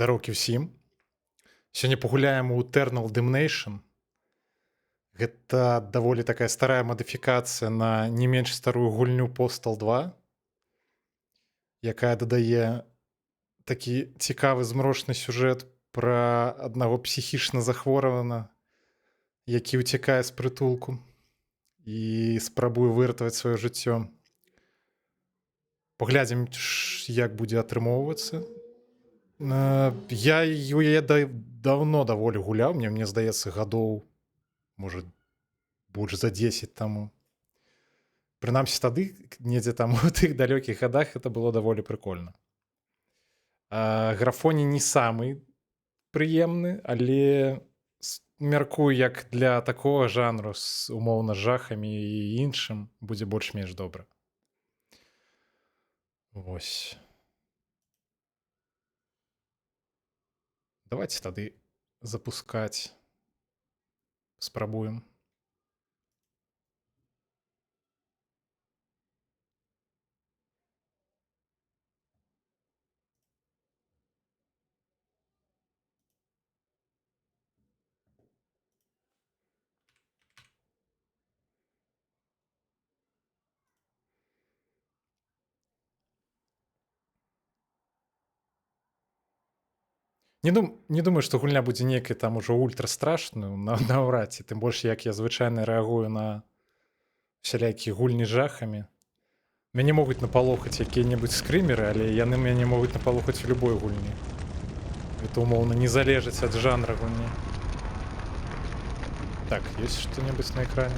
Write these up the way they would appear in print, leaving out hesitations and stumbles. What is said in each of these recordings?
Дароўкі ўсім. Сёння пагуляем у Eternal Damnation. Гэта даволі такая старая мадыфікацыя на не менш старую гульню Postal 2, якая дадае такі цікавы змрочны сюжэт пра аднаго псіхічна захворавана, які ўцякае з прытулку і спрабуе выратаваць сваё жыццё. Паглядзім, як будзе атрымоўвацца. Я у яе даўно даволі гуляў, мне здаецца, гадоў, можа, больш за 10 таму. Прынамсі тады, недзе там у тых далёкіх гадах это было даволі прыкольна. Графоні не самы прыемны, але мяркую, як для такога жанру з умоўна жахамі і іншым будзе больш-менш добра. Вось. Давайте тады запускаць. Спрабуем. Не думаю, што гульня будзе нейкай там ужо ультра страшную, наўрад ці, тым больш як я звычайна рэагую на усялякія гульні жахамі. Мяне могуць напалохаць якія-небудзь скрымеры, але яны мяне могуць напалохаць у любой гульні. Это умоўна не залежыць ад жанра гульні. Так, ёсць што-небудзь на экране?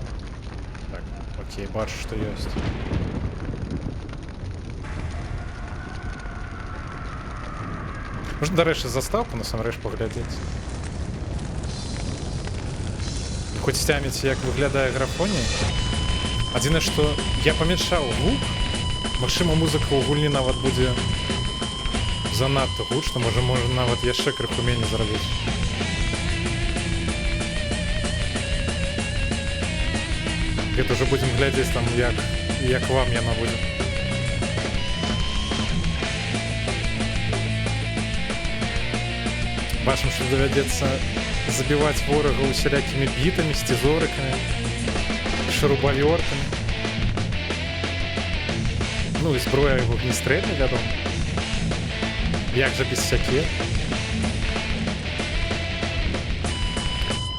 Так, окей, бачу, што ёсць. Можна, дарэчы, застаўку насамрэч паглядзець. Хоць сцяміць, як выглядае графонія. Адзінае, што я памяншаў гук. Магчыма, музыка ў гульні нават будзе занадта гучна, можа нават яшчэ крыху меней зрабіць. Гэта ўжо будзем глядзець там, як вам яна будзе. Бачым, што давядзецца забіваць ворага усялякімі бітамі, сцізорыкамі, шурубавёртамі. Ну і зброя яго гнестрэльна, вядома. Як жа без сякер?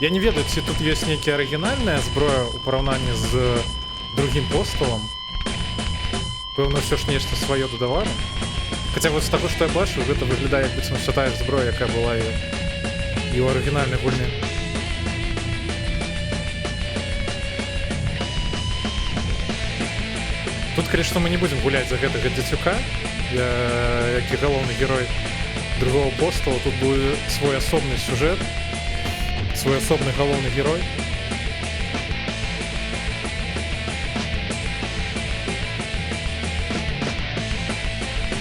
Я не ведаю, ці тут ёсць нейкая арыгінальная зброя ў параўнанні з другім Посталам. Пэўна, ўсё ж нешта сваё дадавалі. Хаця вот з таго, што я бачу, гэта выглядае, як быццам, ўсё тая ж зброя, якая была і ў арыгінальнай гульні. Тут, калі што, мы не будзем гуляць за гэтага дзецюка, які галоўны герой другого Постала. Тут будзе свой асобны сюжэт, свой асобны галоўны герой.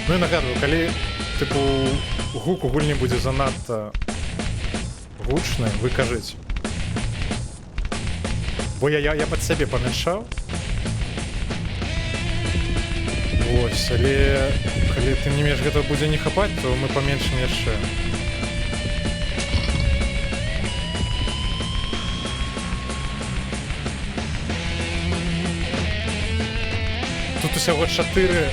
Ну і нагадваю, калі тыпу гук у гульні будзе занадта гучны, вы кажыце. Бо я пад сябе памяншаў. Вось, але калі тым не менш гэта будзе не хапаць, то мы паменшым яшчэ. Тут усяго 4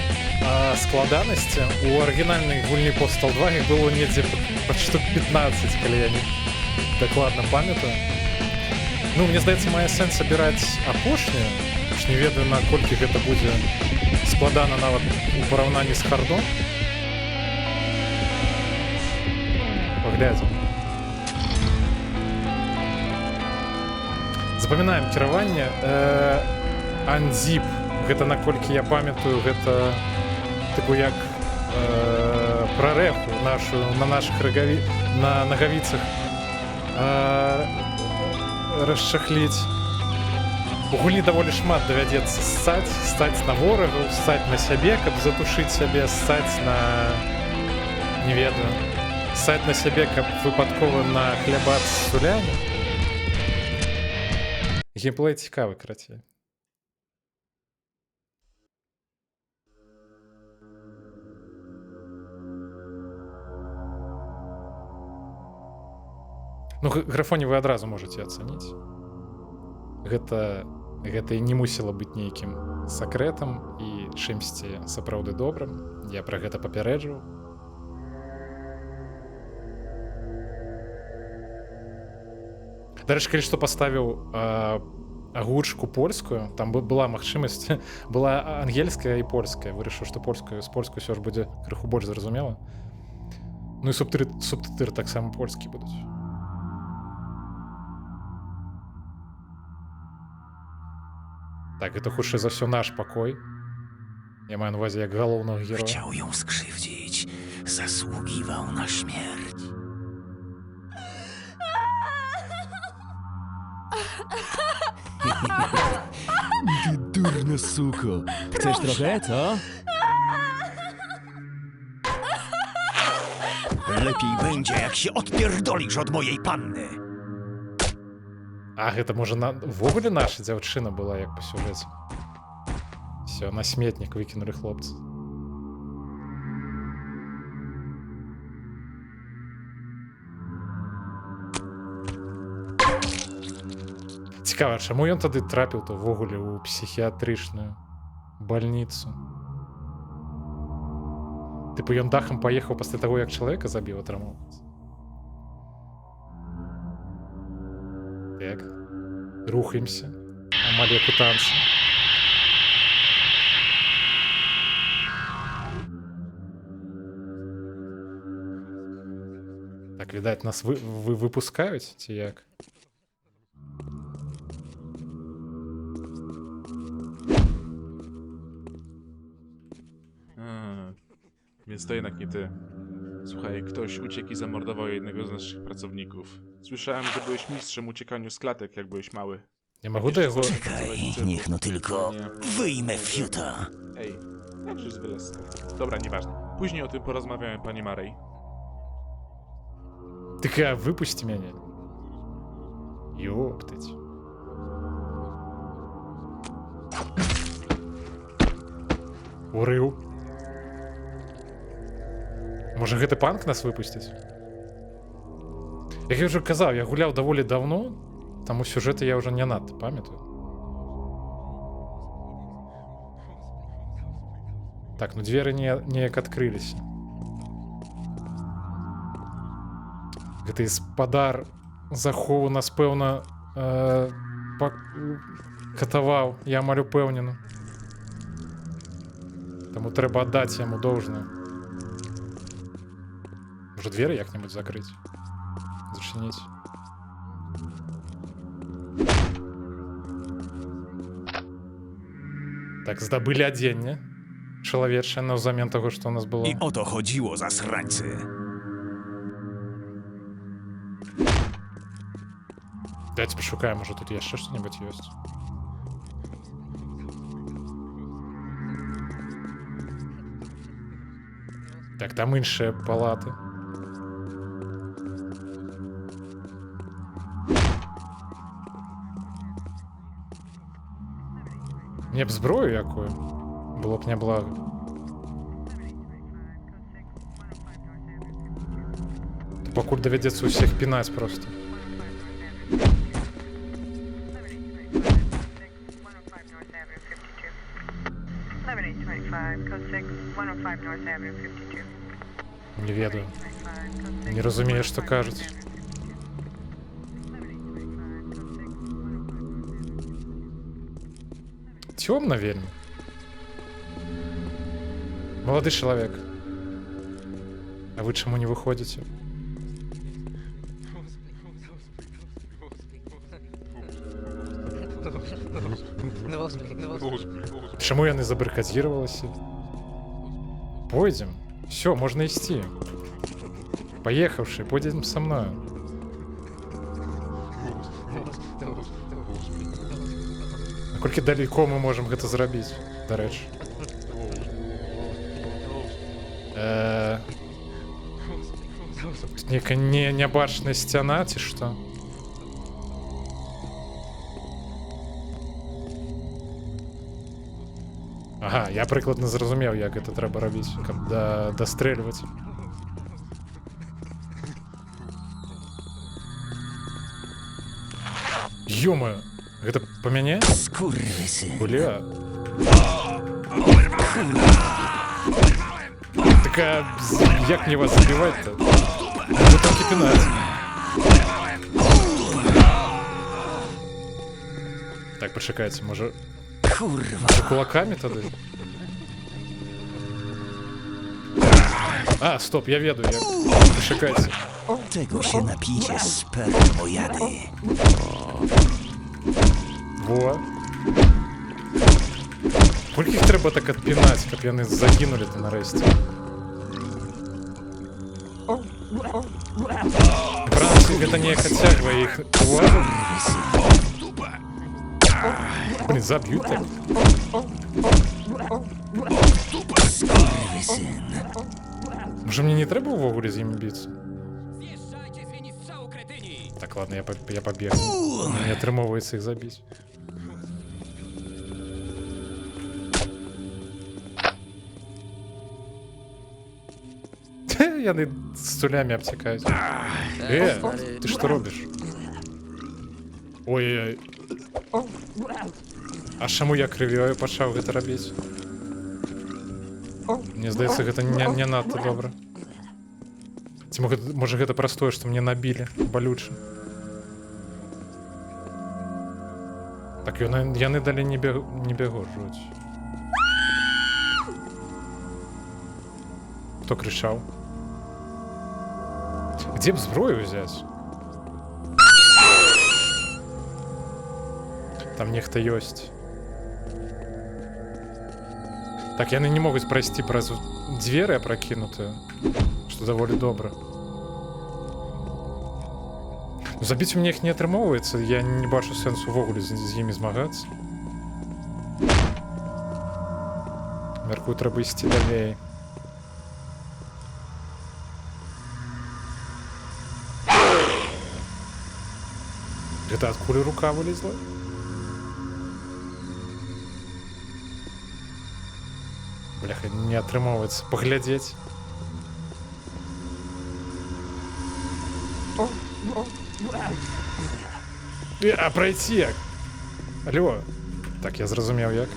складанасці. У арыгінальнай гульні Postal 2 іх было недзе пад штук 15, калі я не дакладна памятаю. Ну, мне здаецца, мае сэнс абіраць апошнюю. Ж не ведаю, наколькі гэта будзе складана нават у параўнанні з хардом. Паглядзім. Запамінаем кіраванне. Unzip. Гэта, наколькі я памятаю, гэта тыпу як прарэху нашу на нашых нагавіцах расчахліць. У гульні даволі шмат давядзецца ссаць на ворагаў, ссаць на сябе, каб затушыць сябе, ссаць на... не ведаю. Ссаць на сябе, каб выпадкова нахлябацца з сулямі. Геймплей цікавы, карацей. Ну, графоні вы адразу можете ацаніць. Гэта і не мусіла быць нейкім сакрэтам і чымсьці сапраўды добрым. Я пра гэта папярэджваў. Дарэчы, калі што паставіў агучку польскую, там была магчымасць, была ангельская і польская. Вырашыў, што з польскай ўсё ж будзе крыху больш зразумела. Ну і субтытры таксама польскі будуць. Так, гэта хутчэй за ўсё наш пакой. Я маю на увазе як галоўнага героя. Chciał ją skrzywdzić. Zasługiwał na śmierć. Ty durna suko. Chcesz trochę, co? Lepiej będzie, jak się odpierdolisz od mojej panny. А, гэта можа ввогуле наша дзяўчына была як па сюжэце. Всё, на сметнік выкінулі хлопцы. Цікава, чаму ён тады трапіў то ввогуле ў псіхіятрычную бальніцу? Тыпу ён дахам паехаў пасля таго, як чалавека забіў, атрымоўваецца. Так, рухаемся. Амаль як у танцы. Так, відаць, нас выпускаюць, ці як? Więc to jednak nie ty. Słuchaj, ktoś uciekł i zamordował jednego z naszych pracowników. Słyszałem, że byłeś mistrzem uciekaniu z klatek, jak byłeś mały. Nie mogę do jego... Czekaj, niech no tylko wyjmę fiuta. Ej, jakżeś wylez. Dobra, nieważne. Później o tym porozmawiamy, panie Marej. Така, выпусти меня. Ёптать. Урыў. Можа, гэты панк нас выпусціць? Як я ўжо казаў, я гуляў даволі давно, таму сюжэты я ўжо не надта памятаю. Так, ну дзверы неяк адкрыліся. Гэты спадар захову нас, пэўна, катаваў, я амаль упэўнены. Таму трэба аддаць яму доўжнае. Может, дверы як-нибудь закрыть? Зачинить? Так, здабылі адзенне чалавечае наўзамен таго, што у нас было. I o to chodziło, zasrańcy. Давайте пошукаем, может, тут яшчэ што-нибудь ёсць. Так, там іншыя палаты. Мне б зброю якую. Было б няблага. То пакуль давядзецца ўсіх пінаць просто. Не ведаю. Не разумею, што кажуць. Цёмна вельмі. Малады чалавек. А вы чаму не выходзіце? Чаму яны забарыкадзіравалася? Пойдзем. Все, можна ісці. Паехаўшы, пойдзем са мною. Наколькі далеко мы можам гэта зрабіць, дарэчы? Тут некая нябачная сцяна, ці што? Ага, я прыкладна зразумеў, як гэта трэба рабіць, каб дастрэльваць. Ё-моё, гэта па мяне? Skurwysyn. Бля. Так а як мне вас забивать-то? Вы толькі пінаць. Так, пачакайце, можа Kurwa. кулакамі тады? А, стоп, я ведаю, як. Пачакайце. Czego się napijcie spermojady? Во. Колькі іх трэба так адпінаць, каб яны загінулі-то нарэшце? Францыі гэта неяк адцягвае іх увагу. Блін, заб'ють так. Skurwysyn. Може мне не трэба ўвогуле з імі біцца? Zjeżdżajcie z linii strzału, kretyni! Так, ладно, я побег. Не атрымоўваецца іх забіць. Яны з цулямі абцякаюць. Ты што робіш? Ой-ой-ой. А чаму я крывёю пачаў гэта рабіць? Мне здаецца, гэта не надта добра. Ці можа гэта праз тое, што мне набілі балюча. Так яны далей не бягожуць. Хто крычаў? Где б зброю взять? Там нехта ёсць. Так, яны не могуць прайсці праз дзверы апракінутыя, што даволі добра. Забіць у мне іх не атрымоўваецца, я не бачу сэнсу увогуле з імі змагацца. Мяркую, трэба ісці далей. Гэта адкуль рука вылезла? Бляха, не атрымоўваецца паглядзець. А прайти як? Алло. Так, я зразумеў як.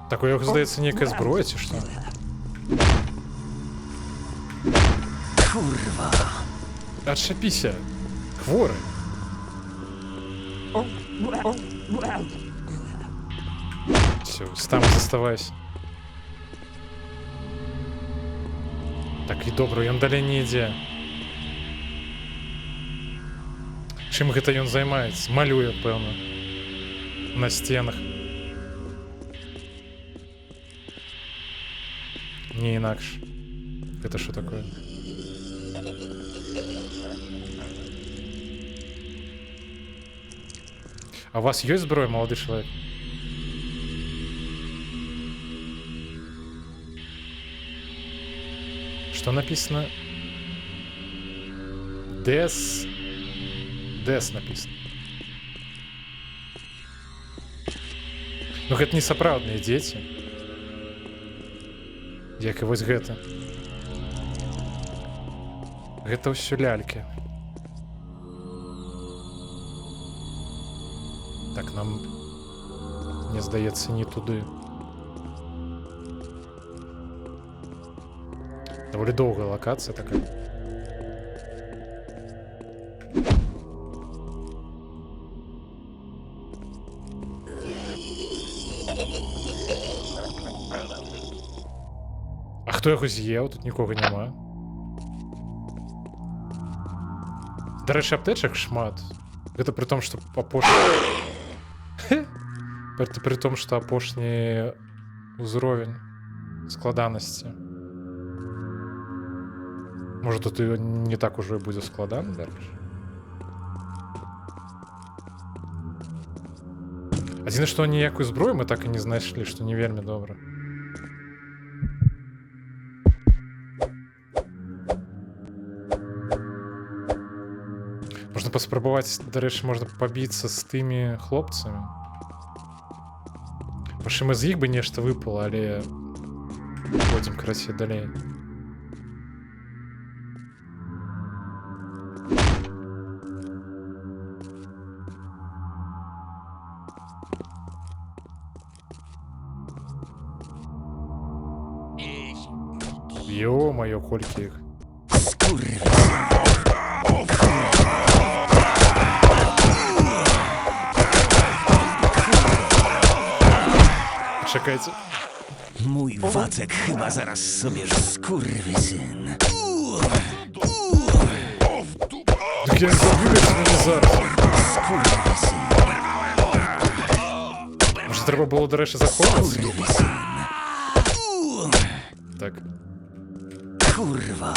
Так, у яго, здаецца, нейкая зброя, ці што? Kurwa. Адчапіся, хворы. Все, там заставайся. Так і добра, ён далей не ідзе. Чым гэта ён займаецца? Малюе, пэўна. На сценах. Не інакш. Гэта што такое? А у вас ёсць зброя, малады чалавек? Что написано? Дес написано. Ну гэта не сапраўдныя дзеці. Як і вось гэта. Гэта ўсё лялькі. Так, нам, мне здаецца, не туды. Даволі доўгая лакацыя такая. А хто яго з'еў? Тут нікога няма. Дарэчы, аптэчак шмат. Гэта пры том, што апошні... Пры том, што апошні ўзровень складанасці. Можа, тут і не так ужо і будзе складана, дарэчы. Адзінае, што ніякую зброю мы так і не знайшлі, што не вельмі добра. Можна паспрабаваць, дарэчы, можна пабіцца з тымі хлопцамі. Пашыма з іх бы нешта выпало, але пойдзем карацей далей. Ё-моё, колькі іх. Czekajcie. Mój Wacek chyba zaraz sobie skurwysyn. Так я забув, як мені зараз. Skurwysyn. Може, треба було, до речі, заховатися? Skurwysyn. Так. Kurwa.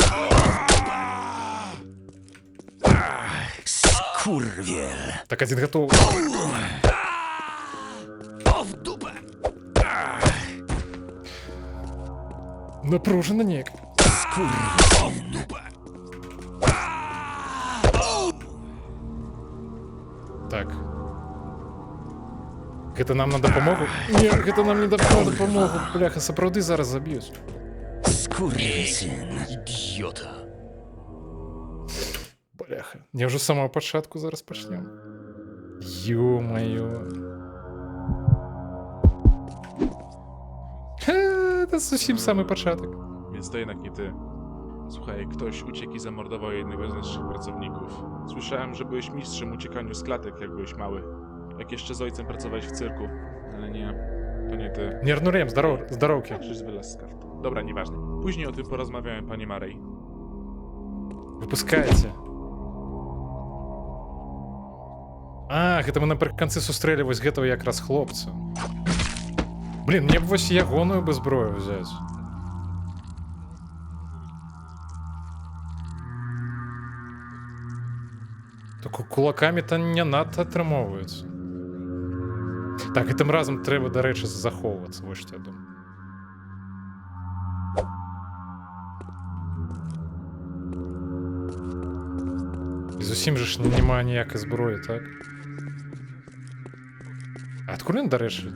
Skurwiel. Так, один готов. O w dupę. Напружено ніяк. Skurwysyn. Так. Гэта нам на дапамогу? Не, гэта нам не на дапамогу. Бляха, сапраўды зараз заб'юць. Skurwysyn. Ідіота. Бляха. Не ўжо з самого пачатку зараз пачнем. Ё-маё. Це зусім самий початок. Więc to jednak nie ty. Słuchaj, ktoś uciekł i zamordował jednego z naszych pracowników. Słyszałem, że byłeś mistrzem uciekaniu z klatek, jak byłeś mały. Jak jeszcze z ojcem pracowałeś w cyrku. Ale nie, to nie ty. Нервнурем, здоровки. Krzyż wylazł z kart. Dobra, nieważne. Później o tym porozmawiałem, panie Marej. Выпускайте. А, гэта мы напрыканцы сустрэлі вось гэтага якраз хлопца. Блин, мне б вось ягоную бы зброю взяць. Так кулакамі-то не надта атрымоўваецца. Так, гэтым разам трэба, дарэчы, захоўвацца, вось што я думаю. І зусім же ж няма ніякай зброі, так? А адкуль ён, дарэчы?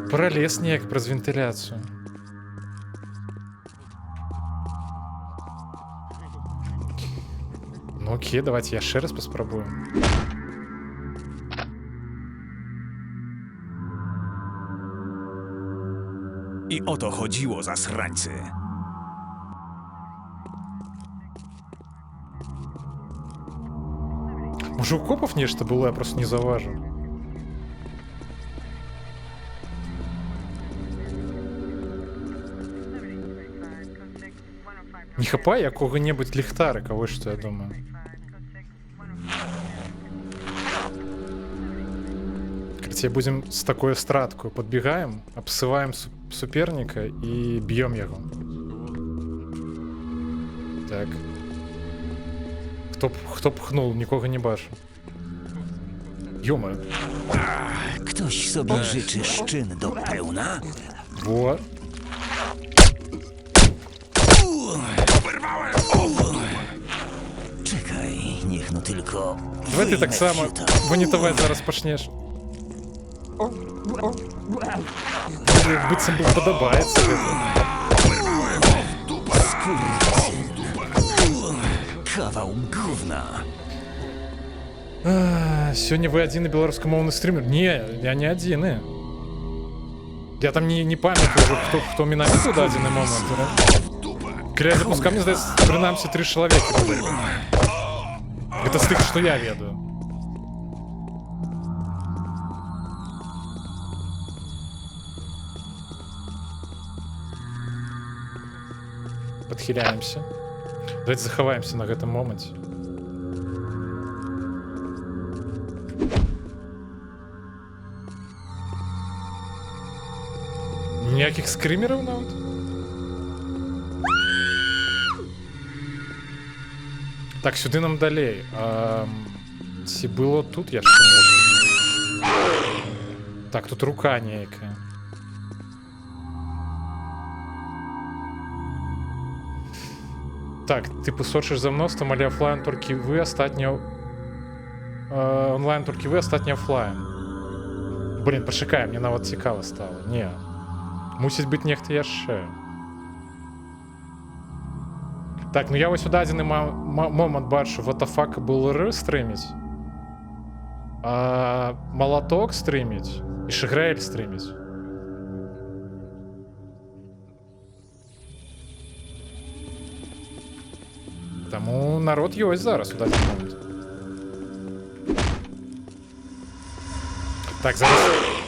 Пролез неяк праз вентыляцыю. Ну окей, давайте яшчэ раз паспрабуем. I o to chodziło, zasrańcy. Może у копов нешта было, я просто не заўважыў. Не хапае якога-небудзь ліхтарыка, вось што я думаю. Карацей, будзем з такой страткою падбегаем, абсываем суперніка і б'ём яго. Так. Хто пхнуł? Нікога не бачу. Ё-моё. Ktoś sobie życzy szczyn do pełna? Во. Czekaj, niech no tylko... Давай ти так wyjmę само fiuta. ванітувати зараз почнеш. Як быццам бы падабаецца гэта. Kawał gówna. Сёння вы адзіны беларускамоўны стрімер? Не, я не адзіны. Я там не памятаю уже, хто менавіта ў дадзены момант. Каля запуска, мне здаецца, прынамсі 3 чалавекі былі. Гэта з тых, што я ведаю. Падхіляемся. Давайте захаваемся на гэтым моманце. Ніякіх скрымераў нават? Так, сюды нам далей. Ці было тут яшчэ нешта? Так, тут рука нейкая. Так, типу сочыш за мноствам, але офлайн толькі вы, астатні... онлайн толькі вы, астатні офлайн. Блин, пачакай, мне нават цікава стала. Не. Мусіць быць нехта яшчэ. Так, ну я вось у дадзены момант бачу, ватафака был стрыміць. Малаток стрыміць і Шиграэль стрыміць. Таму народ ёсць зараз у дадзены момант. Так, зараз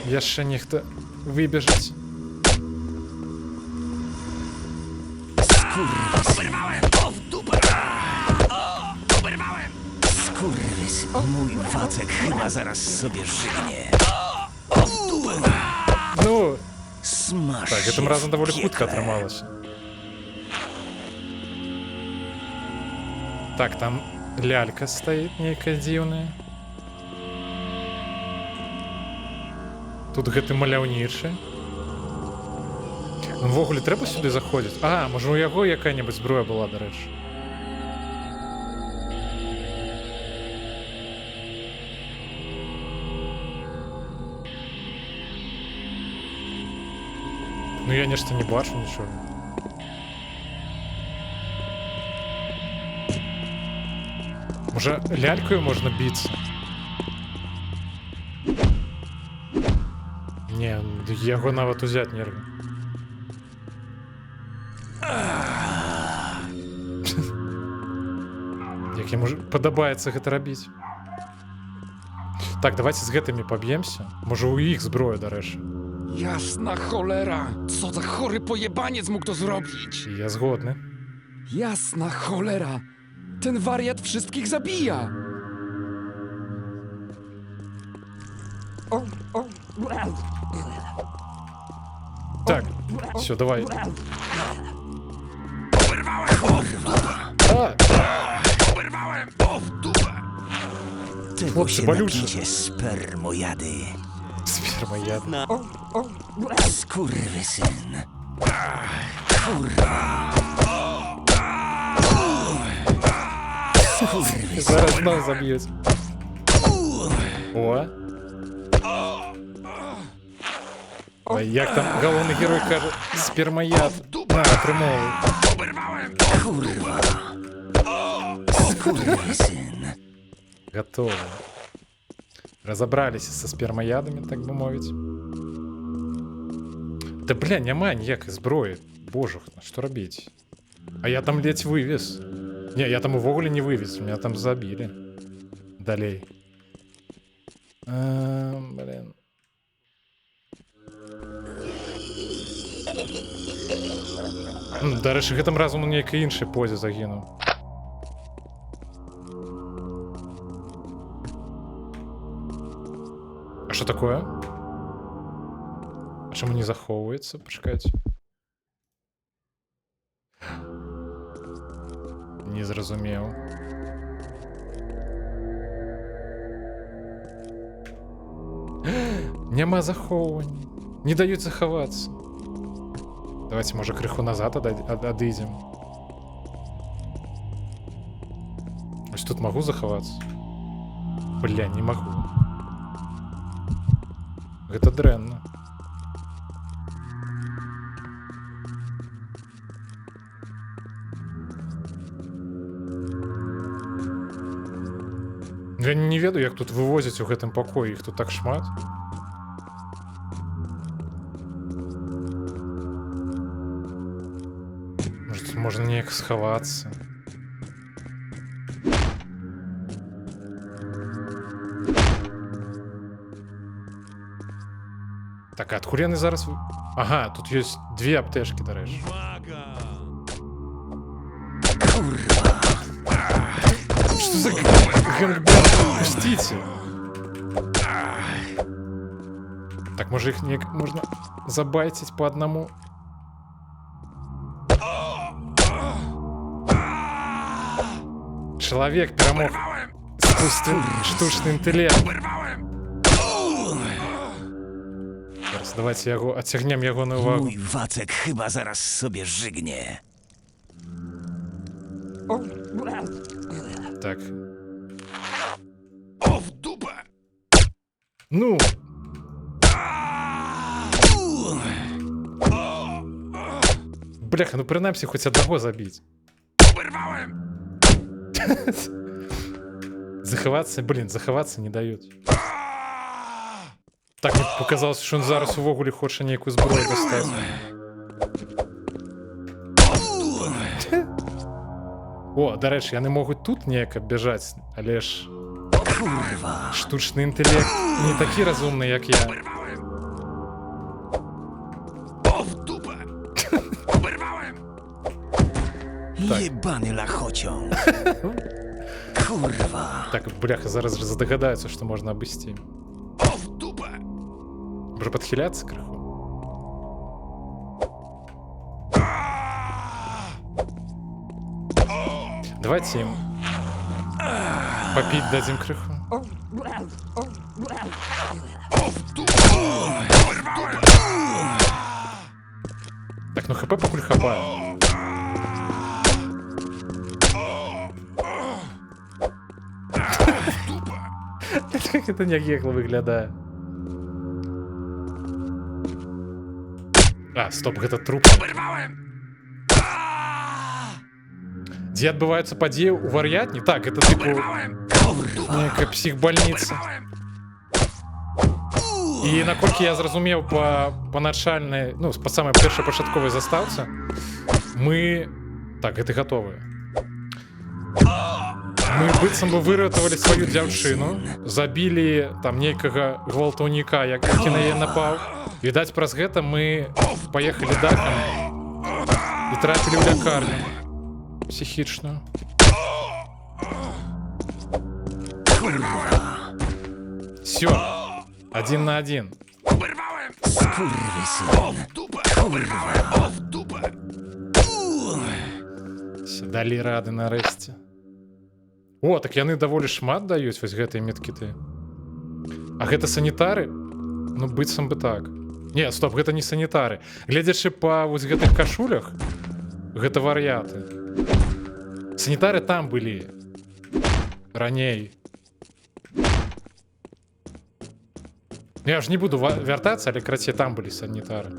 яшчэ нехта выбежыць. Skurwys, mój wacek chyba zaraz sobie żygnie. Ну, Smaż так, гэтым się разам w даволі хутка piekle. атрымалася. Так, там лялька стаіць нейкая дзіўная. Тут гэты маляўнічы. Ну, увогуле трэба сюды заходзіць? А, можа у яго якая-небудзь зброя была, дарэчы. Ну я нешта не бачу нічога. Можа лялькаю можна біцца? Не, яго нават узяць нельга. Як яму падабаецца гэта рабіць. Так, давайте з гэтымі паб'емся. Можа у іх зброя, дарэчы. Jasna cholera! Co za chory pojebaniec mógł to zrobić? Я згодны. Jasna cholera! Ten wariat wszystkich zabija! Так, все, давай. Tego Chłopcy, się boliucze. napijcie, spermojady. Спермоядна. Skurwysyn. Зараз знов заб'ють. О. Ой, як там головний герой каже, спермояд. На, отримовуй. Kurwa. Skurwysyn. Готово. Разобрались со спермоядами, так бы мовить. Да бля, няма ніякай зброї. Божухна, що робіть? А я там ледь вывез. Не, я там увогуле не вывез, меня там забили. Далей. Блин. Дарэчы, гэтым разам у нейкай іншай позе загінуў. А что такое? А чому не захоўваецца? Пачакайце. Не зразумеў. Няма захоўвання. Не даюць захавацца. Давайте, можа, крыху назад адыдзем. Ось тут магу захавацца? Бля, не магу. Гэта дрэнна. Я не ведаю, як тут вывозіць у гэтым пакоі, іх тут так шмат. Может, можна неяк схавацца. Так, а адкуль яны зараз... Ага, тут ёсць две аптэшкі, дарэчы. Что за гэнгбэng? Пустите. Так, может их не можно забайтить по одному? Человек перемог штучный интеллект. Зараз давайте яго адцягнем ягоную увагу. Mój wacek chyba zaraz sobie żygnie. Так. O w dupę! Ну. Бляха, ну прынамсі хоць аднаго забіць. Захавацца, блин, захавацца не даюць. Так мне показалось, що він зараз увогуле хоче нейкую зброю достаць. О, до речі, яны могуць тут неяк аббяжаць, але ж Kurwa. штучны інтэлект не такі разумны, як я. O w dupę! Oberwałem! Jebany lachociąg. Kurwa. Так, бляха, зараз же здагадаюцца, што можна абысці. O w dupę! Можа падхіляцца крыху? Давайте ім папіць дадзім крыху. Так, ну хп пакуль хапае. Как это не гекло выглядае. А, стоп, гэта труп. Дзе адбываюцца падзеі ў вар'ятні? Так, это тыпу некая псіхбальніца. І наколькі я зразумеў па начальнай, ну, па самай першапачатковай застаўцы, мы... Так, гэты гатовыя. Мы быццам бы выратавалі сваю дзяўчыну, забілі там нейкага гвалтаўніка, які на яе напаў. Відаць, праз гэта мы паехалі дахам і трапілі ў лякарню псіхічную. Всё, 1 на 1. Все, далі рады нарэшце. О, так яны даволі шмат даюць вось гэтай медкіты. А гэта санітары? Ну, быццам бы так. Не, стоп, гэта не санітары. Гледзячы па вось гэтых кашулях, гэта вар'яты. Санітары там былі. Раней. Я ж не буду вяртацца, але крацей там былі санітары.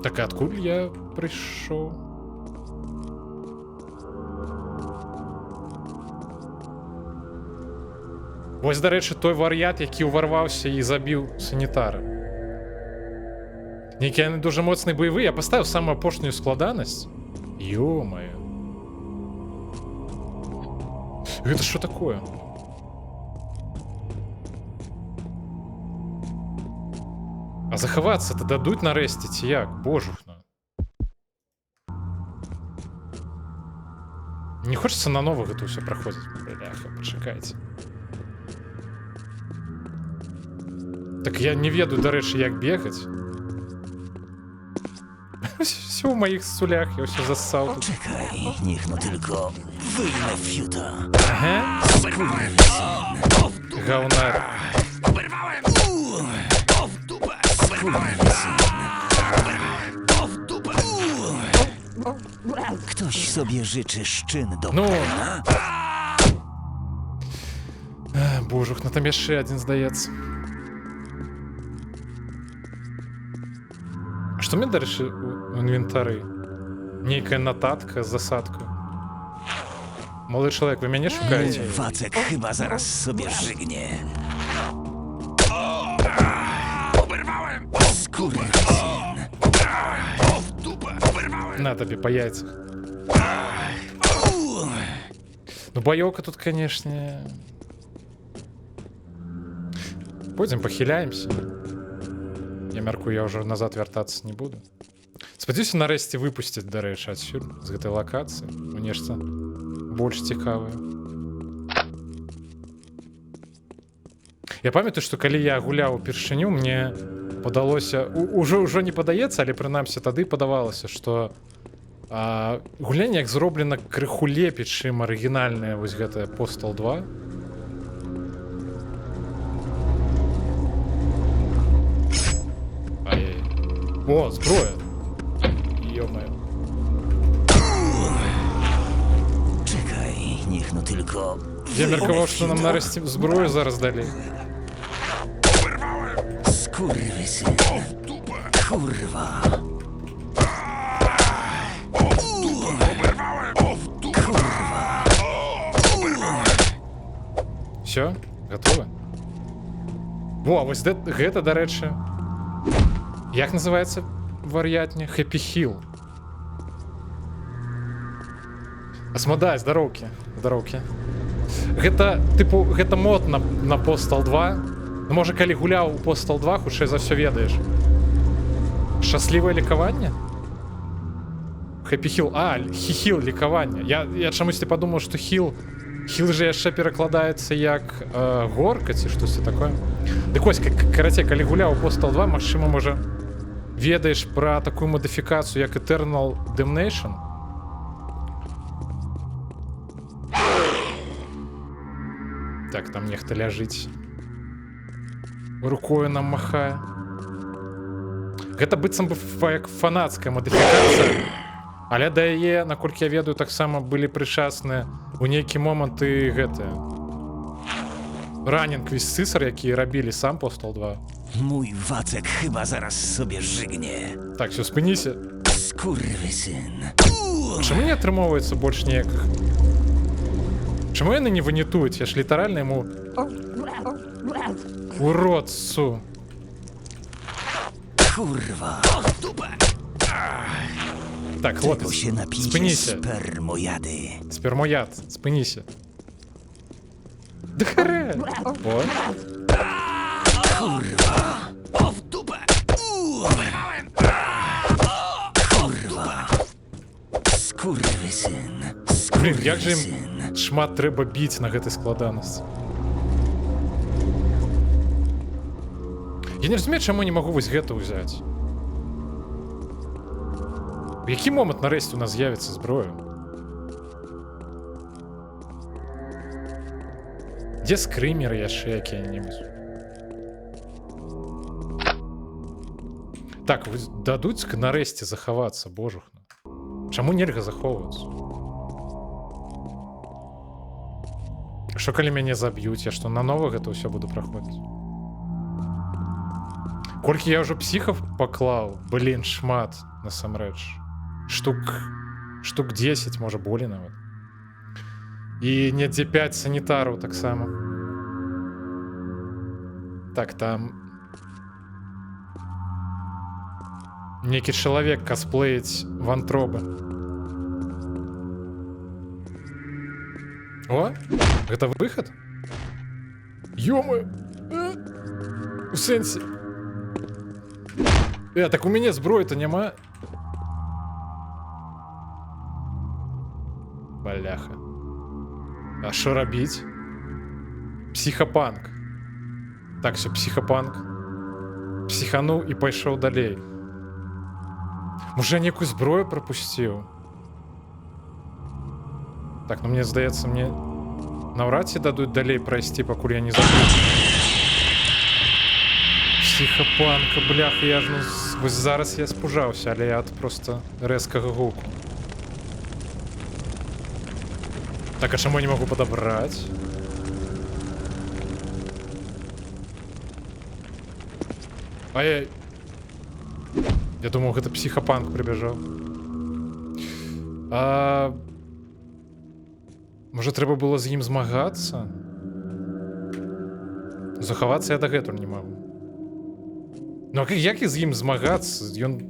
Так, адкуль я прыйшоў? Вось, дарэчы, той вар'ят, які ўварваўся і забіў санітара. Нейкі яны дуже моцны баявы. Я паставіў самую апошнюю складанасць. Ё-мае. Гэта што такое? А захавацца-то дадуць нарэшце ці як? Божухна. Не хочацца нанова гэта ўсё праходзіць. Бляха, пачакайце. Так я не ведаю, дарэчы, як бегаць. Все ў маіх сулях, я ўсё зассаў тут. Czekaj, niech no tylko wyjmę fiuta. Ага. Гаунар. O w dupę! O w dupę! Ktoś sobie życzy szczyn do Ну. pełna? Божух, ну там яшчэ адзін здаецца. Што мне, дарэчы, у інвентары? Нейкая нататка з засадкою. Молодой чалавек, вы мяне шукаеце? Wacek chyba zaraz sobie żygnie. Skurwysyn. На табе па яйцах. Ну, баёўка тут, канешне. Пойдзем пахіляемся. Я мяркую, я ўжо назад вяртацца не буду. Спадзяюся, нарэшце выпусцяць, дарэчы, адсюль, з гэтай лакацыі. У нешта больш цікавае. Я памятаю, што калі я гуляў упершыню, мне падалося... Ужо не падаецца, але прынамсі тады падавалася, што гулянне як зроблена крыху лепей, чым арыгінальная вось гэтая Postal 2. Ай-яй. О, зброя! Ё-моё. Czekaj, niech no tylko Я меркаваў, што нам нарэшце зброю зараз далі. Skurwysyn. Kurwa. Все, готова? Во, вось гэта, дарэчы. Як называецца вар'ятне? Happy Hill. Асмадай, здароўкі. Здароўкі. Гэта, тыпу, гэта мод на Postal 2. Ну, можа, калі гуляў у Postal 2, хутчэй за ўсё ведаеш. Шчаслівае лікаванне? Happy Hill. А, Hill лікаванне. Я чамусьці падумаў, што Hill же яшчэ перакладаецца як горка ці штосьці такое. Дык вось, карацей, калі гуляў у Postal 2, магчыма, можа, ведаеш пра такую мадыфікацыю, як Eternal Damnation? Так, там нехта ляжыць. Рукою нам махае. Гэта быццам бы як фанацкая мадыфікацыя. Але да яе, наколькі я ведаю, таксама былі прычасныя у нейкі момант і гэтыя. Ранінг Квізцысар, які рабілі сам Postal 2. Mój Wacek chyba zaraz sobie żygnie. Так, все, спыніся. Skurwysyn. Чаму не атрымоўваецца больш неяк? Чаму яны не ванітуюць? Я ж літаральна яму... Уродцу. Kurwa. Так, Tylko хлопец, się napijcie спыніся. spermojady. Спермояд, спыніся. Да харе! О, Kurwa. O w dupę. Kurwa. Skurwysyn. блін, як же Skurwysyn. ім шмат трэба біць на гэтай складанасці. Я не разумею, чаму не магу вось гэта ўзяць. У які момант нарэшце у нас з'явіцца зброя? Дзе скрымеры яшчэ якія-небудзь? Так, дадуць нарэшце захавацца, божухна. Чаму нельга захоўвацца? Што калі мяне заб'юць, я што нанова гэта ўсё буду праходзіць? Колькі я ўжо псіхаў паклаў, блін, шмат, насамрэч. Штук 10, можа, болей нават. І недзе 5 санітараў таксама. Так, там... Нейкі чалавек касплеіць вантробы. О, гэта выхад? Ё-моё! У сэнсе... так у мяне зброі-то няма. Бляха. А што рабіць? Псіхапанк. Так, все, псіхапанк. Псіхануў і пайшоў далей. Можа, я некую зброю прапусціў? Так, ну мне здаецца, мне наўрад ці дадуць далей прайсці, пакуль я не забыл. Псіхапанка, бляха, я ж, ну, вось зараз я спужаўся, але я ад просто рэзкага гуку. Так, а чаму я не магу падабраць? Ай-яй. Я думаў, гэта псіхапанк прыбяжаў. Можа, трэба было з ім змагацца? Захавацца я дагэтуль не магу. Ну, як і з ім змагацца? Ён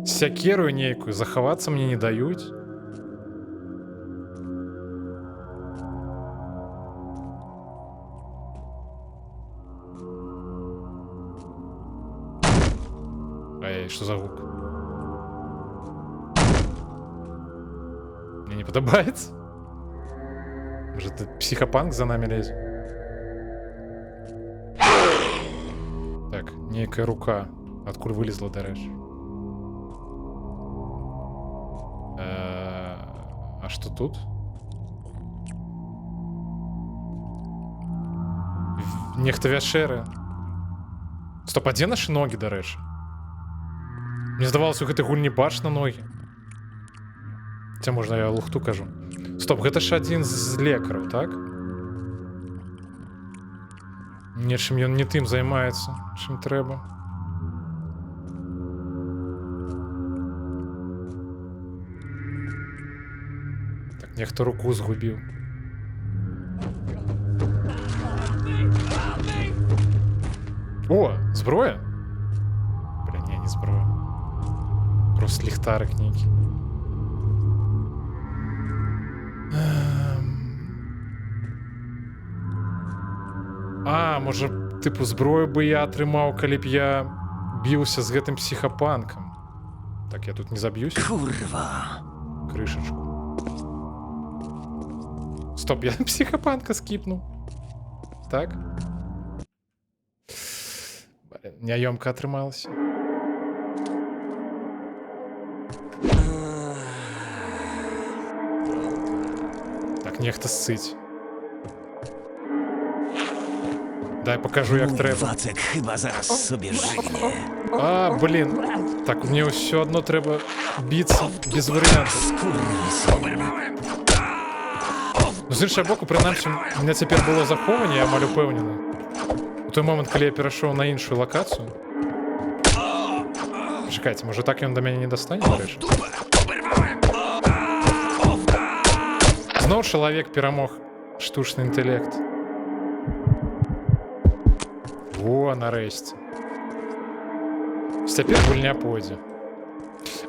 сякерую нейкую, захавацца мне не даюць. Ай, што за гук? Мне не падабаецца? Может, это психопанк за нами лезет? Так, некая рука. Откуда вылезла, дарэчы? А что тут? Нехта вячэры. Стоп, а дзе нашы ногі, дарэчы? Мне здавалася, у гэтай гульні бачна ногі. Ці можна я лухту кажу. Стоп, гэта ж адзін з лекараў, так? Нечым ён не тым займаецца, чым трэба. Так, нехто руку згубіў. О, зброя? Бля, не зброя. Ось ліхтарик нейкий. А, може, типу, зброю би я атрымаў, калі б я біўся з гэтым псіхапанкам. Так, я тут не заб'юсь. Kurwa. Крышечку. Стоп, я психопанка скипнул. Так. Блин, няёмка атрымалася. Так, нехта ссыць. Дай покажу, як Mój трэба. facek chyba zaraz sobie żygnie. А, блин. Так, мне ўсё адно трэба біцца без варыянтаў. Skurwysyn. Ну, з іншага боку, прынамсі, у меня цяпер было захоўванне, я амаль упэўнены. У той момант, калі я перайшоў на іншую лакацыю. Чакайце, можа так ён да мяне не дастане, дарэчы? Зноў чалавек перамог штучны інтэлект. Во, нарэшце. Цяпер гульня пойдзе.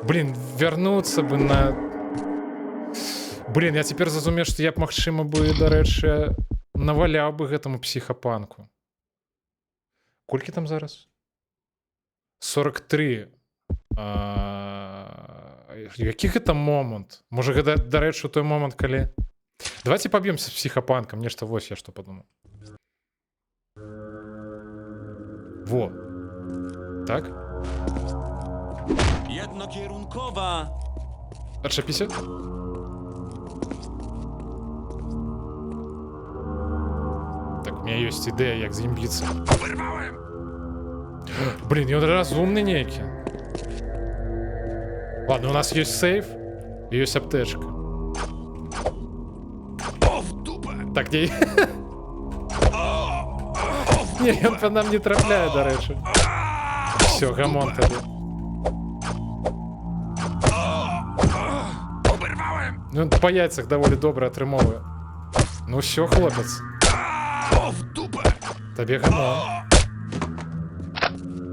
Блин, вярнуцца бы на... Блин, я цяпер зразумеў, што я б, магчыма бы, дарэчы, наваляў бы гэтаму псіхапанку. Колькі там зараз? 43. Які гэта момант? Можа, гэта, дарэчы, у той момант, калі... Давайте паб'ёмся з псіхапанкам. Нешта вось я што падумаў. Во. Так? Jednokierunkowa! Odczepicie? Так, у меня есть идея, як з ім біцца. Блин, ён разумны нейкі. Ладно, у нас есть сейф и есть аптечка. Так, не... Не, ён по нам не трапляе, дарэчы. Все, гамон тады. Ну, по яйцах даволі добра атрымоўвае. Ну все, хлопец. Табе гамон.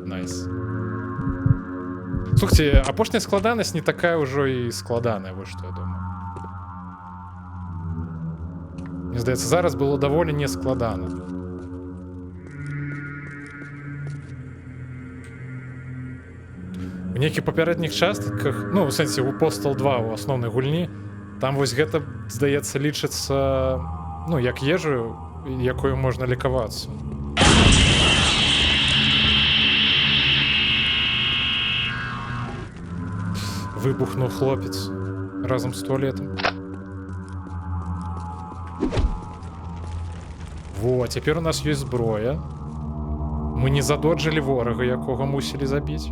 Найс. Слухайте, апошняя складанасць не такая ўжо і складаная, вот што я думаю. Мне здаецца, зараз было даволі нескладана. У нейкіх папярэдніх частках, ну, у сэнсе, у Postal 2, у асноўнай гульні, там вось гэта, здаецца, лічыцца, ну, як ежу, якою можна лікавацца. Выбухнуў хлопец разам з туалетам. Во, цяпер у нас ёсць зброя. Мы не задоджылі ворага, якога мусілі забіць.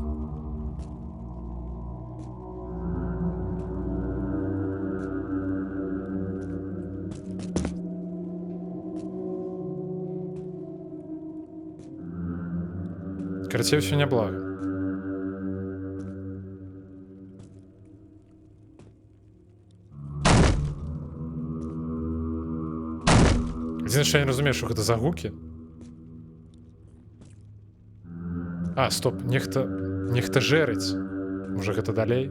Карацей, усё няблага. Адзінае, што я не разумею, што гэта за гукі. А, стоп, нехта жэрыць. Можа, гэта далей?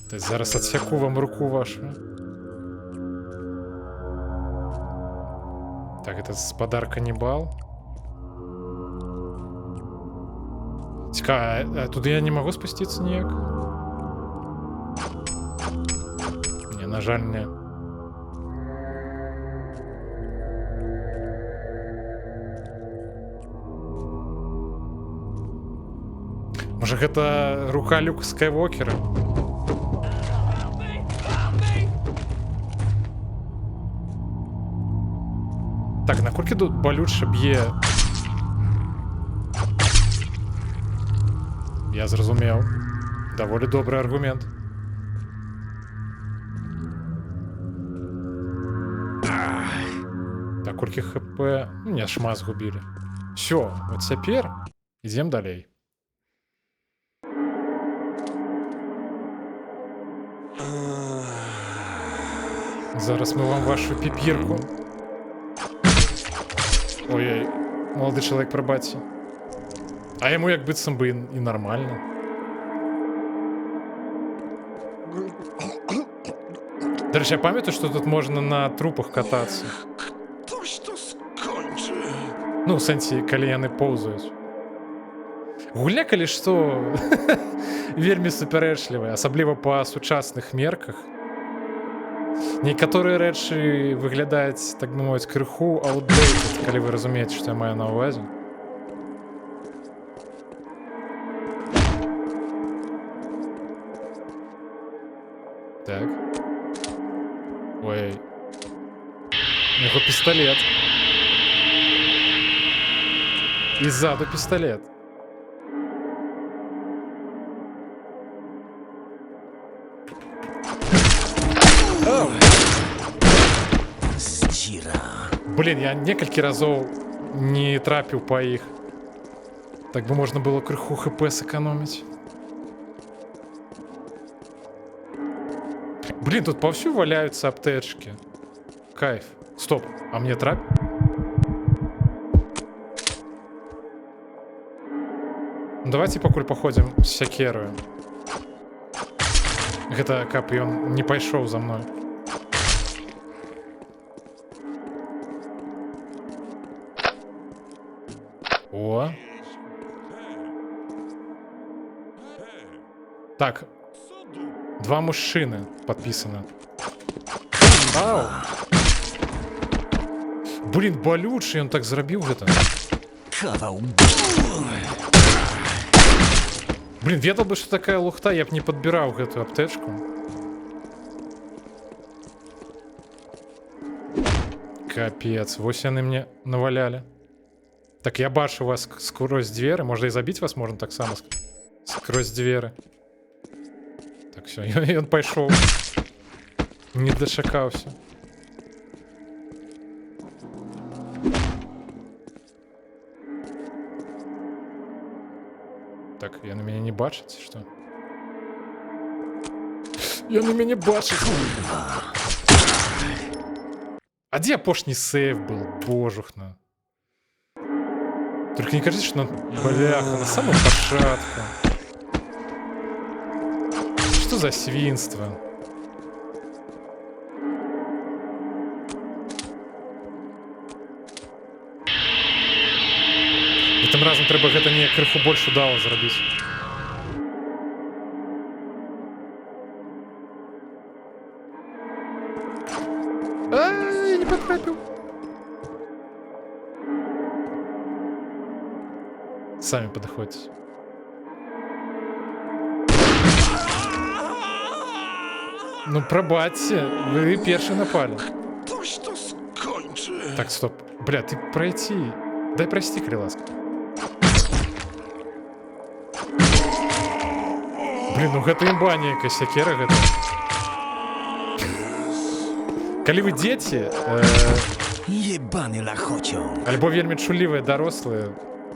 Та зараз адсяку вам руку вашу. Так, это спадар канібал. Цікава, а туды я не магу спусціцца ніяк? Не, на жаль, не. Можа, гэта рука Люка Скайвокера? Так, наколькі тут балюча б'е? Я зразумеў. Даволі добры аргумент. Так, колькі хп... Ну, не, шмат згубілі. Всё, вот цяпер ідзем далей. Зараз мы вам вашу піпірку. Ой-ой, молодой человек, пробачьте. А йому як быццам бы і нормально. До речі, я пам'ятаю, що тут можна на трупах кататися. Ktoś to skończy. Ну, в сенсі, калі яны поўзаюць. Гульня, калі што, вельмі супярэчлівая, асабліва па сучасных мерках. Некаторыя рэчы выглядаюць, так бы мовіць, крыху outdated, калі вы разумееце, што я маю на ўвазе. Так. Ой. У него пистолет. И сзаду пистолет. Здзіра. Блин, я некалькі разоў не трапіў па іх. Так бы можна было крыху хп сэкономіць. Блин, тут повсюду валяются аптечки. Кайф. Стоп, а мне трап? Ну, давайте пакуль походим с сякерою. Гэта каб ён не пайшоў за мной. О. Так. Два мужчины подписано. Ау. Блин, болючий, он так зрабіў гэта. Каваў. Блин, ведал бы, что такая лухта, я б не подбирал эту аптечку. Капец, вось яны мне наваляли. Так, я бачу вас сквозь двери. Можно и забить вас можно так само сквозь двери. Так, все, и он пошел. Не дошакался. Так, я на меня не бачить, что? Я на меня бачить. А где апошний сейв был? Божухна. Только не кажется, что бляха, на самом початку. Что за свинство? Гэтым разам трэба гэта не крыху больш удала зрабіць. Я не потрапіў. Самі падыходзьце. Ну, прабачце, вы першы напалі. Ktoś to skończy. Так, стоп. Бля, ты пройти. Дай пройсці, калі ласка. Блин, ну гэта імба нейкая сякера гэта. Калі вы дзеці, Jebany lachociąg. альбо вельмі чулівыя дарослыя,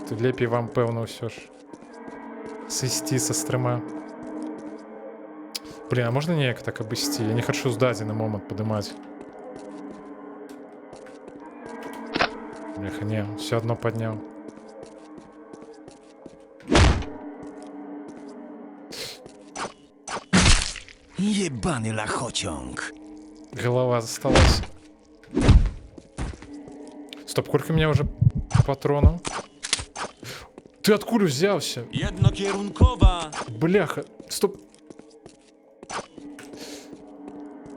то лепей вам, пэўна, ўсё ж сысці са стрыма. Блин, а можна неяк так абысці? Я не хочу з дадзены момант падымаць. Бляха, не, все одно падняў. Jebany lachociąg. Голова засталась. Стоп, сколько у меня уже патронов? Ты откуда взялся? Jednokierunkowa! Бляха, стоп.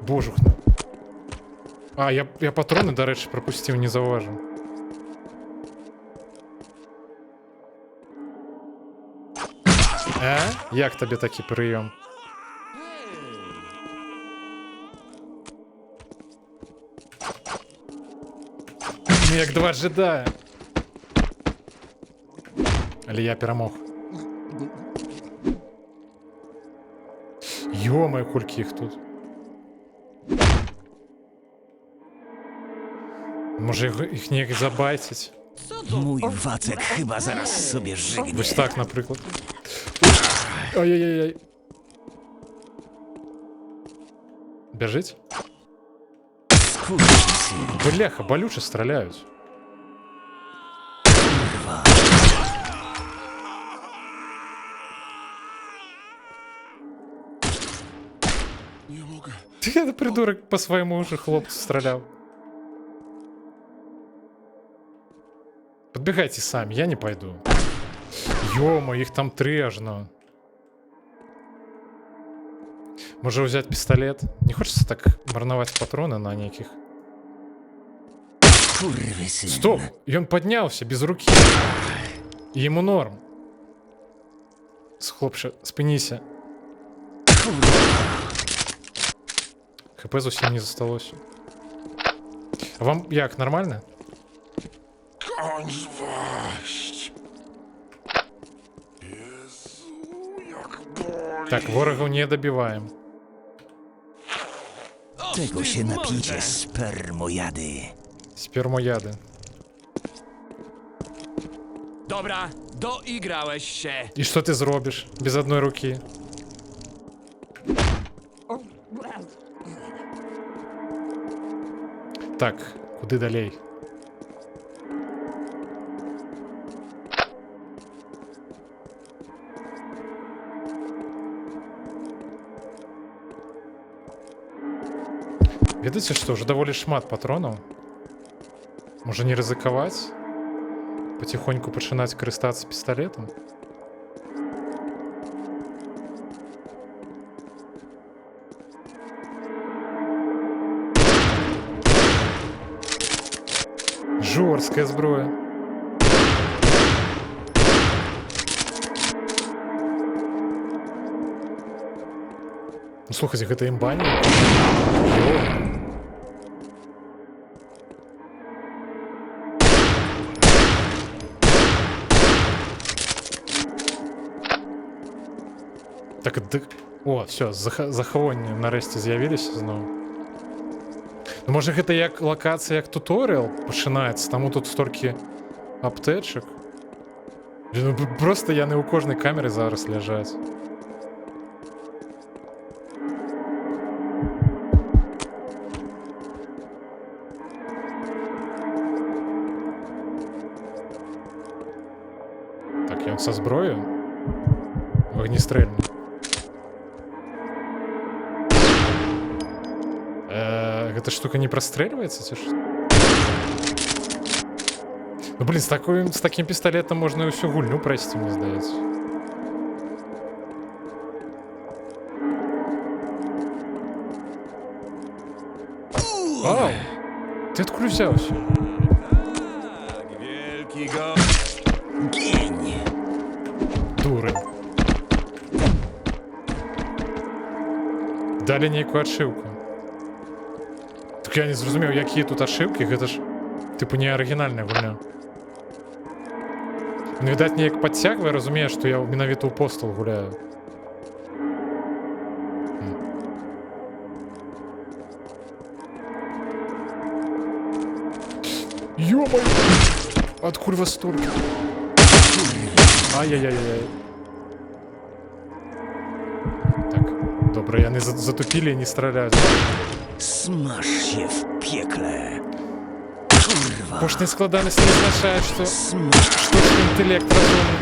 Божухна. А, я патроны, до речі, пропустив, не зауважив. Як тобі такий прийом? Ну, як два джедая. Але я перемог. Ё-моё, колькі їх тут. Може їх ніяк забайтить? Mój Wacek chyba zaraz sobie żygnie. Ось так, наприклад. Ай-яй-яй. Біжить? Skurwysyn. Бляха, болюче стріляють. Ты придурок по своему уже хлопцу стрелял. Подбегайте сами, я не пойду. Ё-моё, их там 3 аж, ну. Может взять пистолет? Не хочется так марновать патроны на неких. Kurwysyn. Стоп! И он поднялся без руки. И ему норм. Хлопче, спиніся. ХП зовсім не засталося. А вам як, нормально? Так, ворогов не добиваем. Czego się napijcie, spermojady? Спермояди. Dobra, doigrałeś się. І що ти зробиш без одної руки? Так, куди далей? Ведаеце што, уже даволі шмат патронаў. Можа не рызыкаваць? Потихоньку пачынаць карыстацца пісталетам? Жорсткая зброя. Ну, слухайце, гэта імба не? Так, о, все, захавонні нарэшце з'явіліся зноў. Ну, можа гэта як лакацыя, як туторыял пачынаецца, таму тут столькі аптэчак. Ну, просто яны ў кожнай камеры зараз ляжаць. Так, ён са зброёю? Вогнестрельны. Эта штука не простреливается, ці што? Ну, блин, с таким пистолетом можно и всю гульню пройти, мне здаецца. Ау! Ты откуда взялся? Gień! Дурень. Далі нейкую адшыўку. Так я не зразумеў, якія тут адшыўкі, гэта ж, типу, не арыгінальная гульня. Ну, відаць, неяк падцягвае, разумее, што я менавіта ў Postal гуляю. Ё-моё! Адкуль вас столькі? Ай-яй-яй-яй. Так, добра, яны затупілі і не страляюць. Smaż się w piekle. Kurwa. Пошная складанасць не азначае, што Smaż. штучны інтэлект разумны.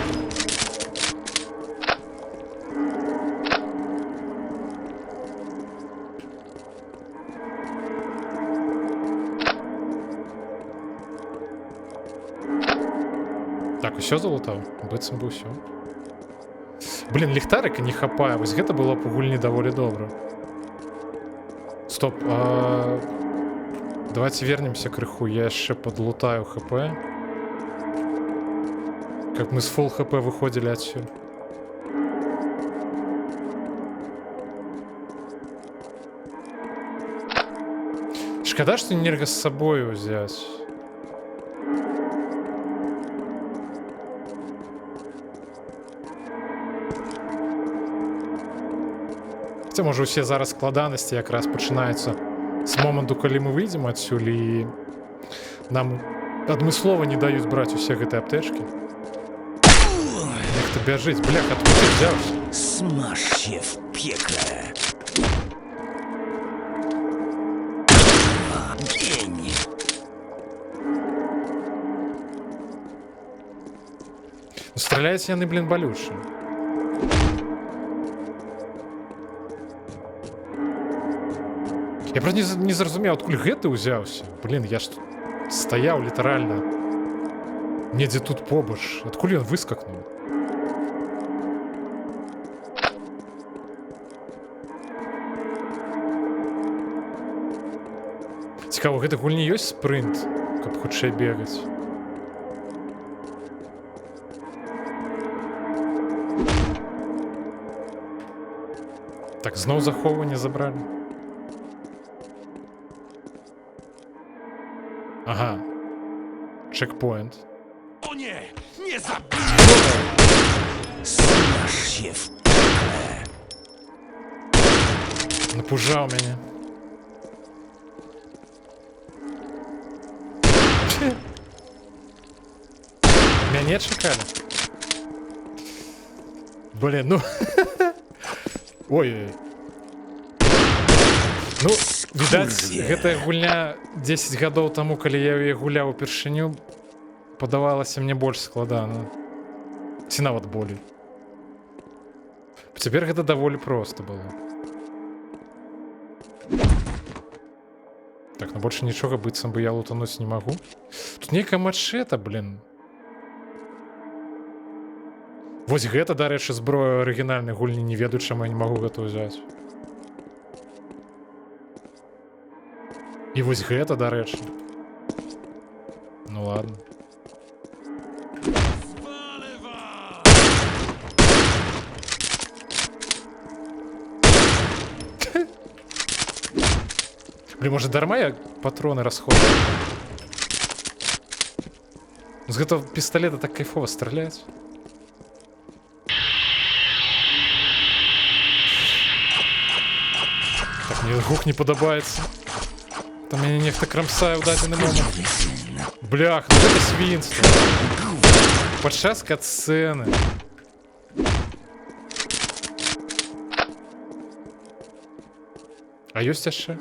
Так, усё залутаў? Быццам бы ўсё. Блін, ліхтарыка не хапае, вось гэта было б у гульні даволі добра. Стоп, давайте вернемся крыху, я яшчэ подлутаю хп. Как мы с фулл хп выходили отсюда. Шкода, что энерго с собой взять. Хотя, может, усе зараз складанасці якраз пачынаюцца з моманту, калі мы выйдзем адсюль і нам адмыслова не даюць браць усе гэтыя аптэчкі. Нехта бяжыць, блях, адкуль ты взяўся? Smaż się w piekle. Gień! Ну, страляюць яны, блин, балюча. просто не зразумеў, адкуль гэты ўзяўся. Блін, я ж тут стаяў літаральна. Недзе тут побач. Адкуль ён выскакнуў? Цікава, у гэтай гульні ёсць спрынт, каб хутчэй бегаць? Так, зноў захоўванне забралі. Ага. Чекпоинт. O nie! Nie zabij! Znasz się w pekle. Напужаў мяне. Мяне чакалі. Блин, ну... Ой. Ну, відаць, гэтая гульня 10 гадоў таму, калі я яе гуляў упершыню, падавалася мне больш складана. Ці нават болей. Цяпер гэта даволі проста было. Так, ну больше нічога быццам бы я лутануць не магу. Тут нейкая мачэта, блин. Вось гэта, дарэчы, зброя арыгінальнай гульні, не ведаю, чаму я не магу гэта ўзяць. І вось гэта, дарэчы. Ну ладно. Блин, может, дарма я патроны расходую? З гэтага пісталета так кайфова страляць. Так, мне гук не падабаецца. Там мяне нехта крамсае ў дадзены момант. Блях, ну гэта свінства. Падчас катсцэны. А ёсць яшчэ?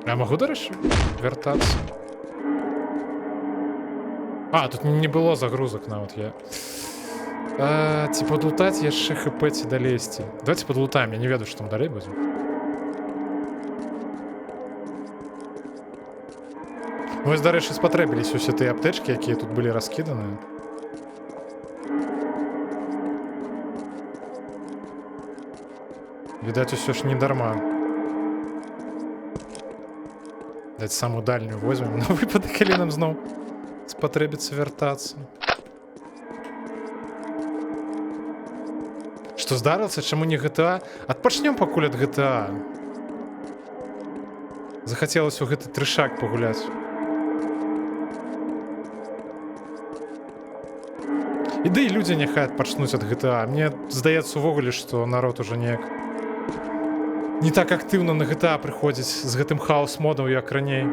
А могу, дарэчы, вяртацца? А, тут не было загрузак нават я. Ці падлутаць яшчэ хп ці далезці. Давайте падлутаем, я не ведаю, што там далей будзе. Вось, дарэчы, спатрэбіліся усе тыя аптэчкі, якія тут былі раскіданыя. Відаць, усё ж не дарма. Даць самую дальнюю возьмем на выпадак, калі нам зноў спатрэбіцца вяртацца. Што здарылася, чаму не GTA? Адпачнём пакуль ад GTA. Захацелася ў гэты трышак пагуляць. Іды і людзі няхай адпачнуць ад GTA. Мне здаецца увогуле, што народ ужо неяк не так актыўна на GTA прыходзіць з гэтым хаос-модам, як раней.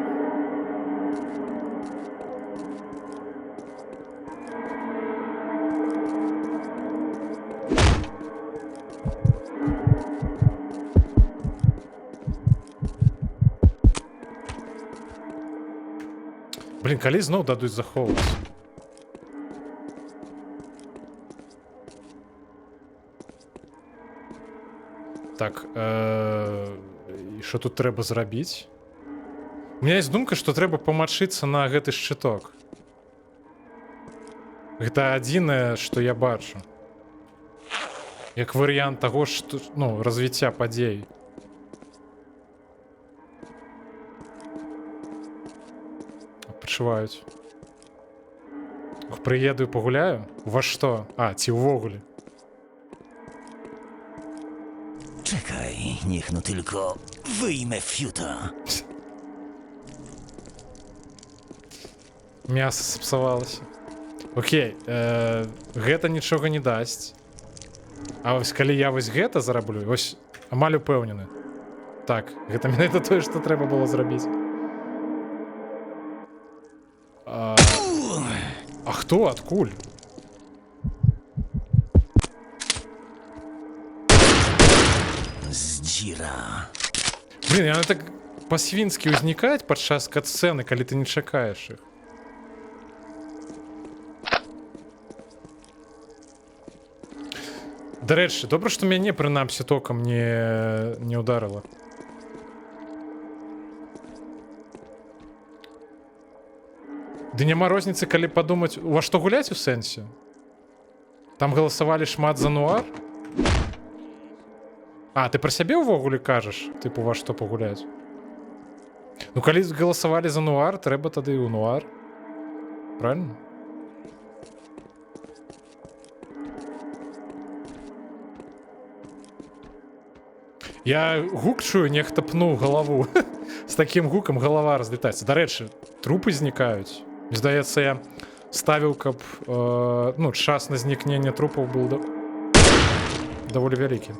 Блин, калі зноў дадуць захоўваць? Так, і що тут трэба зрабіць? У меня есть думка, што трэба памачыцца на гэты шчыток. Гэта адзінае, што я бачу. Як варыянт таго, што, ну, развіцця падзей. Адпачываюць. Прыеду і пагуляю? Во што? А, ці ўвогуле? Czekaj, niech no tylko wyjmę fiuta. Мяса сапсавалася. Окей, гэта нічога не дасць. А вось калі я вось гэта зараблю, вось амаль упэўнены. Так, гэта менавіта тое, што трэба было зрабіць. А хто? Адкуль? Zdzira. Блин, яны так па-свінскі ўзнікаюць падчас катсцэны, калі ты не чакаеш іх. До речі, добре, що мяне прынамсі токам не ударило. Ды няма розніцы, калі падумаць, ува што гуляць у сэнсе? Там галасавалі шмат за нуар? А, ты пра сябе ўвогуле кажаш? Тыпу, ва што пагуляць? Ну, калі галасавалі за нуар, трэба тады і ў нуар. Правильно? Я гук чую, нехта пнуў галаву. З такім гукам галава разлетаецца. Дарэчы, трупы знікаюць. Мне здаецца, я ставіў, каб ну, час на знікнення трупаў быў даволі вялікі.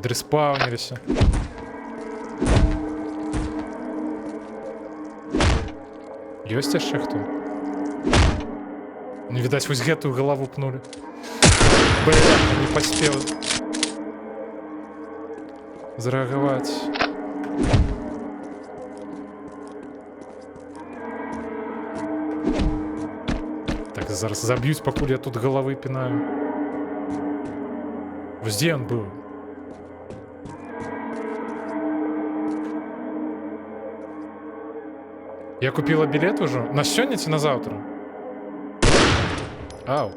Дрыспаўніліся. Ёсць яшчэ хто? Ну, відаць, вось гэтую галаву пнулі. Бля, не паспеў зрэагаваць. Так, зараз заб'юць, пакуль я тут галавы пінаю. Вось дзе ён быў? Я купила билет уже? На сёння ці на заўтра? Ау.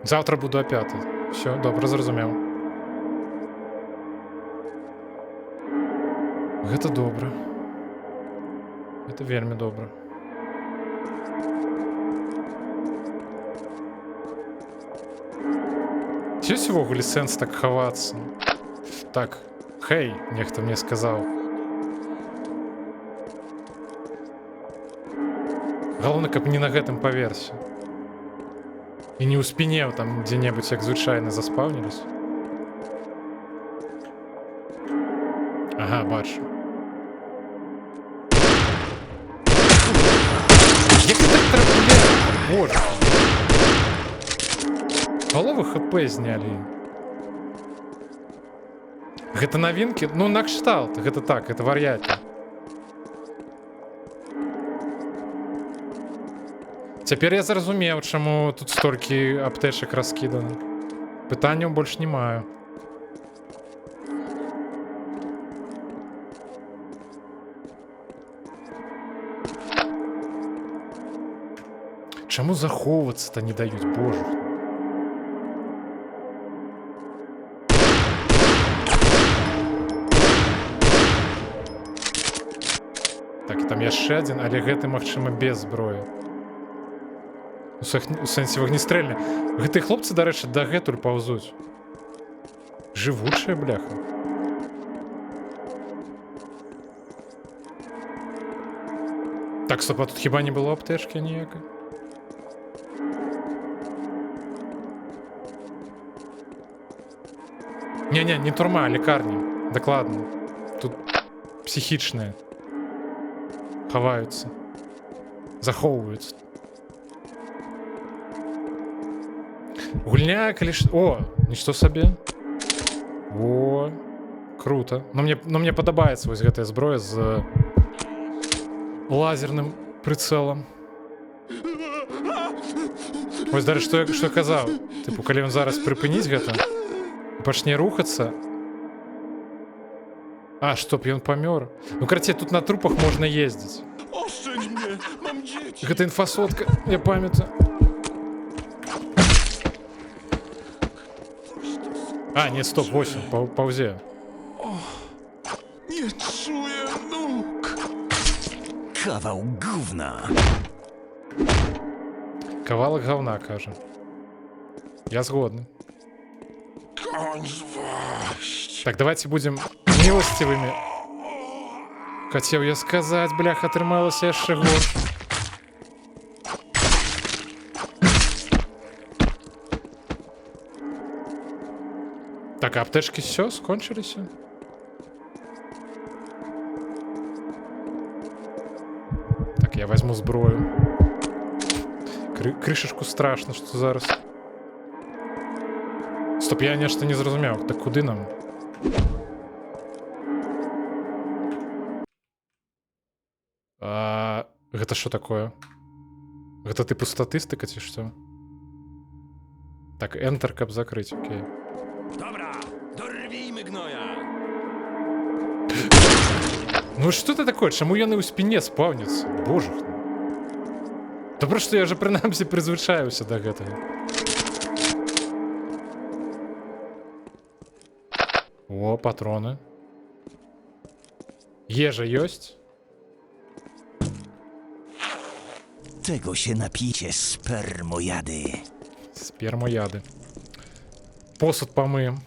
Завтра буду опять. Все, добре, зразумеў. Гэта добра. Гэта вельмі добра. Ці ёсць увогуле сэнс так хавацца? Так, хей, нехта мне сказаў. Галоўна, каб не на гэтым паверсе. І не ў спіне там дзе-небудзь, як звычайна, заспаўніліся. Ага, бачу. Як ты так трапляеш? Боже. Головы ХП знялі. Гэта навінкі? Ну, накшталт. Гэта так, гэта вар'яты. Цяпер я зразумеў, чаму тут столькі аптэчак раскідана. Пытанняў больш не маю. Чаму захоўвацца-то не даюць, боже? Так, там яшчэ адзін, але гэты, магчыма, без зброі. У сэнсе вагнестрэльны. Гэтыя хлопцы, дарэчы, дагэтуль паўзуць. Жывучая, бляха. Так, стоп, а тут хіба не было аптэчкі ніякай? Не-не, не турма, а лекарня. Дакладна. Тут псіхічныя. Хаваюцца. Захоўваюцца. Гульня, калі ж... О, нічто сабе. О, круто. Но мне падабаецца вось гэтая зброя з лазерным прыцэлам. Вось, дарэчы, што я казаў. Тыпу, калі ён зараз прыпыніць гэта, пачне рухацца. А, стоп, ён памёр. Ну, карацей, тут на трупах можна ездзіць. Oszczędź mnie, mam dzieci. Гэта інфасотка, я памятаю. А, не, стоп, 8, паўзе. Nie czuję nóg. Kawał gówna. Кавалак гаўна, кажа. Я згодны. Koń zwaść. Так, давайте будем милостивыми. Хотел я сказать, блях, атрымалася яшчэ горш. Так, а аптечки все, скончились? Так, я возьму зброю. Крышечку страшно, что зараз. Стоп, я нешта не зразумеў. Так куды нам? Гэта що такое? Гэта типу статистика ці що? Так, Enter, каб закрыть, окей. Dobra, dorwijmy gnoja! Ну что это такое? Чаму яны ў спіне спаўняцца? Боже. Добра, што я вже прынамсі прызвычаюся да гэтага. О, патроны. Ежа ёсць? Czego się napijcie, spermojady? Спермояды. Посуд помыем.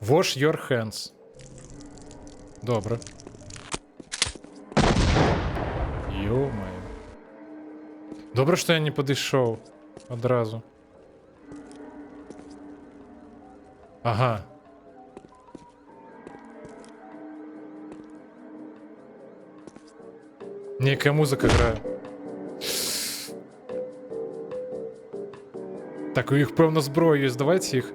Wash your hands. Добре. Ё-моё. Добре, що я не підійшов одразу. Ага. Некая музыка грає. Так, у їх певно зброя є, давайте їх.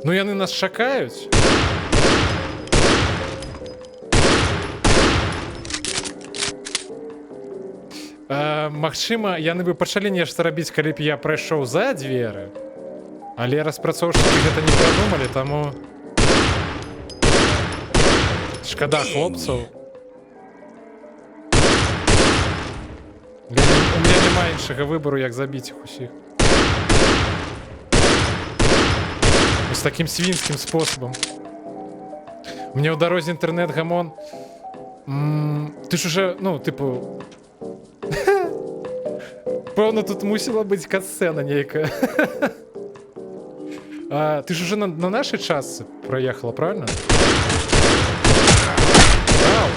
Ну, яны нас шакають. Магчыма, яны бы пачалі нешта рабіць, калі б я прайшоў за дзверы. Але распрацоўшчыкі гэта не придумалі, таму... Шкада хлопцаў. У меня няма іншага выбору, як забіць іх усіх. З таким свінскім способом. У меня ў дарозе інтэрнэт гамон. Ты ж уже, ну, типу... Пэўна, тут мусіла быць кат-сцэна нейкая. Ты ж уже на нашай частцы проехала, правильно? Ау.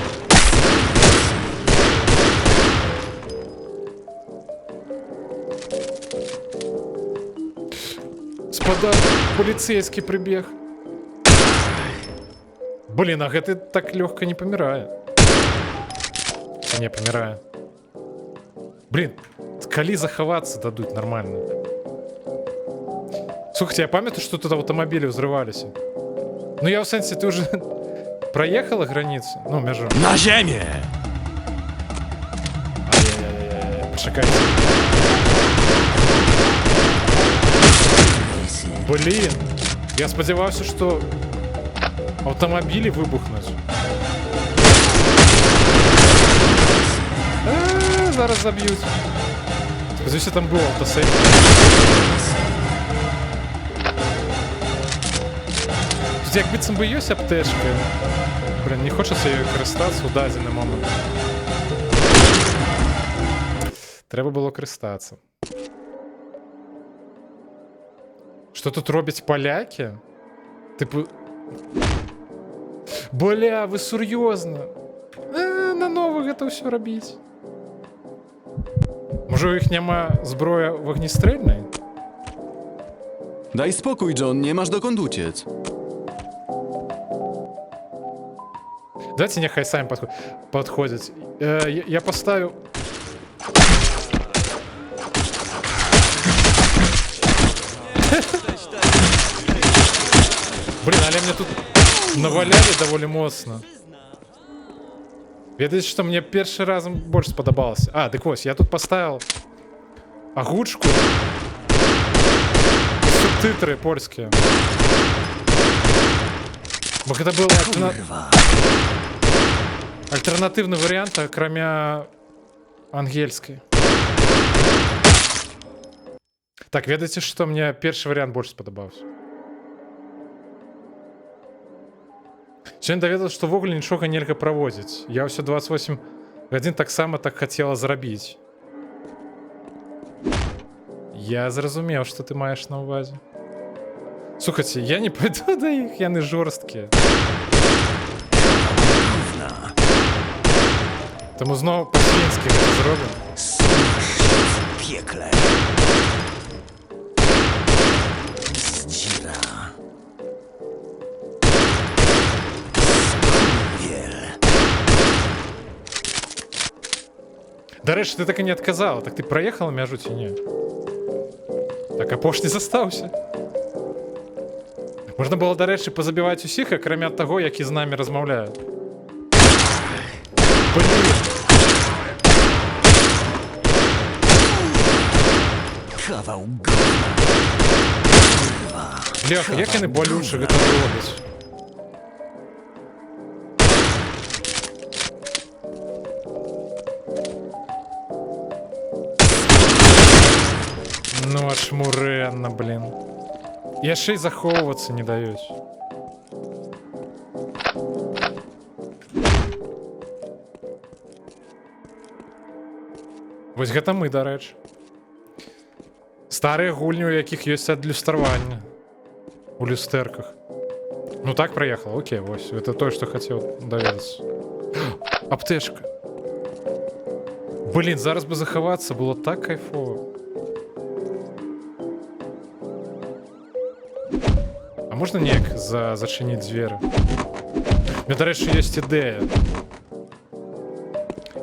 Спада, полицейский прибег. Блин, а гэты так легко не памірае. Не памірае. Блин, калі захавацца дадуць нормально. Слушайте, я памятаю, что тут автомобили взрывались. Ну я в сенсе, ты уже проехала границу? Ну, межу. Na ziemię! Ай-яй-яй-яй, почекайте. Блин, я сподівався, що автомобілі вибухнуть. Зараз заб'ють. Сподіваюся, там був автосейф. Тут як быццам би ёсць аптечка. Блин, не хочеться її користатися у дадзений момент. Треба було користатися. Що тут роблять поляки? Типу... Бля, ви серйозно? На нових гэта ўсё робіть. Може у їх нема зброя вогнестрельної? Daj spokój, John, nie masz dokąd uciec. Давайте нехай самі подходять. Я поставлю... Блин, але мне тут наваляли довольно моцно. Ведаеце, что мне першы раз больше сподобалось. Так вось, я тут поставил агучку. Субтитры польские. Бо это был альтернативный вариант, кроме ангельской. Так, ведаеце, что мне першы вариант больше сподобаўся. Сёння даведалася, што ввогуле нічога нельга праводзіць. Я ўсё 28 гадзін таксама так хацела зрабіць. Я зразумеў, што ты маеш на ўвазе. Слухайце, я не пойду да іх, яны жорсткія. Таму зноў па-свінскі гэта зробім. Piekle. Zdzira. Дарэчы, ты так і не адказала. Так ты праехала мяжу ці не? Так апошні застаўся. Можна было, дарэчы, пазабіваць усіх, акрамя таго, які з намі размаўляе. Блин, Kawał gówna. бляха, як яны балюча гэта робяць. Ну, аж мурэнна, блин. Яшчэ і захоўвацца не даюць. Вось гэта мы, дарэчы. Старыя гульні, у якіх ёсць адлюстраванне. У люстэрках. Ну так праехала, окей, вось. Это тое, што хацеў даведацца. Аптэчка. Блин, зараз бы захавацца, было так кайфова. А можна неяк зачыніць дзверы? Мне, дарэчы, ёсць ідэя.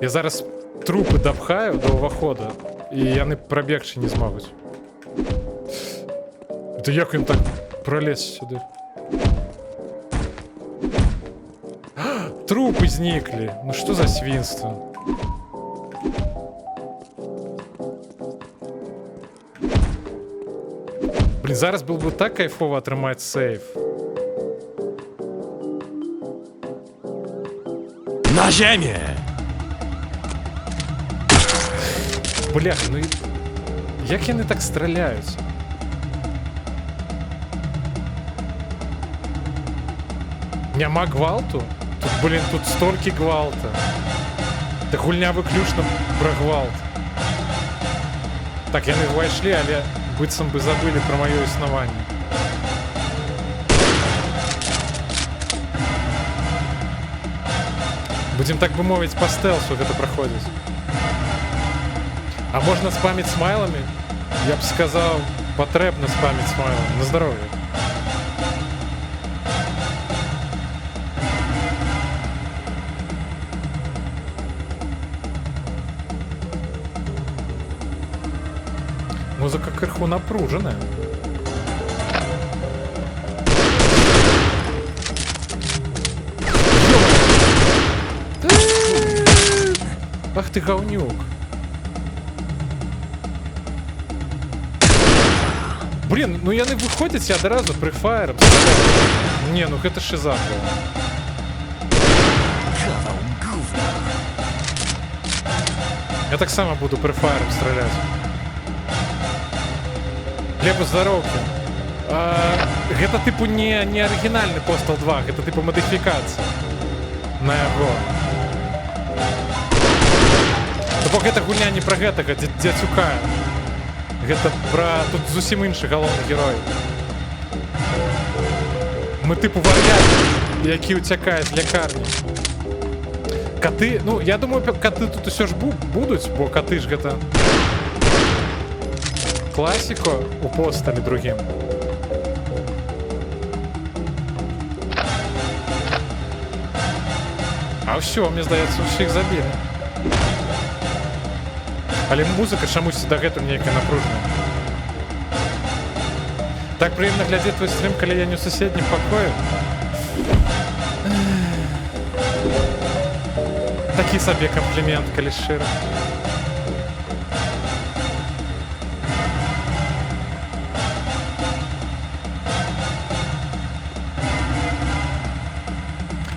Я зараз трупы дапхаю да ўвахода, і яны прабегчы не змогуць. Это як ён так пролез сюды? Трупы зніклі. Ну што за свінства? Блин, зараз был бы так кайфово атрымаць сейф. Na ziemię! Блях, ну і... Як яны так страляюць? Няма гвалту? Тут, блин, тут столькі гвалта. Да гульня выключна пра гвалт. Так, яны ўвайшлі, але быццам бы забылі пра маё існаванне. Будзем, так бы мовіць, па стэлсу гэта праходзіць. А можна спаміць смайламі? Я б сказаў, патрэбна спаміць смайламі. На здароўе. Музыка крыху напружаная. Ах ты говнюк. Блин, ну яны выходзяць і адразу прыфаерам. Не, ну гэта шиза. Kawał gówna. Я таксама буду прыфаерам страляць. Глебу, здароўкі. Гэта тыпу не арыгінальны Postal 2, гэта тыпу мадыфікацыя на яго. То бок гэта гульня не пра гэтага дзяцюка. Гэта пра тут зусім іншы галоўны герой. Мы тыпу вар'ят, які ўцякае з лякарні. Каты, ну я думаю, каты тут усё ж будуць, бо каты ж гэта класіко у Посталі другім. А ўсё, мне здаецца, усіх забілі. Але музыка чамусь дагэтуль нейкая напружаная. Так прыемна глядзець твой стрым, калі я не ў суседнім пакоі. Такі сабе камплімент, калі шчыра.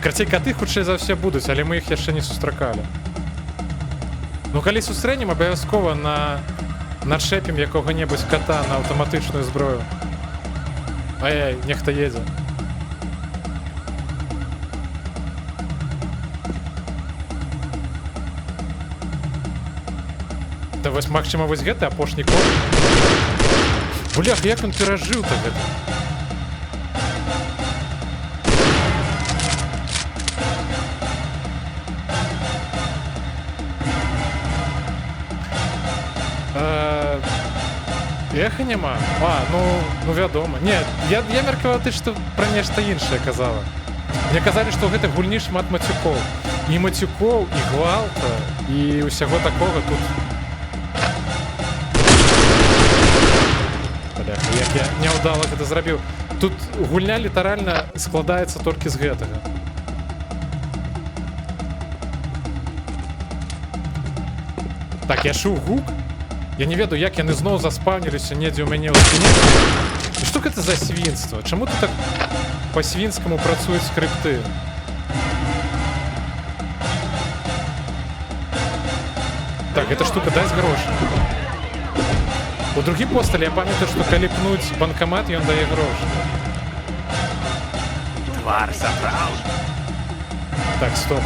Карцей, каты хутчэй за ўсе будуць, але мы іх яшчэ не сустракалі. Ну калі сустрэнем, абавязкова начэпім якога-небудзь ката на аўтаматычную зброю. Ай-ай, нехта едзе. Да вось, магчыма, вось гэты апошні код. Блях, як ён перажыў-то гэта? Эха няма? Ну вядома. Не, я меркаваў ты, што пра нешта іншае казала. Мне казалі, што ў гэтай гульні шмат мацюкоў. І мацюкоў, і гвалта, і ўсяго такога тут. Бляха, як я няўдала гэта зрабіў. Тут гульня літаральна складаецца толькі з гэтага. Так, я чуў гук. Я не ведаю, як яны зноў заспаўніліся недзе ў мяне ў спіне. І што гэта за свінства? Чаму тут так па-свінскаму працуюць скрипты? Так, эта штука дасць грошы. У другім посталі я памятаю, што калі пнуць банкамат, ён дае грошы. Твар сапраўдны. Так, стоп.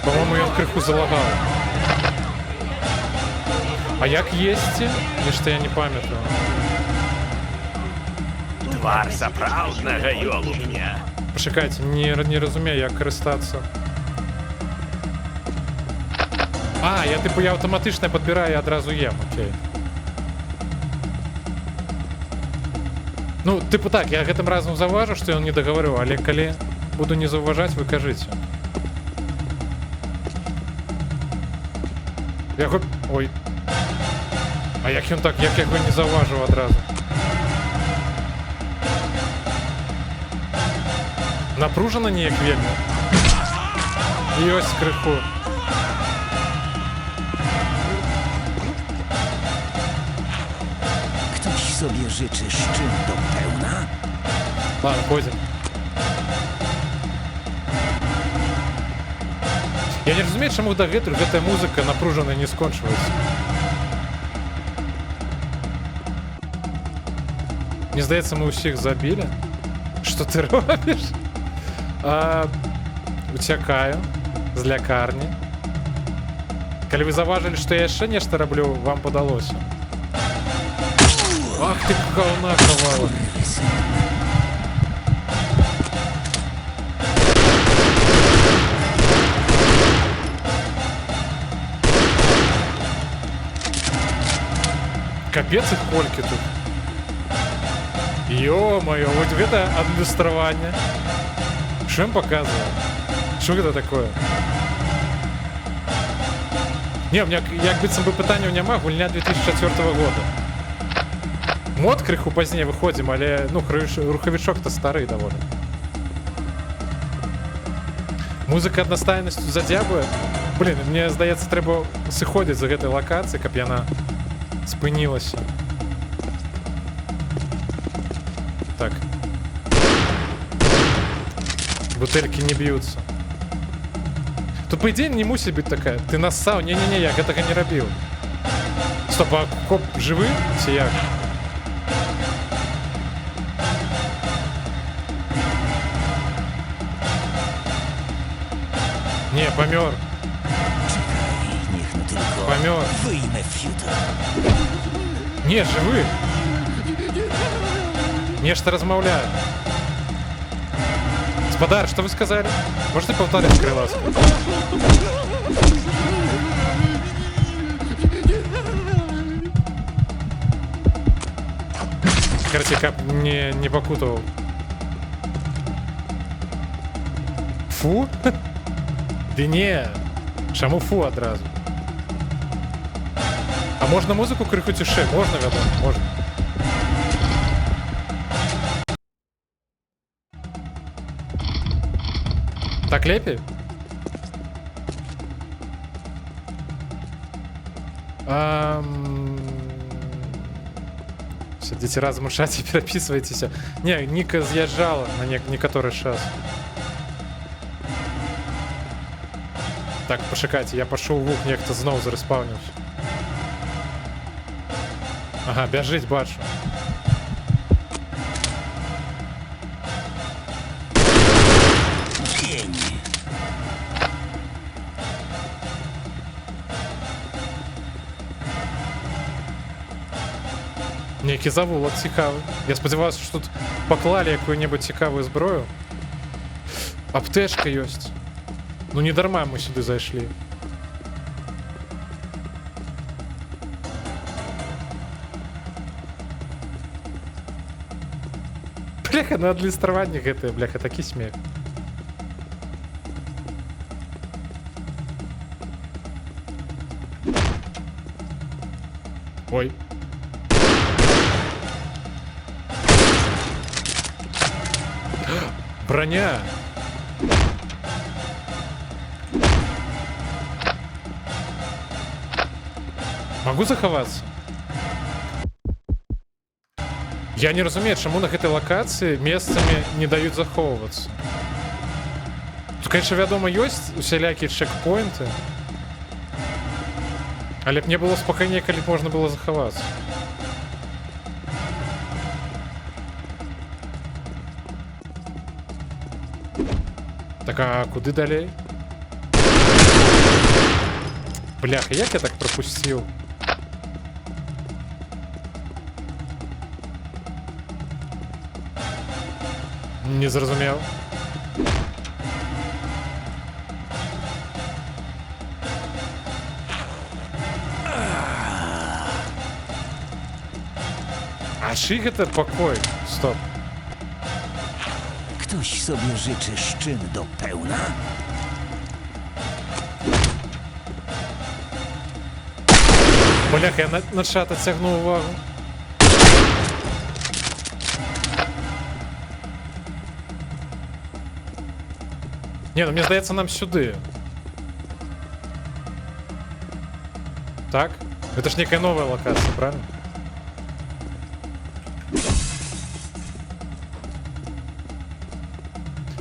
По-моему, ён крыху залагаў. А як есці? Нешта я не памятаю. Твар сапраўднага ёлупня. Пачакайце, не разумею, як карыстацца. А, я типу я аўтаматычна падбіраю і адразу ем, окей. Ну, типу так, я гэтым разам заўважу, што ён не дагаварыў, але калі буду не заўважаць, вы кажыце. Яго... Ой. А як ён так, як яго не заўважыў адразу? Напружана неяк вельмі? Ёсць крыху. Ktoś sobie życzy szczyt do pełna? Ладно, пойдем. Я не разумею, чаму дагэтуль гэтая музыка напружаная не скончваецца. Мне здаецца, мы ўсіх забілі. Што ты робіш? Уцякаю з лякарні. Калі вы заўважылі, што я яшчэ нешта раблю, вам падалося. Ах ты, каўна кавала. Капец их кольки тут. Ё-моё, вот это адлюстраванне. Что им показывает? Что это такое? Не, у меня як быццам бы пытанняў няма, гульня 2004 года. Мод крыху пазней выходзім, але ну рухавічок-то стары даволі. Музыка аднастайнасцю задзябуе. Блин, мне здаецца, трэба сыходзіць за гэтай лакацыі, каб яна спынілася. Так. Бутэлькі не б'юцца. Тут, по идее, не мусіць быць такая. Ты нассаў? Не-не-не, я гэтага не рабіў. Стоп, а коп жывы? Ці як? Не, памёр. Niech no tylko Памёр. wyjmę fiuta. Не, жывы. Нешта размаўляю. Спадар, что вы сказали? Можете повторить, крыласка? Короче, кап не покутывал. Фу? Да не. Чаму фу адразу? А можна музыку крыху ціше? Можна, вядома, можна. Так лепей? Сидите разом у чате, переписывайтесь. Не, Ника з'їжджала на некоторый час. Так, пошукайте, я пошел в лук, нехто знову зареспавнився. Ага, бяжить бачу. Некий завулок цікавий. Я сподіваюся, що тут поклали яку-небудь цікаву зброю. Аптечка есть. Ну не дарма мы сюда зашли. Бляха, на адлюстраванне гэтае, бляха, такі смех. Ой. Броня! Могу захавацца? Я не разумею, чаму на гэтай лакацыі месцамі не даюць захоўвацца. Тут, конечно, вядома, ёсць усялякія чекпоінты. Але б мне было спакайней, калі б можна было захавацца. Так, а куды далей? Бляха, як я так пропусціў? Не зразумеў. А чый гэта пакой? Стоп. Ktoś sobie życzy szczyn do pełna? Бляха, я на чат адцягнуў увагу. Не, ну мне здаецца, нам сюды. Так? Это ж некая новая локацыя, правильно?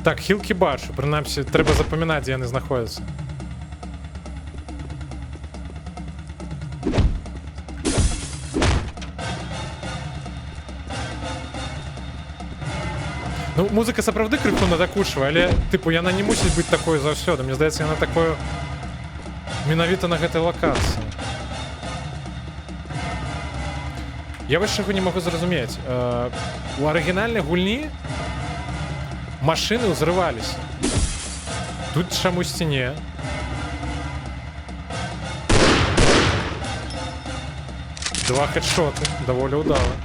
Так, хілкі бачу, прынамсі, трэба запамінаць, дзе яны знаходзяцца. Ну, музыка сапраўды крыху надакучвае, але, тыпу, яна не мусіць быць такой заўсёды. Мне здаецца, яна такое менавіта на гэтай лакацыі. Я вось чаго не магу зразумець. У арыгінальнай гульні машыны ўзрываліся. Тут чамусьці не. Два хедшоты, даволі ўдала.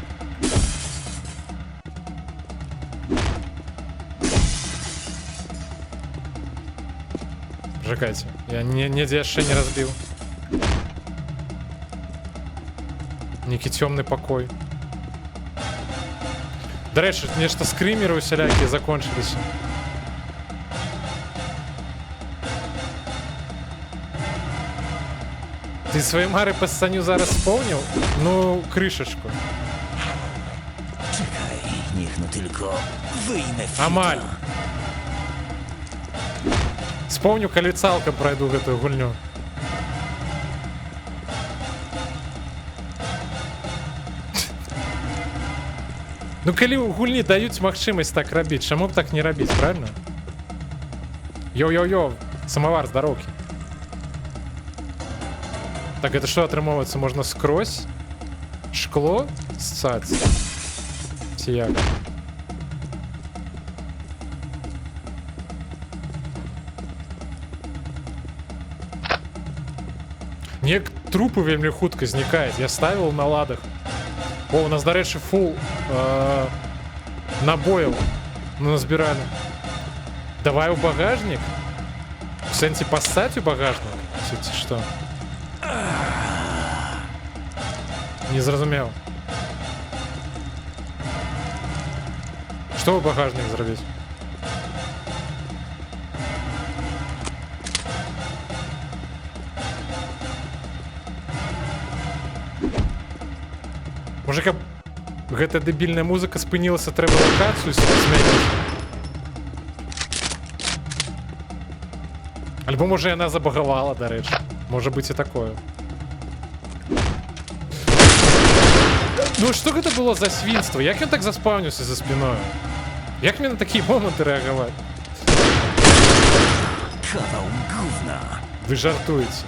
Чакайце, я недзе яшчэ не разбіў. Некі цёмны пакой. Дарэчы, нешта скрымеры усялякія закончыліся. Ты свае мары па сцаню зараз споўніў? Ну, крышачку. Czekaj, niech no tylko wyjmę filtra. Амаль. Спомню, калі цалкам прайду гэтую гульню. Ну калі ў гульні даюць магчымасць так рабіць, чаму б так не рабіць, правильно? Йо-йо-йо, самавар, здароўкі. Так, это што атрымоўваецца? Можна скрозь шкло ссаць? Ці як? Нек трупы вельмі хутка знікаюць. Я ставіў на ладах. О, у нас, дарэчы, фул набояў назбіралі. Давай у багажнік? У сэнсе пассаць у багажнік? Ці што? Не зразумеў. Што ў багажнік зрабіць? Можа, каб гэтая дэбільная музыка спынілася, трэба лакацыю змяніць? Альбо, можа, яна забагавала, дарэчы. Можа быць і такое. Ну, што гэта было за свінства? Як ён так заспаўніўся за спіною? Як мне на такія моманты рэагаваць? Kawał gówna. Вы жартуеце.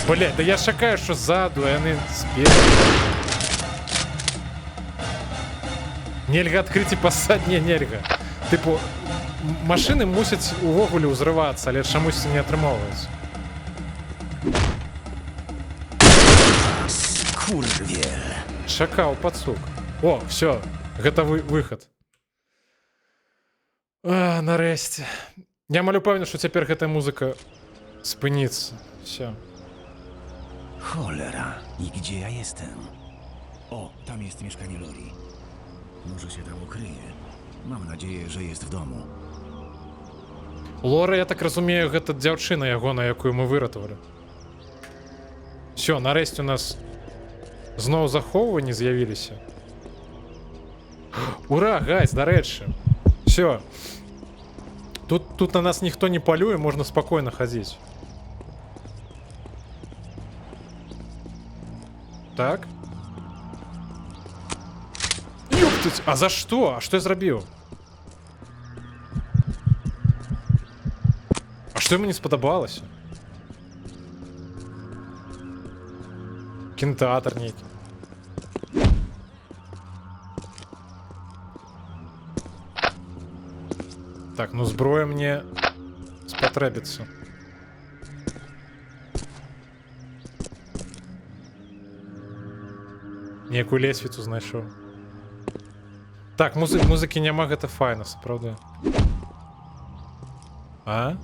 Блядь, да я чакаю, що ззаду, а яны спереду. Нельга адкрыць і пассаць? Не, нельга. Тыпу, машыны мусяць увогуле ўзрывацца, але чамусьці не атрымоўваецца. Skurwiel. Чакаў, пацук. О, все, гэта выхад. А, нарэшце. Я амаль упэўнены, што цяпер гэтая музыка спыніцца. Все. Cholera. I gdzie ja jestem? O, tam jest mieszkanie Lori. Może się tam ukryje. Mam nadzieję, że jest w domu. Лора, я так разумею, гэта дзяўчына ягона, якую мы выратавалі. Всё, нарэшце у нас зноў захоўванні з'явіліся. Ура, гайс, дарэчы. Всё. Тут на нас ніхто не палюе, можна спакойна хадзіць. Так. Ёптаць, а за што? А што я зрабіў? А што яму не спадабалася? Кінотэатр нейкі. Так, ну зброя мне спатрэбіцца. Некую лесвіцу знайшоў. Так, музыкі няма, гэта файна, сапраўды. А?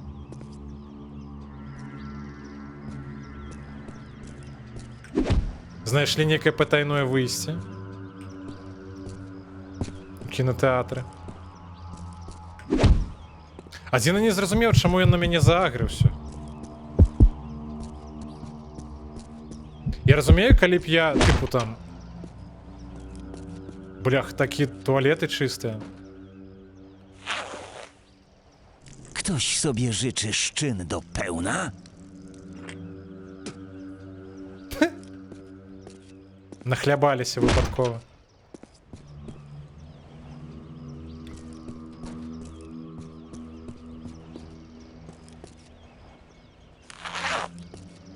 Знайшлі некае патайное выйсце. У кінотэатры. Адзін не зразумеў, чаму ён на мяне заагрыўся. Я разумею, калі б я, тыпу, там... Блях, такі туалеты чыстыя. Ktoś sobie życzy szczyn do pełna? Нахлябаліся выпадкова.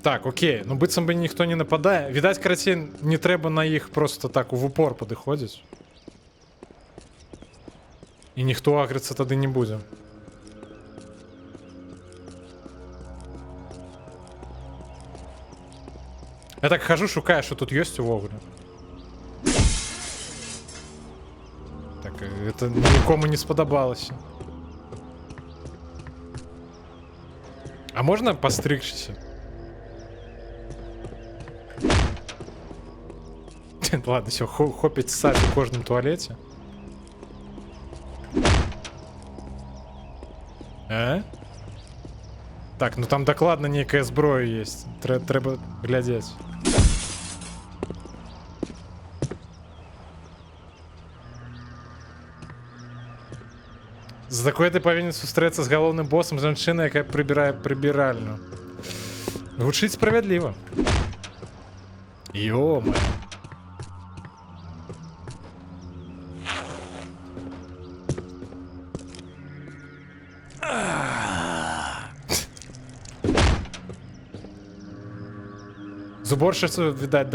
Так, окей, ну быццам бы ніхто не нападае. Відаць, карацей, не трэба на іх просто так в упор падыходзіць. І ніхто агрыцца тады не будзе. Я так хожу, шукаю, що тут ёсць увогуле. Так, это нікому не спадабалася. А можна пастрыгчыся? Ладно, все, хопить ссать у кожным туалете. Так, ну там докладно некая зброя есть. Трэба глядзець. За такое ты павінен сустрэцца з галоўным босам жанчыны, якая прыбірае прыбіральню. Гучыць справядліва. Ё-моё. З уборшчыцу, відаць,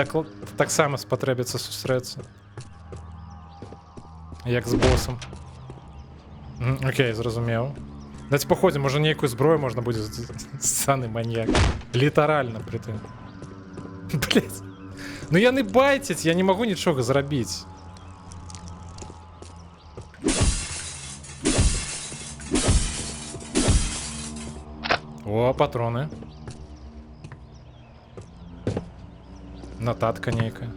таксама спатрэбіцца сустрэцца. Як з босам. Окей, зразумеў. Давайте походзім, можа нейкую зброю можна будзе. Ссаны маньяк. Літаральна, прытым. Блять. Ну яны байцяць, я не магу нічога зрабіць. О, патроны. Нататка нейкая.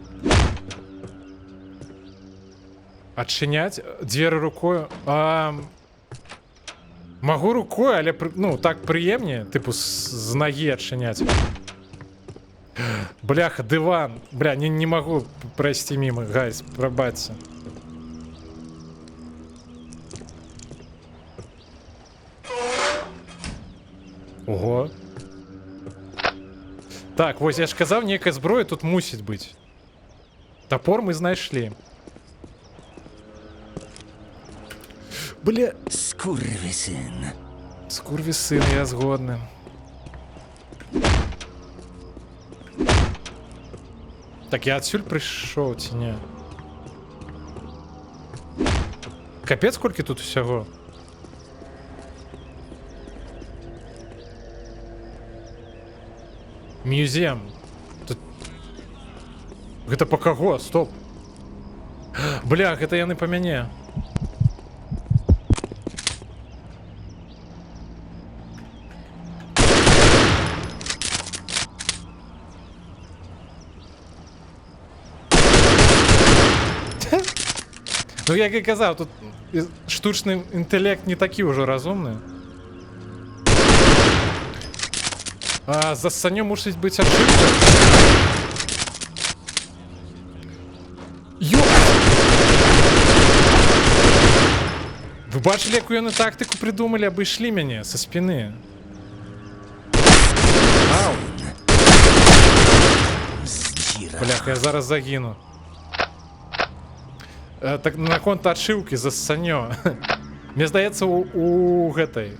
Адчыняць дзверы рукою. Магу рукой, але ну так прыемнее, тыпу з нагі адчыняць. Бляха, дыван. Бля, не магу прайсці міма, гайс, прабачце. Ого. Так, вось я ж казаў, некая зброя тут мусіць быць. Топор мы знайшлі. Бля. Skurwysyn. Скурвісын, я згодны. Так, я адсюль прыйшоў ці не? Капец, колькі тут усяго. Мюзем. Тут... Гэта па каго? Стоп. Бля, гэта яны па мяне. Ну, як і казав, тут штучний інтелект не такий уже розумний. А за саню мусить бути ошибка. Йо! Ви бачили, яку вони тактику придумали, обійшли мене со спини. Ау! Здзіра. Бляха, я зараз загину. Так на конт отшивки за саньо. Мне здається, у гэтай.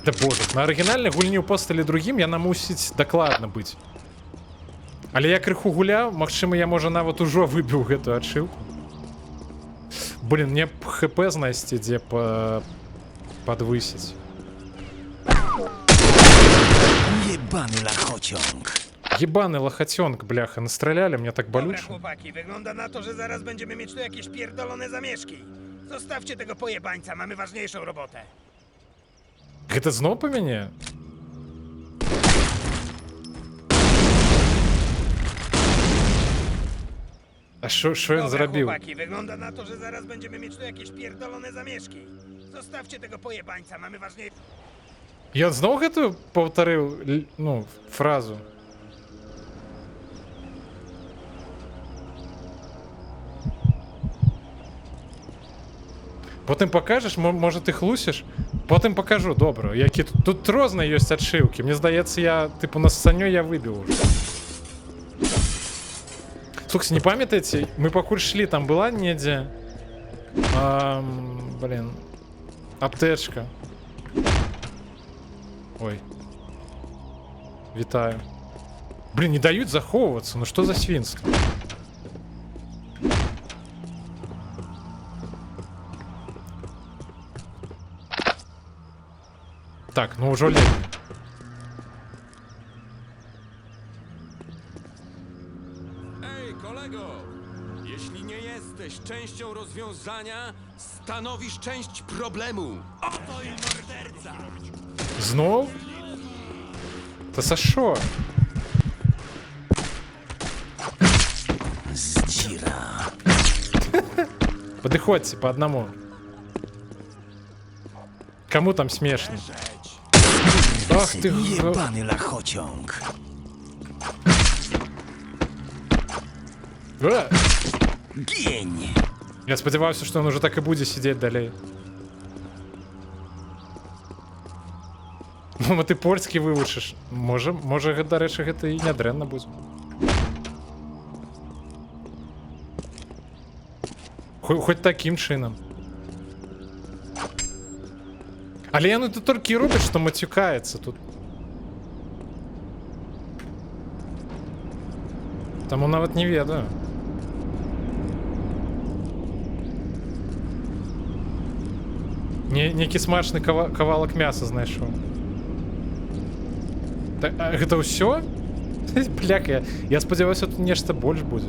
Да боже, на арыгінальнай гульні ў посталі другім яна мусіць дакладна быць. Але я крыху гуляў, магчыма, я можа нават ужо выбіў гэтую адшыўку. Блин, мне б хп знайсці, дзе падвысіць. Jebany lachociąg. Ебаный лохотенок, бляха, настреляли, мне так Dobra, болюче. chłopaki, wygląda na to, że zaraz będziemy mieć tu jakieś pierdolone zamieszki. Zostawcie tego pojebańca, mamy ważniejszą robotę. Гэта зноў па мяне? А що він Dobra, зрабіў? chłopaki, wygląda na to, że zaraz będziemy mieć tu jakieś pierdolone zamieszki. Zostawcie tego pojebańca, mamy ważniejszą... Ён зноў гэтую паўтарыў, ну, фразу. Потым пакажаш, можа ты хлусіш? Потым пакажу, добра. Які тут розныя ёсць адшыўкі. Мне здаецца, я тыпу на саню я выбіў уже. Слухайте, не памятаеце, мы пакуль шлі, там была недзе. Блин. Аптэчка. Ой. Вітаю. Блин, не дают захоўвацца, ну что за свинство? Tak, no już lepiej. Ej, kolego! Jeśli nie jesteś częścią rozwiązania, stanowisz część problemu. Oto i morderca! Знов? Та за що? Здзіра. Подыходьте по одному. Кому там смешно? Ах ты... Jebany lachociąg. Gień. Я сподівався, що він уже так і буде сидіти далі. Ну, ти польський вивчиш. Може, до речі, гэта і не дрэнна будзе. Хоть таким чином. Але яны тут толькі і робяць, што мацюкаецца тут. Таму нават не ведаю. Некі смачны кавалак мяса знайшоў. Гэта ўсё? Бляка, я спадзяваюся, тут нешта больш будзе.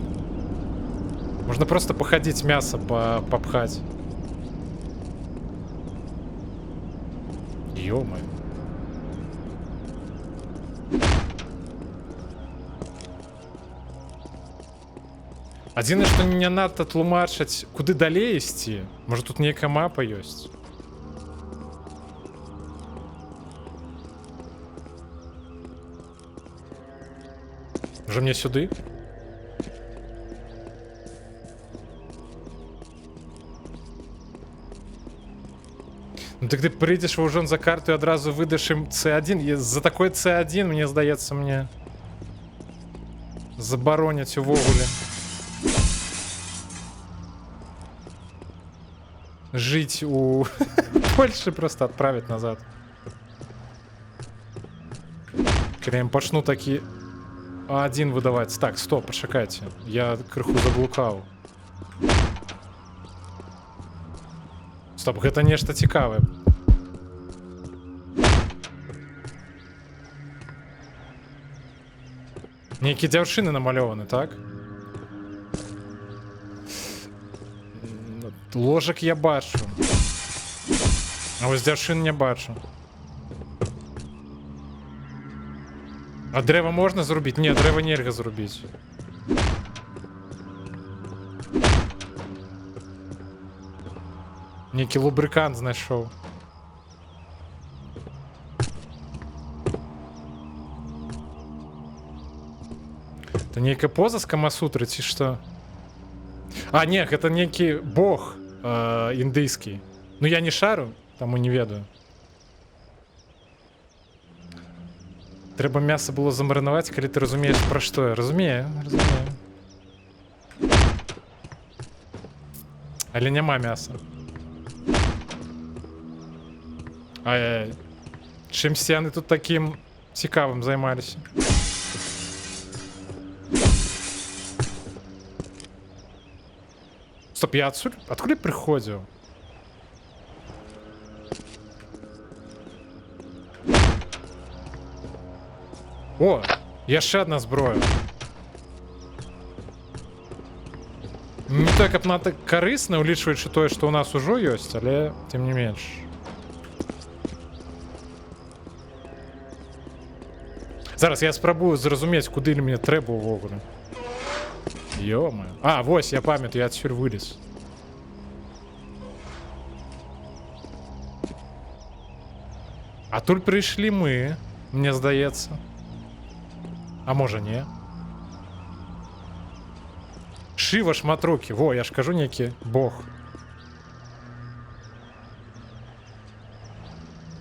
Можна просто пахадзіць мяса папхаць. Ё-моё. Адзінае, што не надта тлумачаць, куды далей ісці. Можа, тут нейкая мапа ёсць. Може мне сюди? Ну так ты прийдеш в ужон за карту і одразу видаш їм С1. За такой С1, мені здається, мені заборонять увогуле жить у Польши, просто отправить назад. Коли я почну такі один выдавать. Так, стоп, почекайте. Я крыху заблукаў. Стоп, гэта нешта цікавае. Нейкія дзяўчыны намалёваны, так? Ложак я бачу. А вось дзяўчын не бачу. А дрэва можна зрубіць? Не, дрэва нельга зрубіць. Некий лубрикант знайшов. Это некая поза с Камасутры, чи что? А, нет, это некий бог индийский. Ну я не шарю, тому не ведаю. Треба м'ясо було замаринувати, коли ти розумієш про що я. Розумію. Але нема м'яса. Ай-яй. Чим сяни тут таким цікавим займалися? Стоп, я отсюда? Откуда я приходив? О, є ще одна зброя. Не так, як вона так корисна, улічуючи те, що у нас уже є, але тим не менш. Зараз я спробую зрозуміти, куди мені треба вовремя. Йо-моє. А, ось, я пам'ятаю, я отсюда виліз. А тут прийшли ми, мені здається. А може ні? Шива шматруки. Во, я ж кажу некий бог.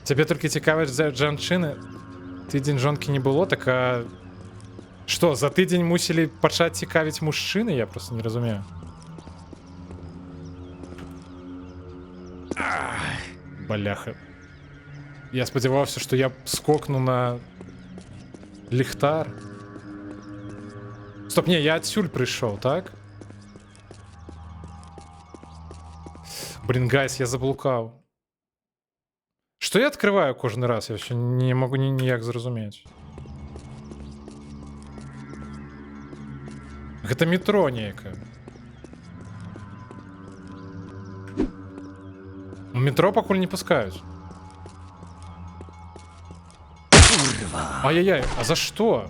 Тебе тільки цікавить жанчини? Тиждень жонки не було, так а... Що, за тиждень мусили почати цікавить мужчини? Я просто не розумію. Бляха. Я сподівався, що я скокну на ліхтар. Стоп, не, я отсюль прийшов, так? Блін, гайс, я заблукав. Що я відкриваю кожен раз? Я ще не можу ніяк зрозуміти. Гэта метро некое. Метро пакуль не пускаюць. Ай-яй-яй, а за что?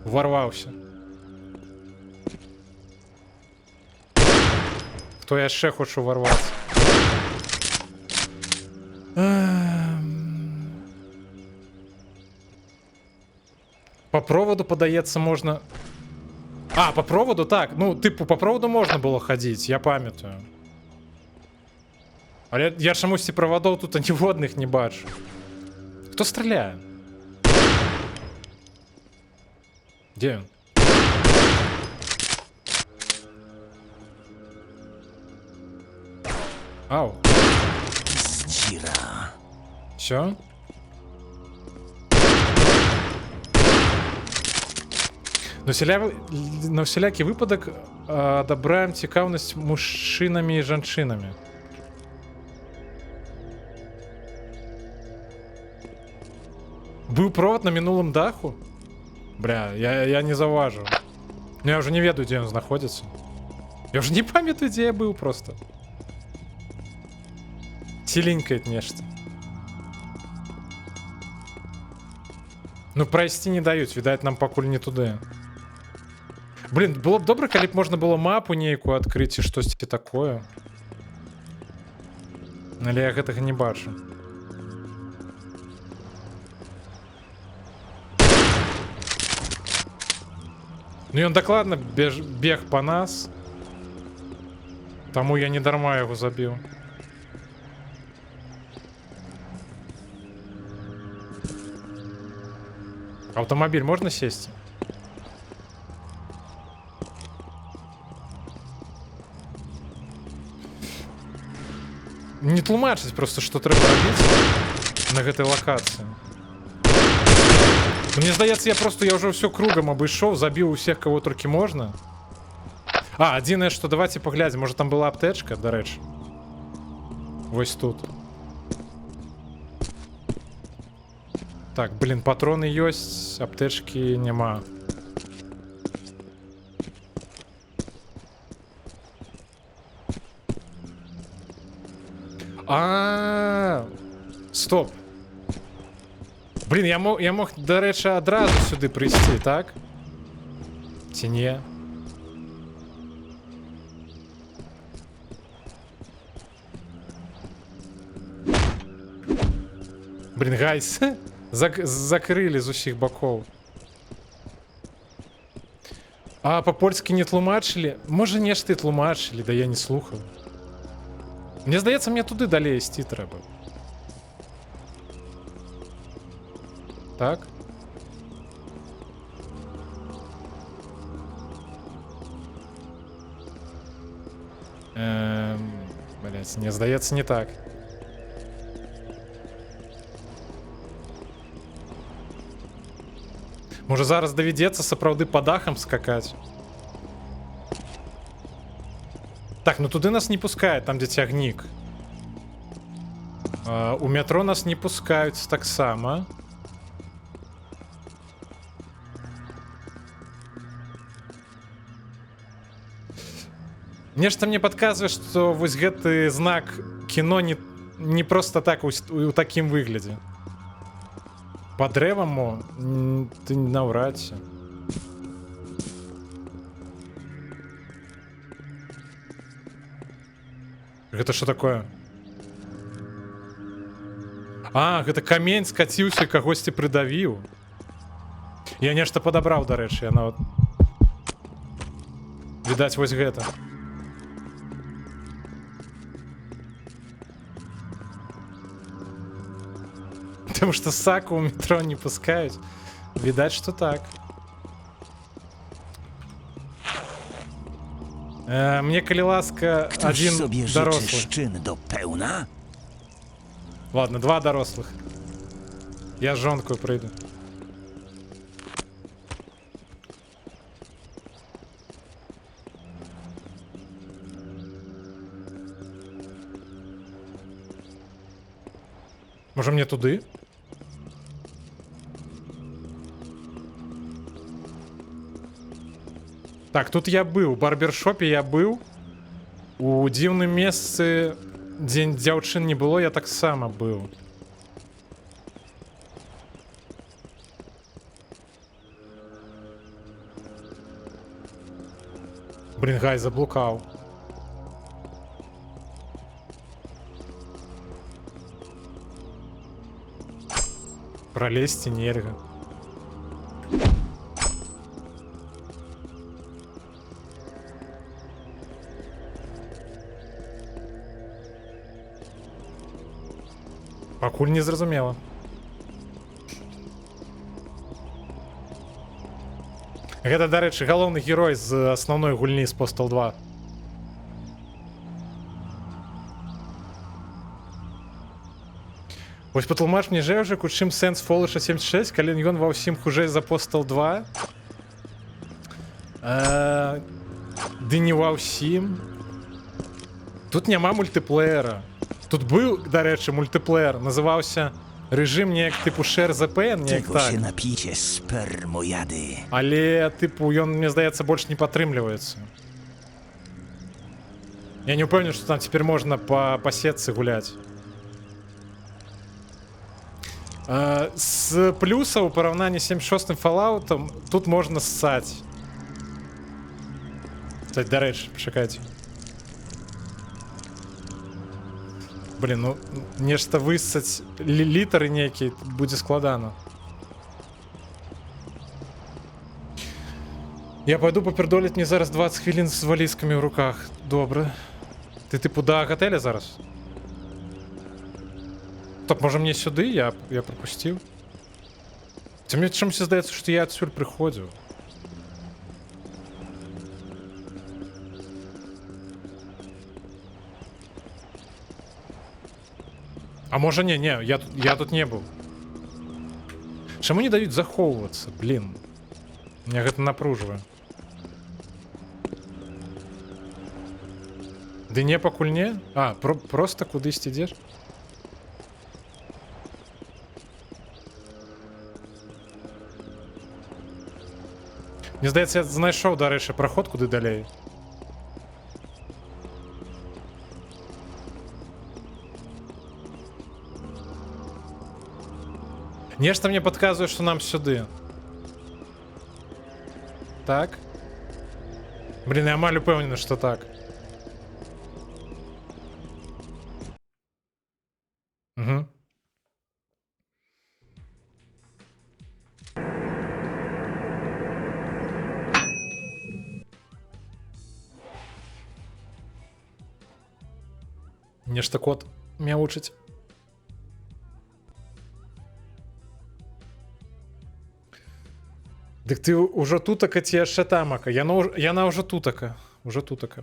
Ворвался. Хто яшчэ хоче ворваться? По проводу, подається, можна... А, по проводу, так. Ну, типу, по проводу можна було ходити, я пам'ятаю. Але я чомусь ці проводов тут ніводних не бачу. Хто стріляє? Де він? Ау. Все? На всякий випадок одобраємо цікавість мужчинами і жінчинами. Був провод на минулому даху? Бля, я не заважу. Ну я вже не ведаю, де він знаходиться. Я вже не пам'ятаю, де я був просто. Ціленькає нечто. Ну, пройсти не дають, видать, нам покуль не туди. Блін, було б добре, коли б можна було мапу нейку відкрити, щось таке. Але я гэтага не бачу. Ну, ён дакладна бег по нас. Таму я не дарма яго забіў. Автомобиль можно сесть? Не тлумачыць просто, што трэба рабіць на гэтай лакацыі. Мне здаецца, я ўжо ўсё кругам абышоў, забіў усіх, кого толькі можна. А, адзінае, што давайте паглядзім, можа там была аптэчка, дарэчы. Вось тут. Так, блин, патроны ёсць, аптэчкі няма. Стоп. Блін, я мог, до речі, одразу сюди прийти, так? Чи ні? Блін, гайс, закрили з усіх боков. А по-польськи не тлумачили? Може, нешта і тлумачили, да я не слухав. Мені здається, мені туди далі йти треба. Так? Блять, мені здається, не так. Може зараз доведеться сапраўды по дахам скакать. Так, ну туди нас не пускают, там где тягник. У метро нас не пускают так само. Нешта мне подказывает, что вось гэты знак кино не просто так у таким выглядзе. По дрэваму ты наўрад ці. Гэта что такое? А, гэта камень скаціўся, кагосьці прыдавіў. Я нешта падабраў, дарэчы, я нават... Відаць, вось гэта. Потому что Саку у метро не пускают. Видать, что так. Мне, коли ласка, один дорослый. Ладно, 2 дорослых. Я жонкую пройду. Може мне туди? Так, тут я быў, у барбершопе я быў. У дзіўным месцы, дзе дзяўчын не было, я таксама быў. Блін, гай, заблукаў. Пролезть нельга. Пакуль не зразумела. Гэта, дарэчы, галоўны герой з асноўной гульні з Postal 2. Вось патлумач мне, Жэўжык, у чым сэнс Fallout 76, калі ён ва ўсім хужэй за Postal 2? Ды не ва ўсім. Тут няма мультыплеера. Тут быў, дарэчы, мультыплеер, называўся рэжым неяк тыпу Share the Pain, неяк так. Але, тыпу, ён, мне здаецца, больш не падтрымліваецца. Я не ўпэўнены, што там цяпер можна па сетцы гуляць. З плюсаў у параўнанні з 76-м Fallout'ом тут можна ссаць. Кстати, дарэчы, пачакайце. Блин, ну нешта высаць літары нейкія будзе складана. Я пойду папердоліць, мне зараз 20 хвілін з валізкамі ў руках. Добра. Ты тыпу да гатэля зараз? Так, можа мне сюды? Я пропусціў. Ці мне чамусь здаецца, што я адсюль прыходзіў. А можа не, я тут не быў. Чаму не даюць захоўвацца, блин? Меня гэта напружвае. Ды не, пакуль не? А, просто кудысьці ідзеш? Мне здаецца, я знайшоў, дарэчы, праход куды далей. Нешта мне падказвае, што нам сюды. Так. Блін, я амаль упэўнены, што так. Угу. Нешта кот мяучыць. Дык ты ўжо тутака ці яшчэ тамака? Яна ўжо тутака. Ужо тутака.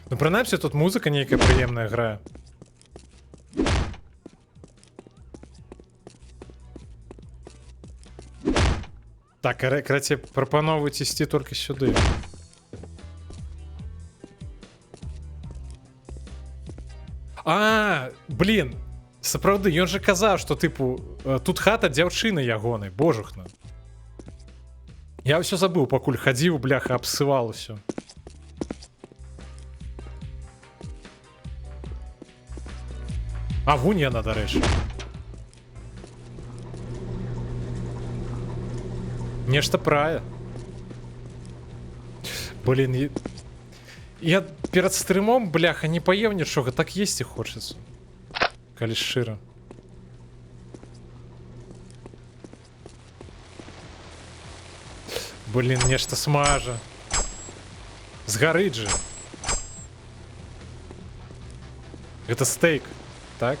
Ну, прынамсі, тут музыка нейкая прыемная грае. Так, карацей, прапановваюць ісці толькі сюды. А, блін, сапраўды, ён жа казаў, што, тыпу, тут хата дзяўчыны ягонай, божухна. Я ўсё забыў, пакуль хадзіў, бляха, абсывал усё. А, вунь яна, дарэчы. Нешта прае. Блін, я перад стрымом, бляха, не паеў нічога, так есці хочацца. Калі шчыра. Блін, нешта смажа. Згарыць жа. Гэта стейк, так?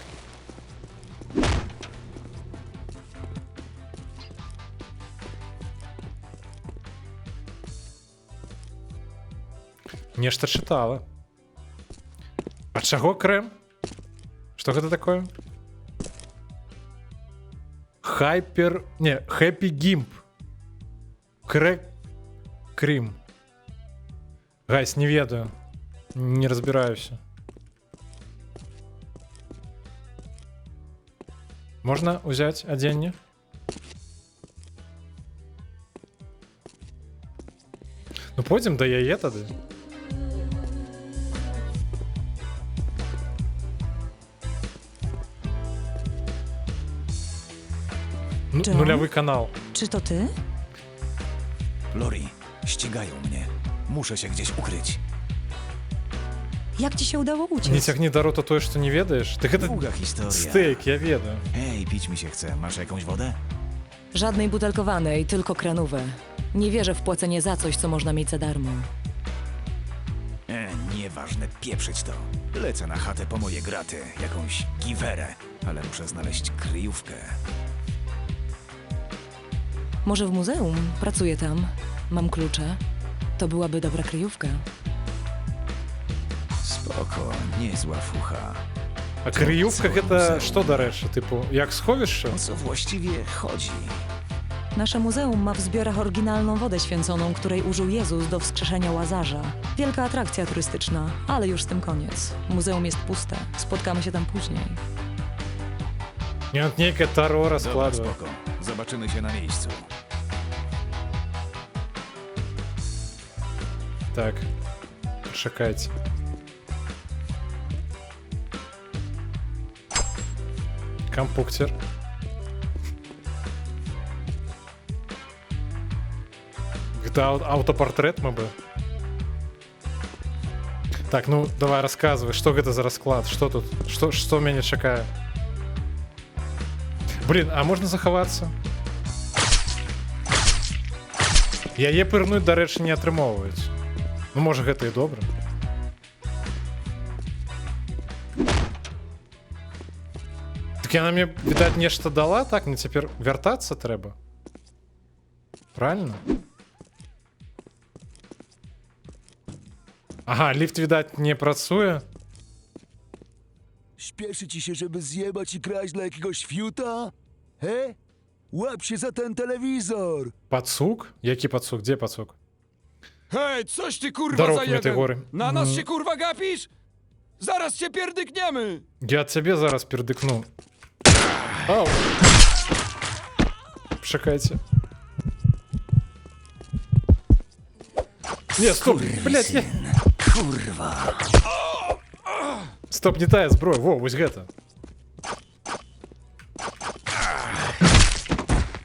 Нешта чытала. А чаго крэм? Што гэта такое? Хайпер... Не, Хэппі Гімп. Крым. Гайс, не ведаю. Не разбираюся. Можна ўзяць адзенне? Ну, пойдзем да яе тады. John? Нулявый канał. Czy to ty? Lori, ścigają mnie. Muszę się gdzieś ukryć. Jak ci się udało uciec? Не цягні да рота тое, што не ведаеш. Так гэта Długa historia. стейк, я ведаю. Hej, pić mi się chce. Masz jakąś wodę? Żadnej butelkowanej, tylko kranówę. Nie wierzę w płacenie za coś, co można mieć za darmo. Nieważne, pieprzyć to. Lecę na chatę po moje graty, jakąś giwerę, ale muszę znaleźć kryjówkę. Może w muzeum? Pracuję tam. Mam klucze. To byłaby dobra kryjówka. Spoko, niezła fucha. А крыювка гэта што, дарэчы, тыпу, як сховішча? O co właściwie chodzi? Nasze muzeum ma w zbiorach oryginalną wodę święconą, której użył Jezus do wskrzeszenia Łazarza. Wielka atrakcja turystyczna, ale już z tym koniec. Muzeum jest puste. Spotkamy się tam później. Nie, on нейкае таро Dobra, раскладвае. spoko. Zobaczymy się na miejscu. Так, чакайце. Компуктер. Гэта аўтапартрет, мабы. Так, ну давай расказвай, што гэта за расклад, што тут, што мяне чакае. Блин, а можна захавацца? Яе пырнуць, дарэчы, не атрымоўваюць. Ну, можа, гэта і добра. Так яна мне, відаць, нешта дала, так, мне цяпер вяртацца трэба. Правильно? Ага, ліфт, відаць, не працуе. Śpieszy ci się, żeby zjebać i kraść dla jakiegoś fiuta? He? Łap się za ten telewizor! Пацук? Які пацук? Дзе пацук? Hej, coś ty kurwa Дарог za мне ты jeden! горы. Na nas się kurwa gapisz? Zaraz cię pierdykniemy! Я цябе зараз пердыкну. Ау! Чакайце. Не, стоп, блядь, я... Kurwa. Стоп, не тая зброя, во, вось гэта.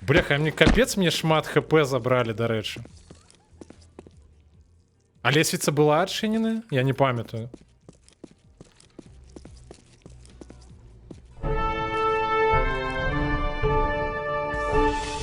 Бляха, мне капец, мне шмат хп забрали, дарэчы. А лесвіца была адчыненая? Я не памятаю.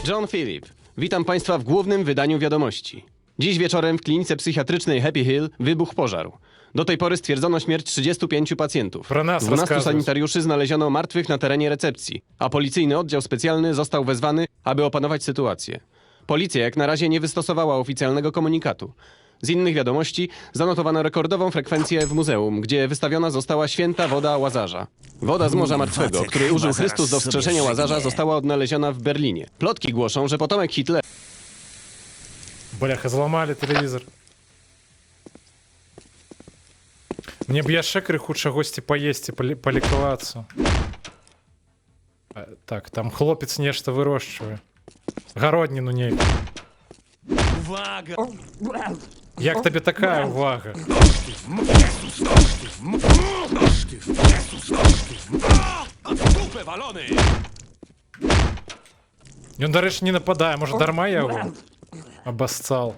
John Philip. Witam Państwa w głównym wydaniu wiadomości. Dziś wieczorem w klinice psychiatrycznej Happy Hill wybuchł pożar. Do tej pory stwierdzono śmierć 35 pacjentów. Pro nas 12 rozkazus. sanitariuszy znaleziono martwych na terenie recepcji, a policyjny oddział specjalny został wezwany, aby opanować sytuację. Policja jak na razie nie wystosowała oficjalnego komunikatu. Z innych wiadomości zanotowano rekordową frekwencję w muzeum, gdzie wystawiona została święta woda Łazarza. Woda z Morza Martwego, facet której chyba użył zaraz Chrystus do sobie wskrzeszenia Łazarza, żygnie. została odnaleziona w Berlinie. Plotki głoszą, że potomek Hitlera Бляха, зламалі тэлевізор. Мне б яшчэ крыху чагосьці паесці, палікавацца. Так, там хлопец нешта вырошчвае. Гародніну нейку. Uwaga! Як табе такая увага? Dupę walony! Ён, дарэчы, не нападае, можа дарма я яго абасцал.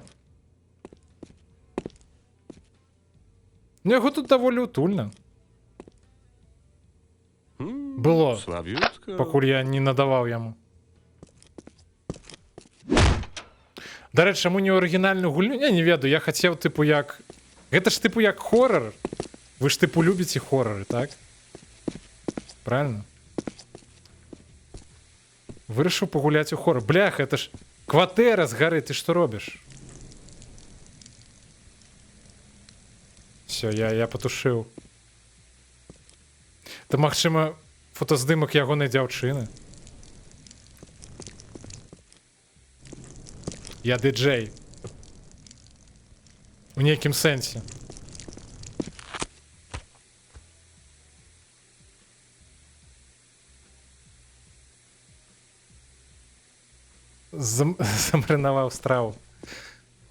Ну, яго тут даволі утульна. Было, Sławiutko. пакуль я не надаваў яму. Дарэчы, чаму не арыгінальную гульню? Я не ведаю, я хацеў тыпу як... Гэта ж тыпу як хорар. Вы ж тыпу любіце хорары, так? Правильно? Вырашыў пагуляць у хорар. Бляха, это ж кватэра з гары, ты што робіш? Все, я патушыў. Это, магчыма, фотаздымак ягонай дзяўчыны. Я дыджэй. У нейкім сэнсе. Замарынаваў страву.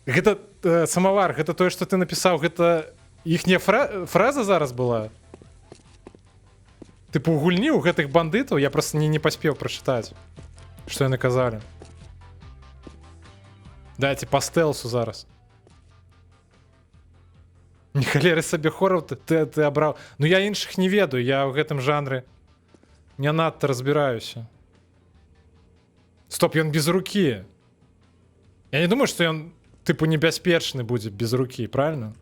Гэта самавар, гэта тое, што ты напісаў, гэта іхняя фраза зараз была. Тыпу, у гульні у гэтых бандытаў я просто не паспеў прачытаць, што яны казалі. Дайце па стэлсу зараз. Не халеры сабе хораў ты абраў. Ну я іншых не ведаю, я ў гэтым жанры не надта разбіраюся. Стоп, ён без рукі. Я не думаю, што ён тыпу небяспечны будзе без рукі, правильно?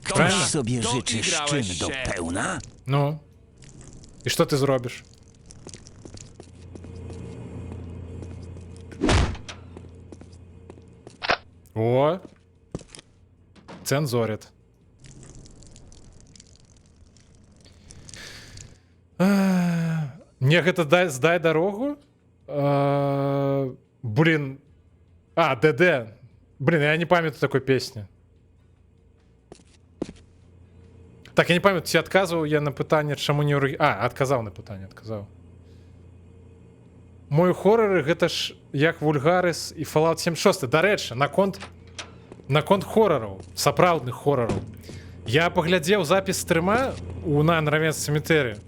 Правильно? Sobie życzysz czyn do pełna? Ну. І што ты зробіш? О! Цензорит. Мне гэта здай дарогу? Блин. А, ДД. Блин, я не памятаю такой песни. Так, я не памятаю, ці адказваў я на пытанне, чаму не ўры... А, адказаў на пытанне, адказаў. Мой хорары гэта ж як Вульгарис і Fallout 76. Дарэчы, наконт хорараў, сапраўдных хорараў. Я паглядзеў запіс стрыма у Nine Ravens Cemetery.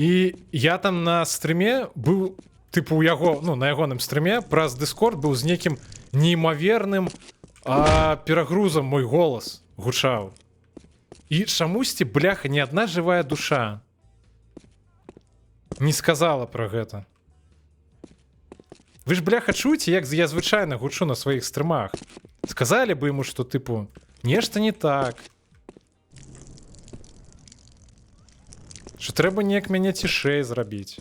І я там на стрыме быў, тыпу у яго, ну, на ягоным стрыме праз Discord быў з нейкім неймаверным перагрузам мой голас гучаў. І чамусьці, бляха, ні адна жывая душа не сказала пра гэта. Вы ж, бляха, чуеце, як я звычайна гучу на сваіх стрымах. Сказалі бы яму, што, тыпу, нешта не так. Што трэба неяк мяне цішэй зрабіць.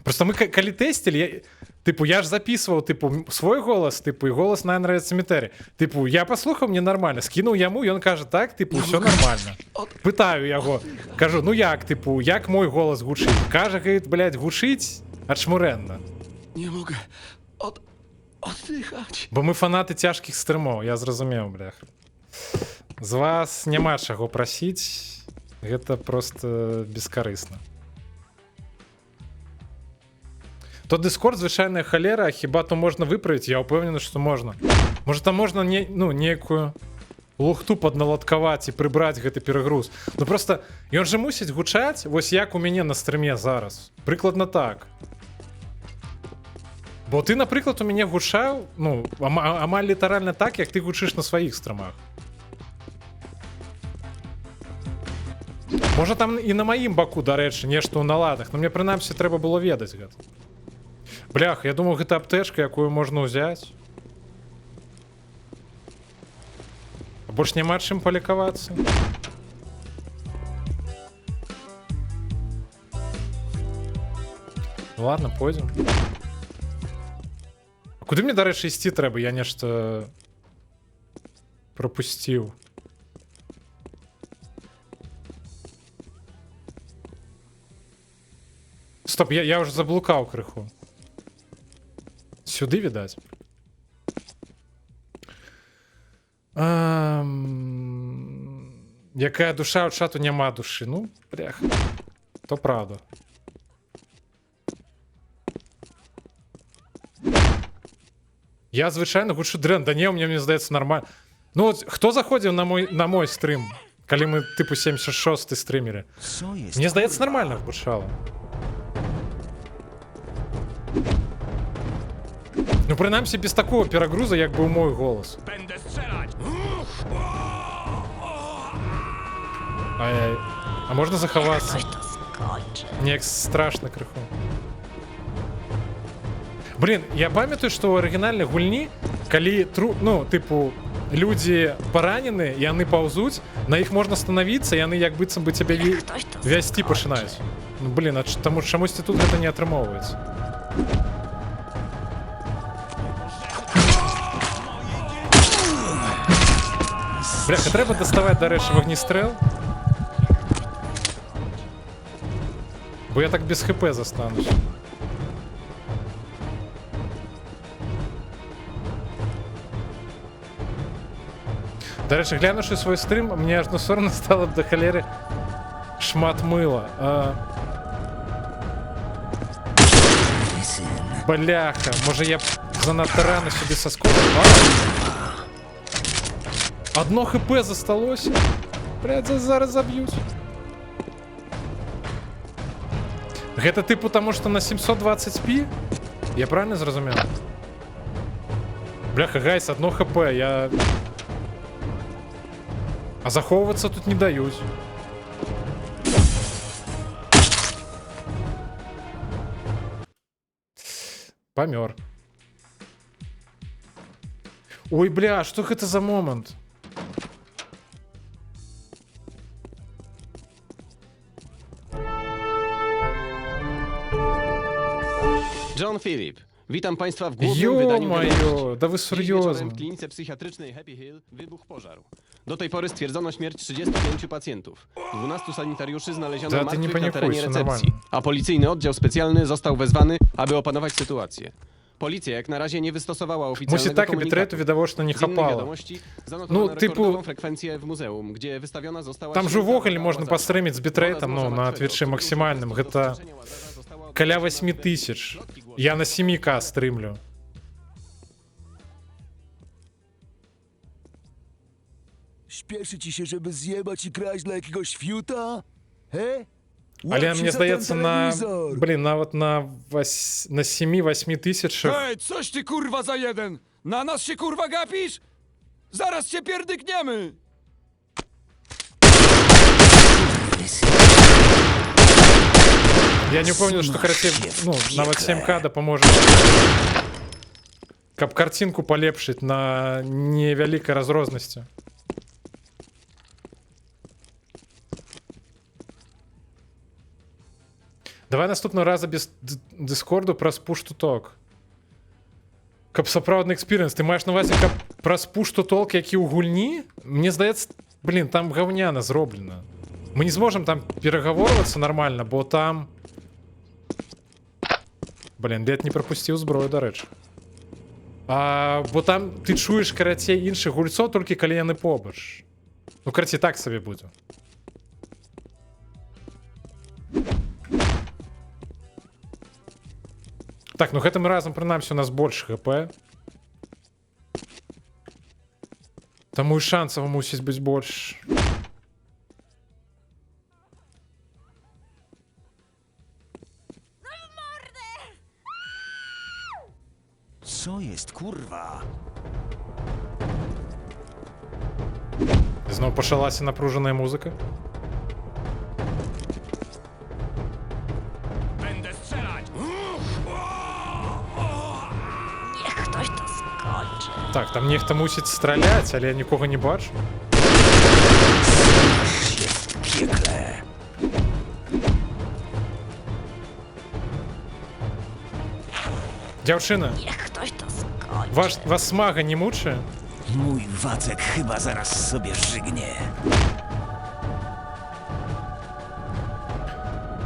Просто мы калі тэсцілі, тыпу, я ж записываў, тыпу, свой голас, тыпу, і голас Nine Ravens Cemetery. Тыпу, я паслухаў, мне нормально. Скінуў яму, ён кажа, так, тыпу, все нормально. Пытаю яго, кажу, ну як, тыпу, як мой голас гучыць? Кажа, говорит, блядь, гучыць ачмурэнна. Nie mogę oddychać. Бо мы фанаты цяжкіх стрымоў, я зразумеў, блях. З вас няма чаго прасіць, гэта просто бескарысна. То Discord звычайная халера, а хіба то можна выправіць? Я ўпэўнены, што можна. Можа там можна нейкую лухту падналадкаваць і прыбраць гэты перагруз. Ну просто ён жа мусіць гучаць вось як у мяне на стрыме зараз. Прыкладна так. Бо ты, напрыклад, у мяне гучаў, ну, амаль літаральна так, як ты гучыш на сваіх стрымах. Можа там і на маім баку, дарэчы, нешта ў наладах, но мне прынамсі трэба было ведаць гэта. Блях, я думаю, гэта аптэчка, якую можна ўзяць. Больш няма чым палікавацца. Ладно, пойдзем. А куды мне, дарэчы, ісці трэба? Я нешта прапусціў. Стоп, я уже заблукаў крыху. Сюды, відаць. Якая душа ў чату няма душы. Ну, брях. То правда. Я звычайна гучу дрэн. Да не, мне здаецца нормально. Ну вот, хто заходзіў на мой стрым, калі мы тыпу 76 стрымеры? Мне здаецца нормально гучала. Ну, прынамсі, без такого перагруза, як быў мой голас. Ай-яй. А можна захавацца? Неяк страшна крыху. Блин, я памятаю, што ў арыгінальнай гульні, калі, ну, тыпу, людзі паранены, яны паўзуць, на іх можна станавіцца, яны як быццам бы цябе вясці пачынаюць. Ну, блин, а таму чамусьці тут гэта не атрымоўваецца. Бляха, трэба даставаць, дарэчы, вагнестрэл. Бо я так без хп застанусь. Дарэчы, глянуўшы свой стрым, мне аж соромна стало б да халеры шмат мыла. Бляха, можа я занадта рано сюды саскочыў? Одно хп засталося. Блядь, зараз заб'юць. Гэта тыпу таму, што на 720p? Я правильно зразумеў? Бляха, гайс, одно хп, я... А захоўвацца тут не даюць. Памёр. Ой, бля, што гэта за момант? John Philip. Witam Państwa w głównym wydaniu wiadomości. Да вы Dziś серьезно? wieczorem w klinice psychiatrycznej Happy Hill wybuchł pożar. Do tej pory stwierdzono śmierć 35 pacjentów. 12 sanitariuszy znaleziono Да, ty nie martwych na terenie panikuj, recepcji, a policyjny oddział specjalny został wezwany, aby opanować sytuację. Policja jak na razie nie wystosowała oficjalnego Musi tak komunikatu. bitrate відавочна не Z innych хапала. wiadomości zanotowano Ну, типу, rekordową frekwencję w muzeum, gdzie wystawiona została... Там же увогуле можна пастрыміць з бітрэйтам, ну, на твічы максімальным. Гэта каля 8000. Я на 7К стрымлю. Śpieszy ci się, żeby zjebać i kraść dla jakiegoś fiuta? He? Але Łap się мне za ten здаецца на... telewizor. Блин, нават на 7-8 тысячах. Ej, coś ty kurwa za jeden! Na nas się kurwa gapisz? Zaraz cię pierdykniemy! Я не упомню, што карацей, ну, нават 7К дапаможа. Каб карцінку палепшыць на невялікай разрознасці. Давай наступного раза без дыскорду праз пуш-ту-ток. Каб сапраўдны экспірыенс. Ты маеш на увазе, каб праз пуш-ту-ток, які ў гульні? Мне здаецца, блин, там гаўняна зроблена. Мы не зможам там перагаворвацца нармальна, бо там... Блин, ледь не прапусціў зброю, дарэчы. Бо там ты чуеш, карацей, іншых гульцоў толькі калі яны побач. Ну, карацей, так сабе будзе. Так, ну гэтым разам прынамсі у нас больш ХП. Таму і шансаў мусіць быць больш. Co jest, kurwa? Зноў пачалася напружаная музыка. Będę strzelać! Так, там нехта мусіць страляць, але я нікога не бачу. Piekle. Дзяўчына, вас смага не мучае? Mój Wacek chyba zaraz sobie żygnie.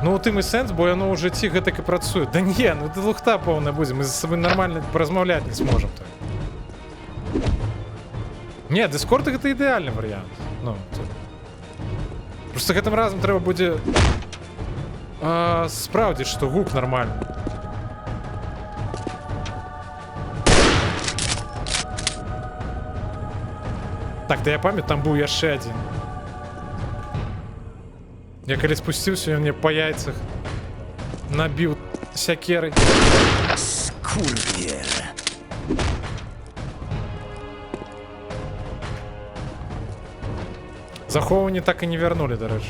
Ну у тым і сэнс, бо яно ў жыцці гэтак і працуе. Да не, ну ты лухта поўна будзе, мы з сабой нармальна паразмаўляць не зможам так. Не, Discord гэта ідэальны варыянт. Ну, просто гэтым разам трэба будзе спраўдзіць, што гук нармальны. Так, да я памятаю, там быў яшчэ адзін. Я калі спусціўся, ён мне па яйцах набіў сякерай. Skurwiel. Захоўванні так і не вярнулі, дарэчы.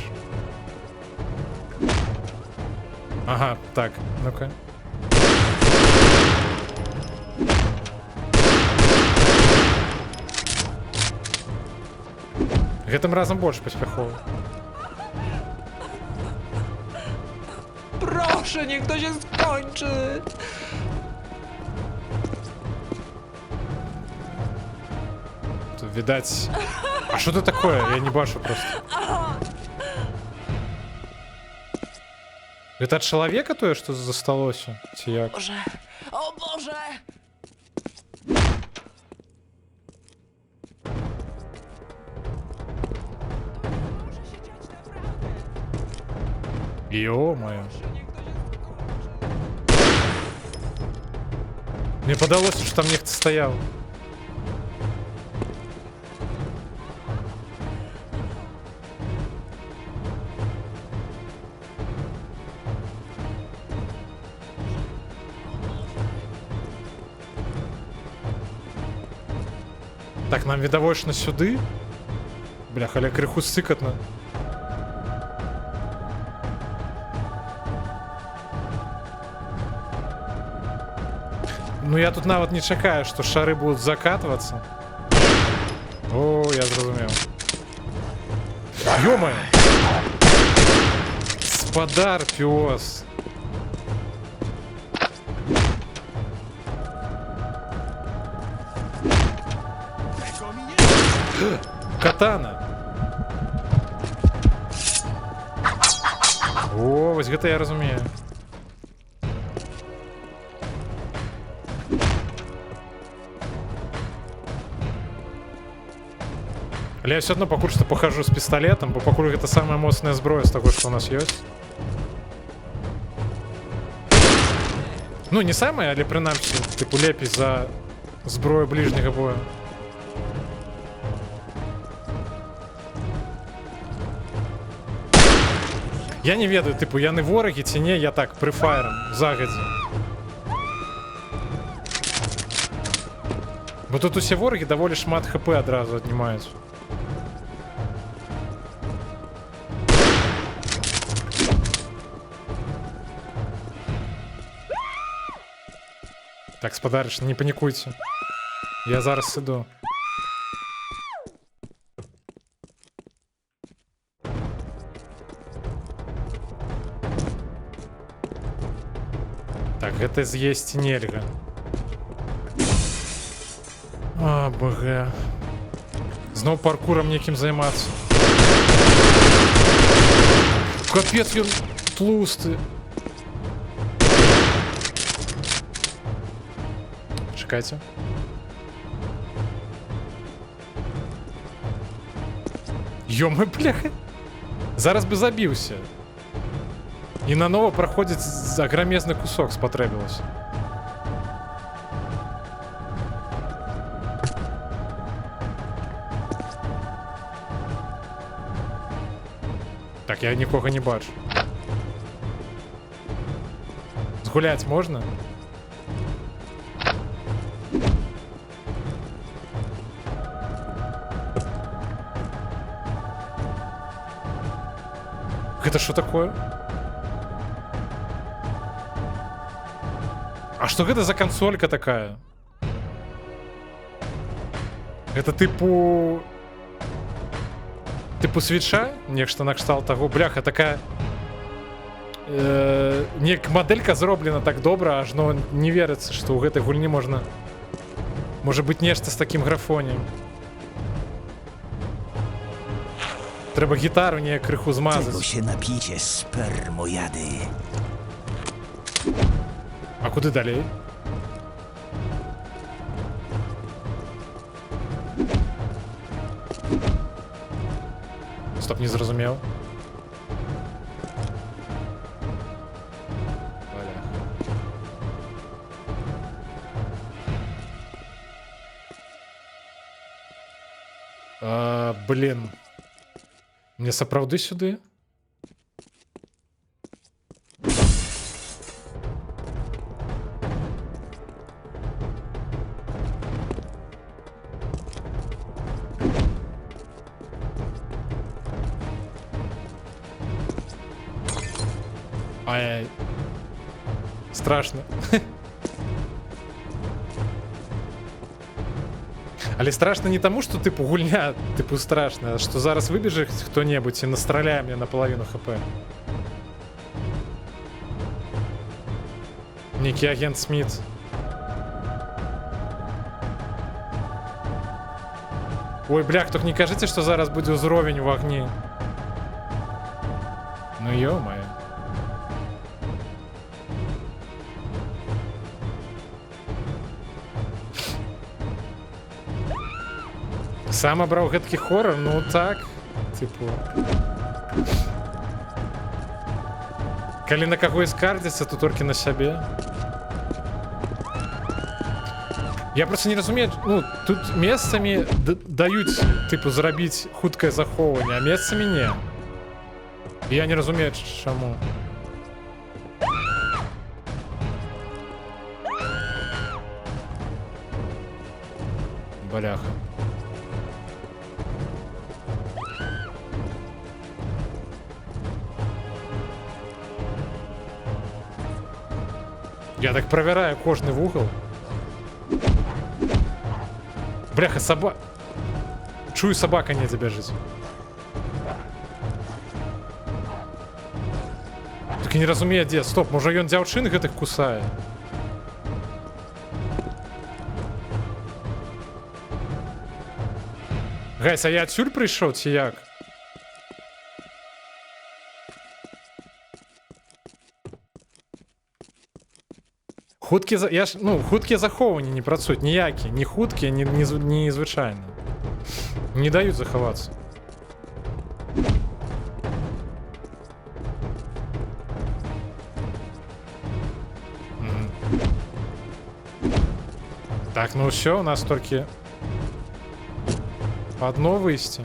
Ага, так, ну-ка. Гэтым разам больш паспяхова. Proszę, niech to się skończy! Тут, відаць... А що це такое? Я не бачу просто. Гэта ад чалавека тое, што засталося? Ці як? Boże, o Boże! Ё-моё. Мне падалося, што там нехта стаяў. Так, нам відавочна сюды? Бля, халя крыху сыкатна. Ну я тут нават не чакаю, што шары будуць закатвацца. О, я зразумеў. Ё-моё! Спадар пёс. Катана. О, вось гэта я разумею. Але я все одно пакуль што пахажу з пісталетам, бо пакуль гэта самая моцная зброя з таго, што у нас ёсць. Ну, не самая, але прынамсі, тыпу лепей за зброю бліжняга бою. Я не ведаю, тыпу, яны ворагі ці не, я так, прыфайрам, загадзі. Бо тут усе ворагі даволі шмат хп адразу аднімаюць. Так, спадарыч, не панікуйце. Я зараз іду. Так, гэта з'есці нельга. А, БГ. Зноў паркурам некім займацца. Капец, ён тлусты. Чекайте. Ё-моё, бляха. Зараз бы забіўся. І нанова праходзіць аграмезны кусок спатрэбілася. Так, я нікого не бачу. Згуляць можна? Это что такое? А что это за консолька такая? Это типу свеча? Нешта накшталт таго. Бляха, такая... Неяк мадэлька зроблена так добра, ажно не верыцца, што ў гэтай гульні можна... Можа быць нешта з такім графонем. Трэба гітару неяк крыху змазаць. Czego się napicie, spermojady? А куды далей? Стоп, не зразумеў. Блин. Мне сапраўды сюды? Ай-яй. Страшно. Але страшно не тому, что типу гульня, типу страшно, а что зараз выбежит кто-нибудь и настраляет мне наполовину хп. Некий агент Смит. Ой, блях, только не кажите, что зараз будет узровень в огне. Ну ё-моё. Сам абраў гэткі хоррор, ну так, типу. Калі на каго і скардзіцца, то толькі на сябе. Я просто не разумею, ну, тут месцамі даюць, типу, зрабіць хуткае захоўванне, а месцамі не. Я не разумею, чаму. Бляха. Я так проверяю кожный в угол. Бляха, Чую, собака не забежит. Так и не разумею, где. Стоп, может ён дзяўчын гэтых кусае? Гайс, а я адсюль прыйшоў, ці як? Хуткія захоўванні не працуюць ніякія, ні хуткія, ні звычайна. Не даюць захавацца. Так, ну ўсё, у нас толькі одно выйсце.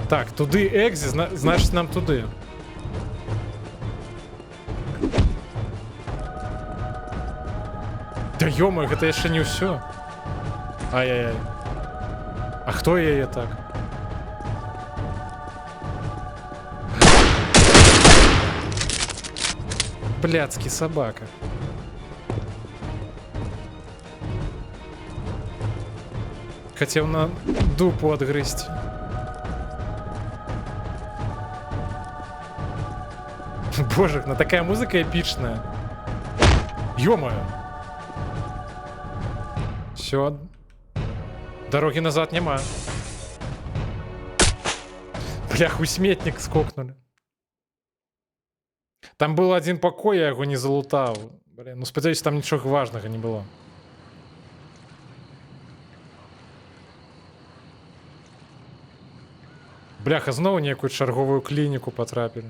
Так, туды экзі, значит нам туды. Да ё-моё, гэта яшчэ не ўсё. Ай-яй-яй. А хто яе так? Блядскі собака. Хацеў на дупу адгрызці. Боже, ну такая музыка эпичная. Ё-моё. Все. Дороги назад нема. Блях, у сметник скокнули. Там был один покой, я его не залутал. Блин, ну спадзяюсь, там ничего важного не было. Бляха, знову некую чарговую клинику потрапили.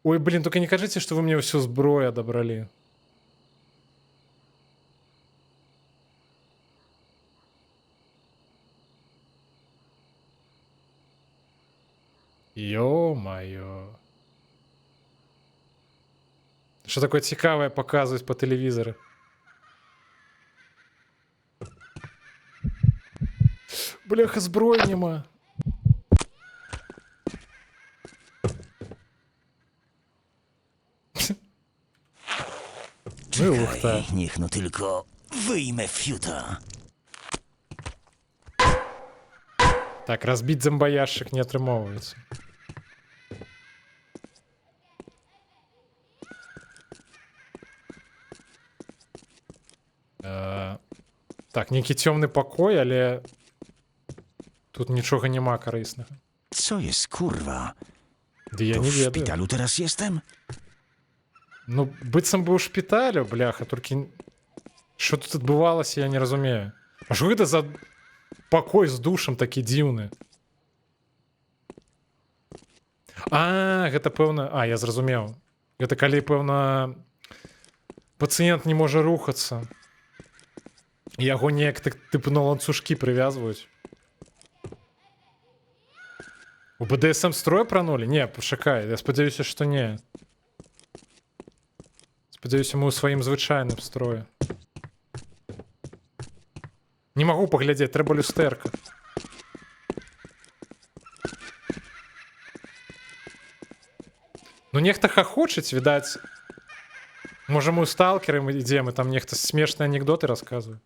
Ой, блин, только не кажите, что вы мне всю зброю отобрали. Ё-моё. Що таке цікаве показують по телевізору? Бляха, зброї нема. Ну і лухта. Niech no tylko wyjmę fiuta. Так, розбити зомбоящик не отримовується. Так, некий темний покой, але тут нічого нема корисного. Co jest, kurwa? Да я To не w ведаю. szpitalu teraz jestem? Ну, быццам бы ў шпіталю, бляха, толькі що тут адбывалася, я не разумею. А що гэта за пакой з душам такі дзіўны? А, гэта пэўна... А, я зразумеў. Гэта калі, пэўна, пацыент не можа рухацца. Яго неяк так, тыпу на ланцужкі прывязваюць. У БДСМ строй апранулі? Не, пачакай, я спадзяюся, што не. Спадзяюся, мы ў сваім звычайным строі. Не магу паглядзець, трэба люстэрка. Ну, нехта хахочыць, відаць. Можа, мы ў сталкеры ідзем, і там нехта смешныя анекдоты расказвае.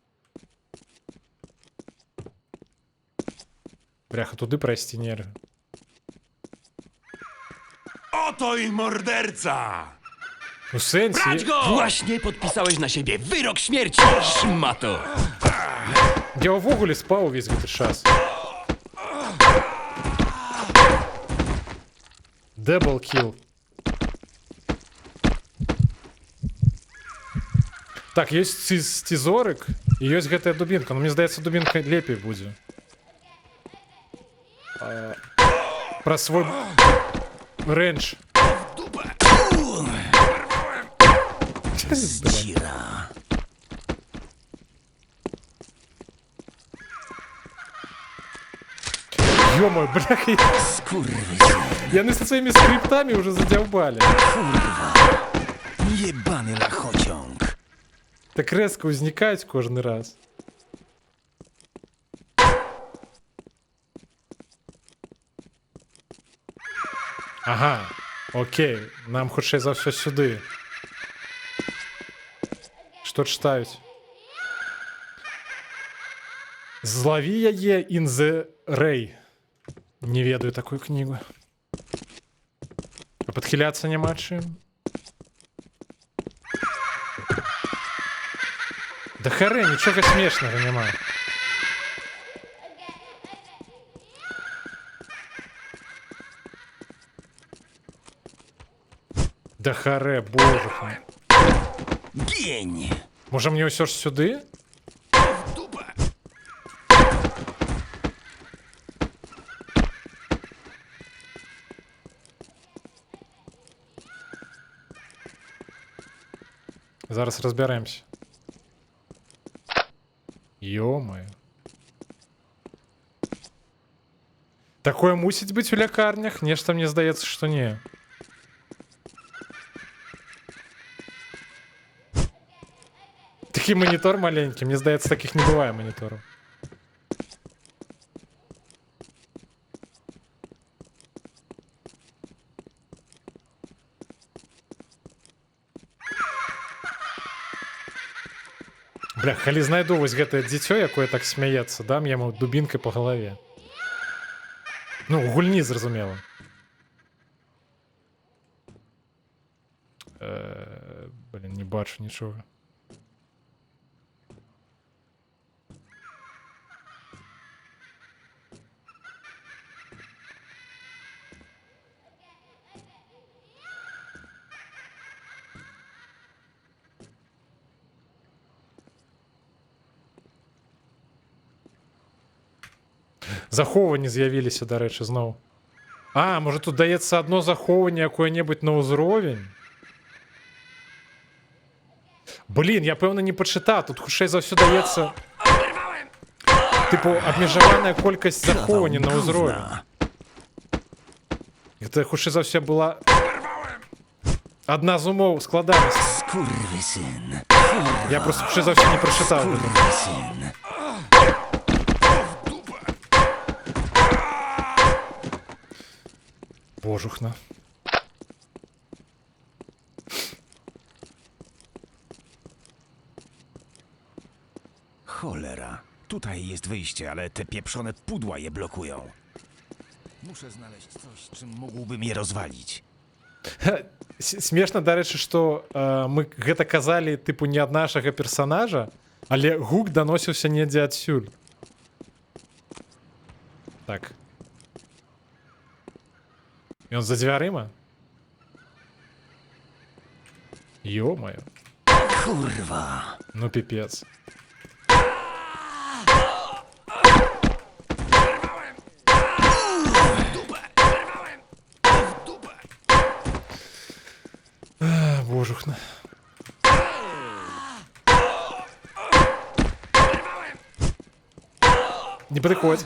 Бляха, туды прайсці нельга. Oto i morderca! У сэнсе... Brać go! Właśnie podpisałeś na siebie wyrok śmierci, szmato! Я ўвогуле спаў увесь гэты час. Дабл килл. Так, ёсць сцізорык і ёсць гэтая дубінка. Но мне здаецца, дубінка лепей будзе. Пра свой рэндж. Zdzira. Ё-моё, бляха, Skurwysyn. яны со своими скриптами уже задявбали. Jebany lachociąg. Так рэзка ўзнікаюць кожны раз. Ага, окей, нам хутчэй за ўсё сюды. Што чытаюць? Злаві яе in the Ray. Не ведаю такую кнігу. А падхіляцца няма чым. Да харе, нічога смешнага няма. Да харе, боже мой. Gień. Можа мне ўсё ж сюды? Зараз разбярэмся. Ё-моё. Такое мусіць быць у лякарнях? Нешта мне здаецца, што не. Такі монітор маленькі, мне здаецца, такіх не бывае монітораў. Бля, калі знайду вось гэтае дзіцё, якое так смяецца, дам яму дубінкай па галаве. Ну, у гульні, зразумела. Блин, не бачу нічога. Захоўванні з'явіліся, дарэчы, зноў. А, можа тут даецца адно захоўванне якое-небудзь на ўзровень? Блін, я пэўна не пачытаў, тут хутчэй за ўсё даецца... Тыпу, абмежаваная колькасць захоўвання на ўзровень. Гэта хутчэй за ўсё была адна з умоў складанасці. Skurwysyn. Я просто хутчэй за ўсё не прачытаў гэта. Skurwysyn. Божухна. Cholera. Tutaj jest wyjście, ale te pieprzone pudła je blokują. Muszę znaleźć coś, czym mógłbym je rozwalić. Смешна, дарэчы, што мы гэта казалі тыпу не ад нашага персанажа, але гук даносіўся недзе адсюль. Так. Ён за дзвярыма? Ё-маё. Kurwa. Ну піпец. Божухна. Не падыходзь.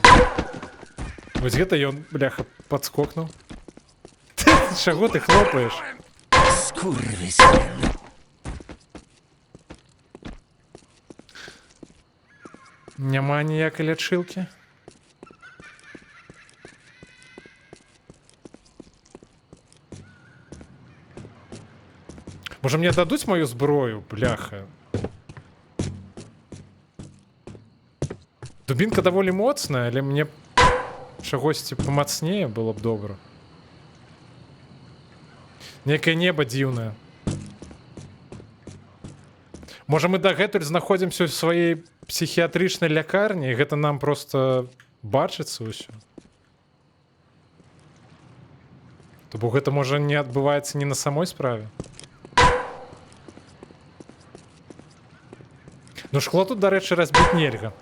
Вось гэта ён, бляха, падскокнуў. Чаго ты хлопаеш? Skurwysyn. Няма ніякай лячылкі. Можа мне дадуць мою зброю, бляха. Дубінка даволі моцная, але мне чагосьці памацнее было б добра. Некае неба дзіўнае. Можа мы дагэтуль знаходзімся ў сваёй псіхіятрычнай лякарні, і гэта нам проста бачыцца ўсё. То бок гэта можа не адбываецца не на самой справе. Ну шкло тут, дарэчы, разбіць нельга.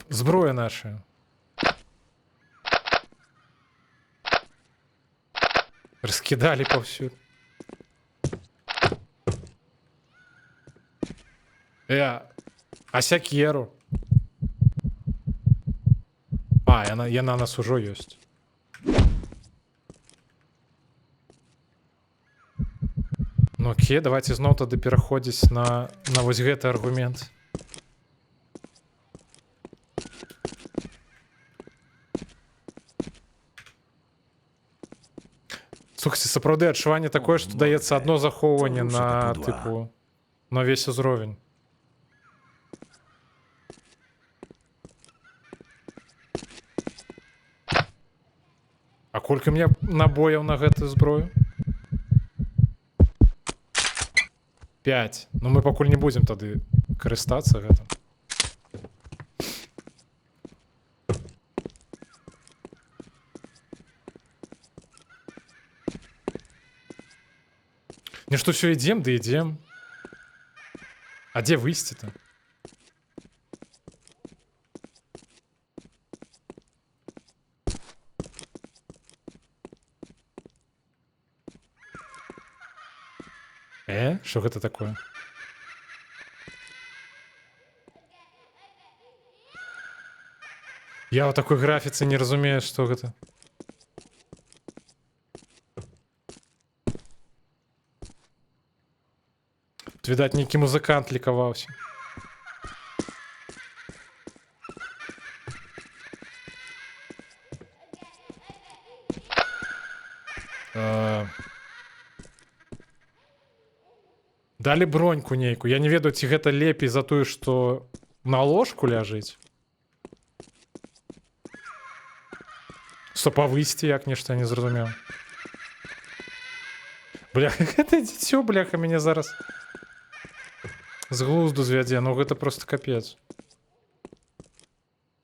Зброя наша. Раскидали повсюду. А сякеру? А, яна нас ужо ёсць. Ну окей, давайте зноў тады пераходзіць на вось гэты аргумент. Слухайте, сапраўды адчуванне такое, што даецца адно захоўванне на тыпу на ўвесь узровень. А колькі мне набояў на гэтую зброю? 5. Ну мы пакуль не будзем тады карыстацца гэтым. Не што ўсё ідзем, ды ідзем. А дзе выйсці-то? Што гэта такое? Я ў такой графіцы не разумею, што гэта. Тут, відаць, нейкі музыкант лікаваўся. Далі броньку нейку. Я не ведаю, ці гэта лепей за тое, што на ложку ляжыць. Стоп, а выйсці як нешта не зразумеў. Бляха, гэта дзіцё, бляха, мяне зараз з глузду звядзе. Ну гэта просто капец.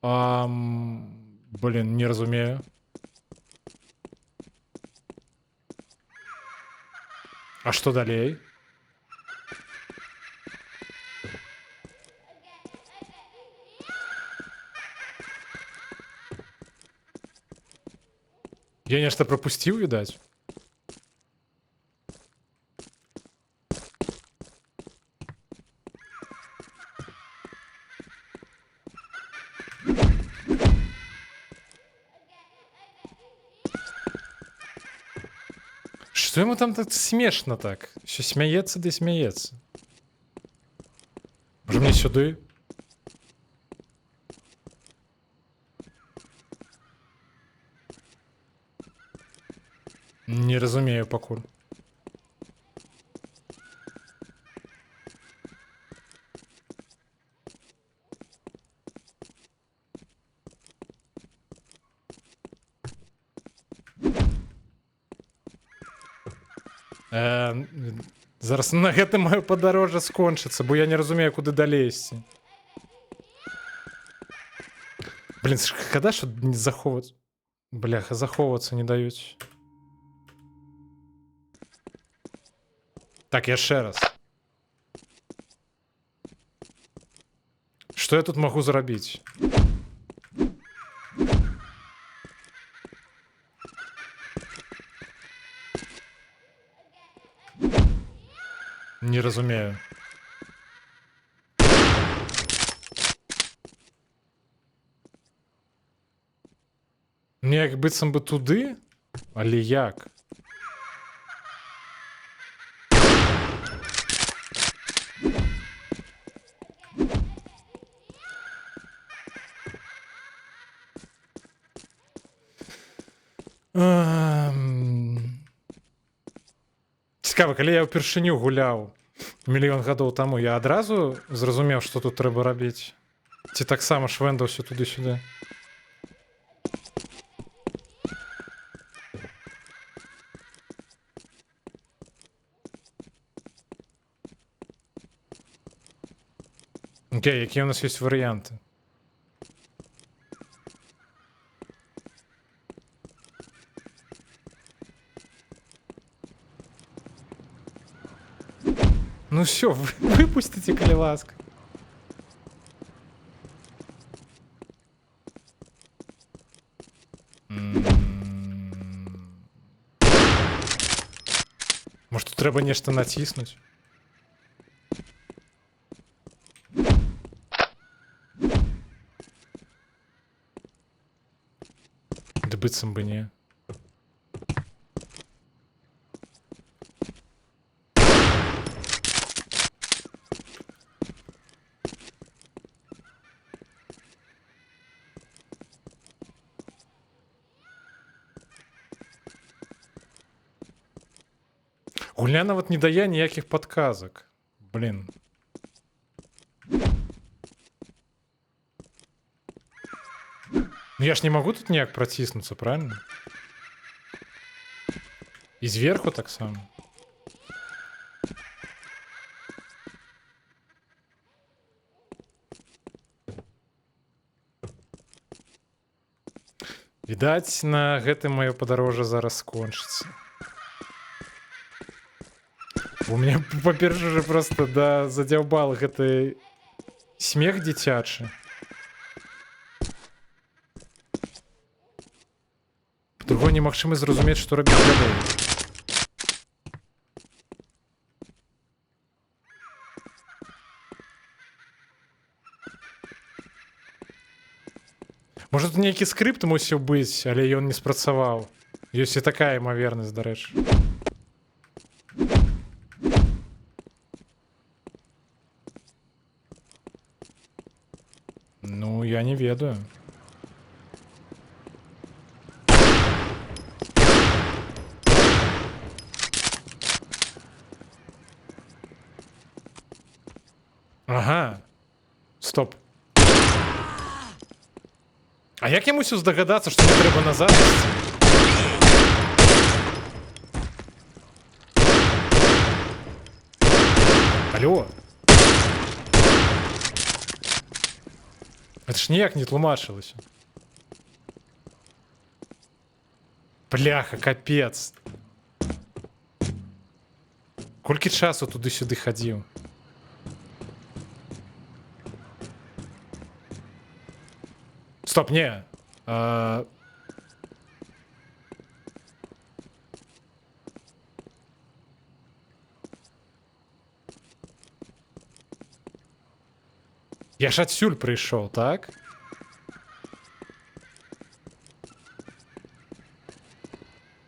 Блин, не разумею. А што далей? Я нешта прапусціў, відаць. Что ему там так смешно так? Еще смеется, да смеется. Може мне сюди? Не разумею покуль. Зараз на гэта маё падарожжа скончыцца, бо я не разумею, куды далей ісці. Блін, шкада, што не захоўваць. Бляха, захоўвацца не даюць. Так, яшчэ раз. Што я тут магу зрабіць? Не разумею. Мне як быццам бы туды, але як? Цікава, калі я ўпершыню гуляў мільён гадоў таму, я адразу зразумеў, што тут трэба рабіць. Ці таксама швэндаўся туды-сюды. Окей, якія ў нас ёсць варыянты? Ну все, выпустите, коли ласка. Может, тут треба нечто натиснуть? Да быццам бы не. Гульня нават не дае ніякіх падказак. Блін. Ну я ж не могу тут ніяк проціснуцца, правильно? І зверху так само. Відаць, на гэтым маё падарожжа зараз скончыцца. У меня, по-перше, уже просто задзяўбал гэты смех дзіцячы. По-другому немагчыма зразумець, што рабіць далей. Можа, тут нейкі скрыпт мусіў быць, але ён не спрацаваў. Ёсць і такая імавернасць, дарэчы. Ну, я не ведаю. Ага. Стоп. А як я мусіў здагадацца, што мне трэба назад ісці? Алло. Это ж ніяк не тлумачылася. Бляха, капец. Колькі часу туды-сюды хадзіў? Стоп, не. Я ж адсюль прыйшоў, так?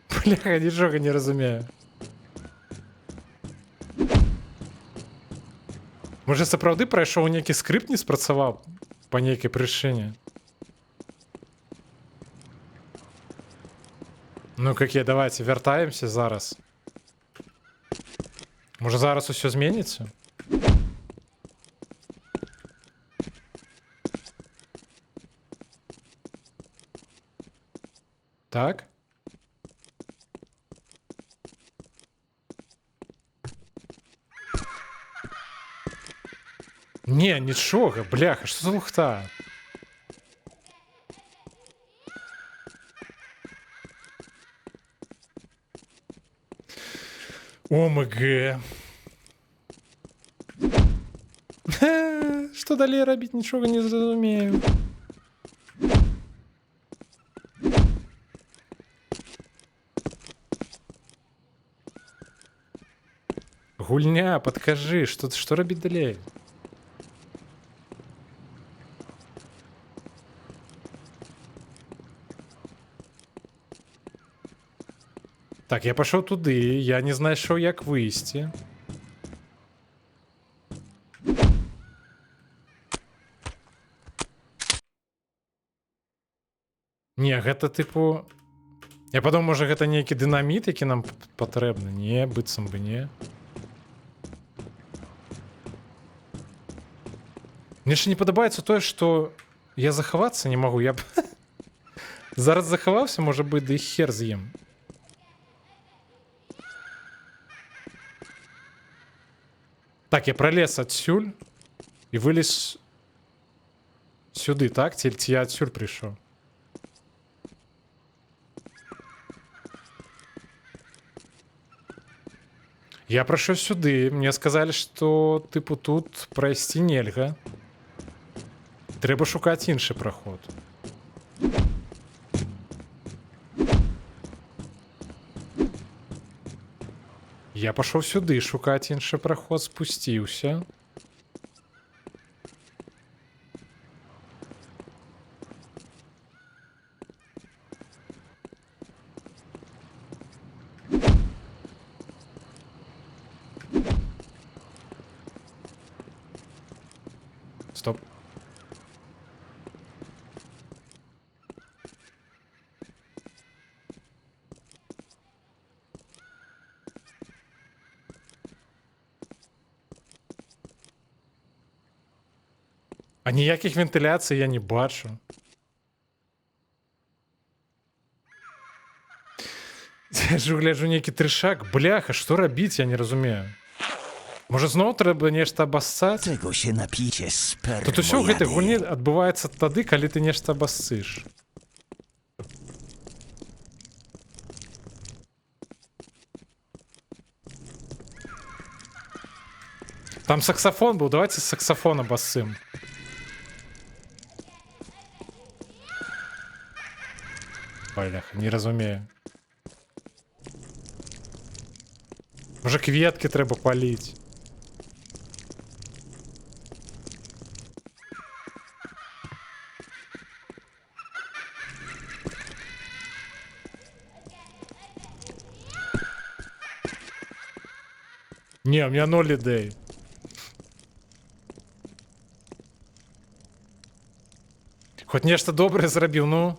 Бляха, нічога не разумею. Може, сапраўды прайшоў нейкі скрипт не спрацаваў па нейкай прычыне. Ну какие, давайте вяртаемся зараз. Можа зараз усё зменіцца? Так? Не, нічога, бляха, што за лухта? ОМГ. Што далей рабіць, нічога не зразумею. Гульня, падкажы, што рабіць далей? Так, я пашоў туды, я не знайшоў, як выйсці. Не, гэта тыпу... Я падумаў, можа, гэта нейкі дынаміт, які нам патрэбны. Не, быццам бы не. Мне ж не падабаецца тое, што я захавацца не магу. Я б зараз захаваўся, можа быць, да і хер з'ем. Так, я пролез адсюль і вылез сюды, так? Ці я адсюль прыйшоў? Я прайшоў сюды, мне сказалі, што тыпу тут прайсці нельга. Трэба шукаць іншы праход. Я пашоў сюды шукаць іншы праход, спусціўся. Стоп. А ніякіх вентыляцый я не бачу. Я ж гляджу нейкі трышак. Бляха, што рабіць, я не разумею. Можа, зноў трэба нешта абассаць? Czego się napicie, spermojady? Тут усё ў гэтай гульні адбываецца тады, калі ты нешта абассыш. Там саксафон быў, давайте з саксафона басым. Бляха, не разумею. Можа, кветкі трэба паліць. Не, у меня 0 ідей. Хоць нешта добрае зрабіў, ну.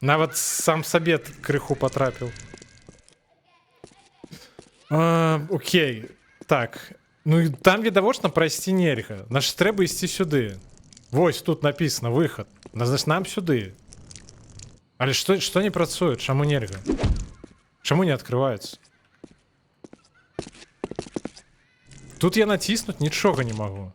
Нават сам сабе крыху патрапіў. Окей. Так. Ну і там відавочна прайсці нельга. Значыць, трэба ісці сюды. Вось тут написано выхад. Значыць, нам сюды. Але што не працуе? Чаму нельга? Чаму не открываецца? Тут я націснуць нічога не магу.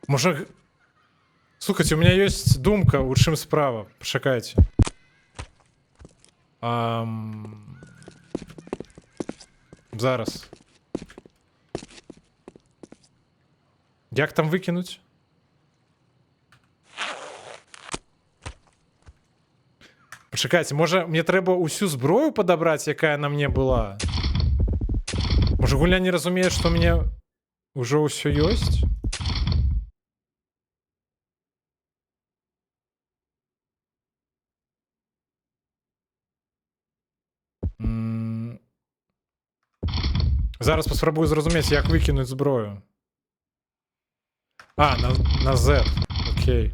Можа... Слухайте, у меня есть думка, у чым справа. Пачакайце. Зараз. Як там выкинуть? Пачакайце, можа, мне трэба ўсю зброю падабраць, якая на мне была? Можа, гульня не разумее, што мне Ужо ўсё ёсць? Зараз паспрабую зразумець, як выкінуць зброю. А, на Z. Окей.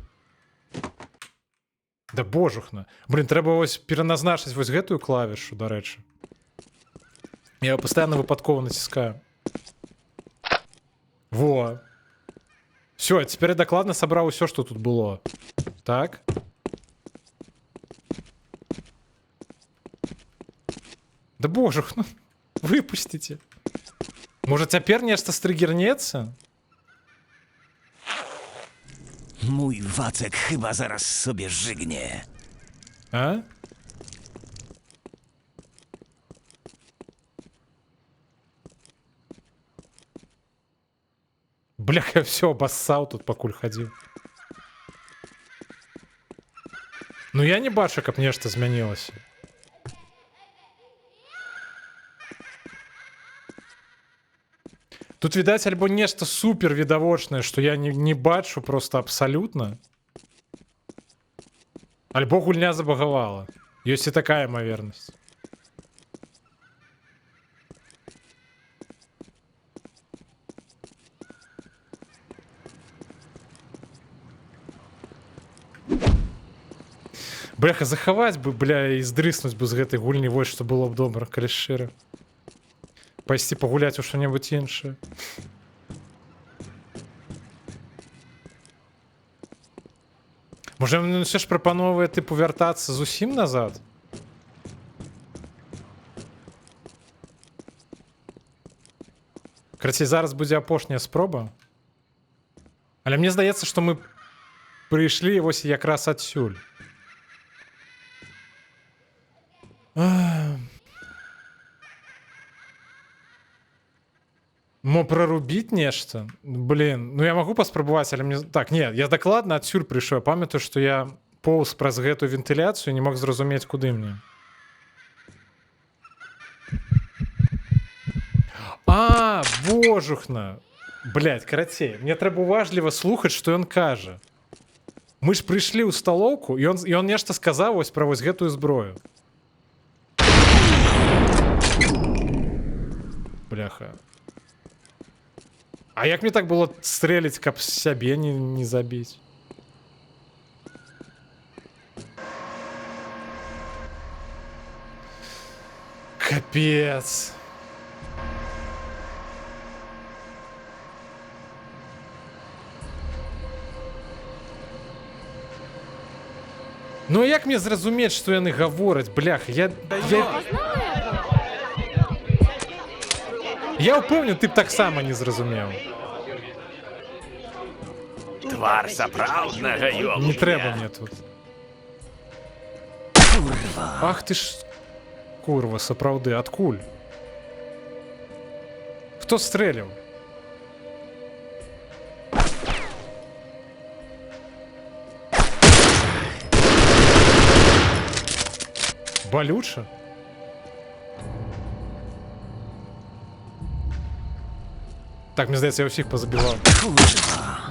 Да божухна. Блін, трэба вось пераназначыць вось гэтую клавішу, дарэчы. Я пастаянна выпадкова націскаю. Во. Все, цяпер я дакладна сабраў усё, што тут было. Так. Да божухна. Выпусціце. Можа, цяпер нешта стрыгернецца? Mój Wacek chyba zaraz sobie żygnie. А? Бляха, я все обоссаў тут, пакуль хадзіў. Ну я не бачу, каб нешта змянілася. Тут, відаць, альбо нешта супер відавочнае, што я не бачу просто абсалютна. Альбо гульня забагавала. Ёсць і такая імавернасць. Бляха, захаваць бы, бля, і здрыснуць бы з гэтай гульні, вось што было б добра, калі шчыра. Пайсці пагуляць у што-небудзь іншае. Можа, ён ўсё ж прапановвае, тыпу, вяртацца зусім назад? Карацей, зараз будзе апошняя спроба. Але мне здаецца, што мы прыйшлі вось якраз адсюль. Мо прорубіць нешта? Блин, ну я магу паспрабаваць, але мне... Так, не, я дакладна адсюль прыйшоў. Я памятаю, што я поўз праз гэтую вентыляцыю, не мог зразумець, куды мне. А, божухна! Блядь, карацей, мне трэба уважліва слухаць, што ён кажа. Мы ж прыйшлі ў сталоўку, і ён нешта сказаў вось пра вось гэтую зброю. Бляха. А як мне так было стрэліць, каб сябе не забіць? Капец. Ну як мне зразумець, што яны гавораць, бляха, Я ўпэўнены, ты б таксама не зразумеў. Твар сапраўднага ёлубя. Не трэба мне тут. Ах ты ж... Курва, сапраўды, адкуль? Хто стрэліў? Балюча? Так, мне здаецца, я ўсіх пазабіваў.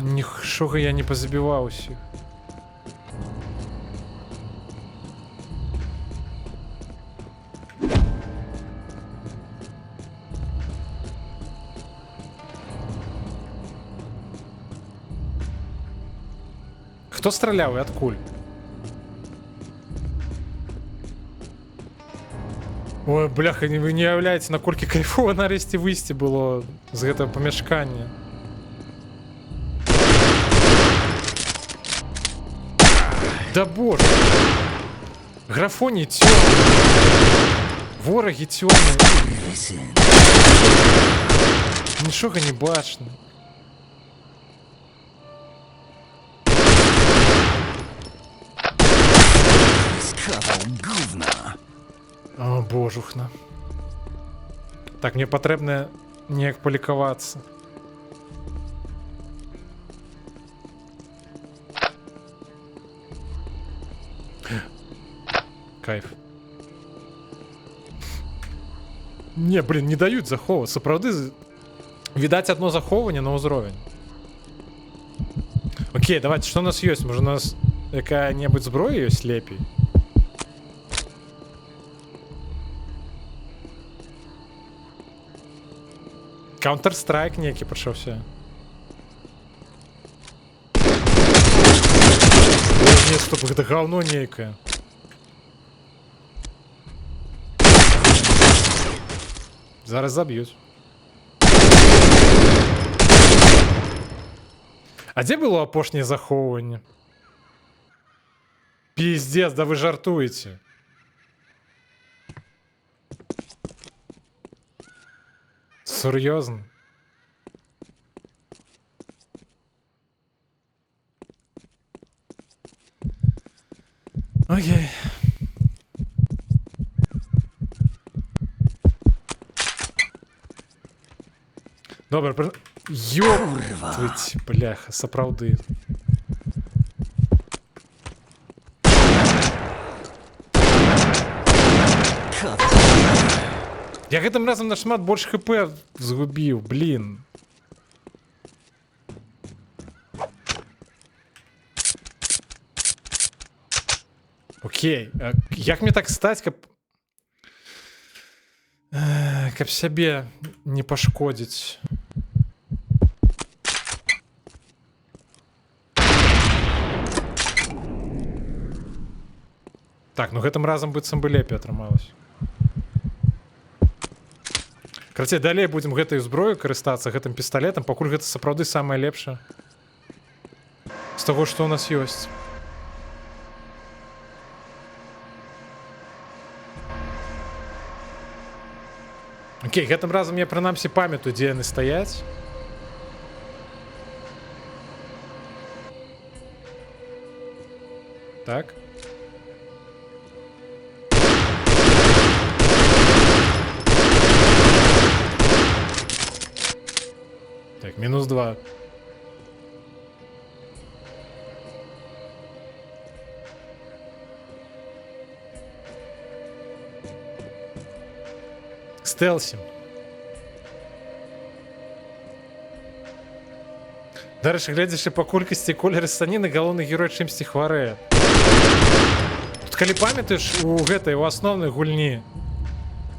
Нічога я не пазабіваў усіх. Хто страляў і адкуль? Ой, бляха, вы не уяўляеце, наколькі кайфова нарэшце выйсці было з гэтага памяшкання. Да боже. Графоні цёмны. Ворагі цёмны. Нічога не бачна. О, божухна. Так, мне патрэбна неяк палікавацца. Кайф. Не, блин, не даюць захова. Сапраўды Відаць, одно захоўванне на ўзровень. Окей, давайте, что у нас есть? Может, у нас какая-нибудь зброя есть лепей? Counter-Strike некі пачаўся. Ой, не, стоп, гэта говно нейкае. Зараз заб'юць. А дзе было апошняе захоўванне? Пиздец, да вы жартуеце. Сур'ёзна? Окей. Добре, ёптвыть, бляха, сапраўды. Я гэтым разам нашмат больш хп згубіў, блин. Окей, а як мне так стаць, каб сябе не пашкодзіць? Так, ну гэтым разам быццам бы лепей атрымалася. Карацей, далей будзем гэтай зброю карыстацца, гэтым пісталетам, пакуль гэта сапраўды самае лепшае з таго, што ў нас ёсць. Окей, гэтым разам я прынамсі памятаю, дзе яны стаяць. Так. Так, минус 2. Стелсі. Дарэчы, глядзячы па колькасці колеры саніны, галоўны герой чымсьці хварэе. Тут калі памятаеш, у гэтай, у асноўнай гульні,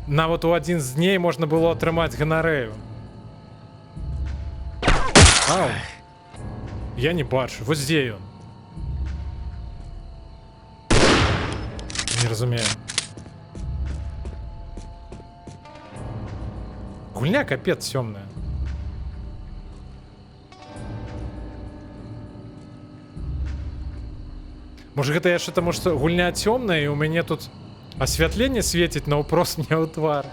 нават у адзін з дней можна было атрымаць ганарэю. Ау. Я не бачу. Вось дзе ён? Не разумею. Гульня капец цёмная. Можа гэта яшчэ таму, што гульня цёмная і ў мяне тут асвятленне свеціць наўпрост мне ў твар.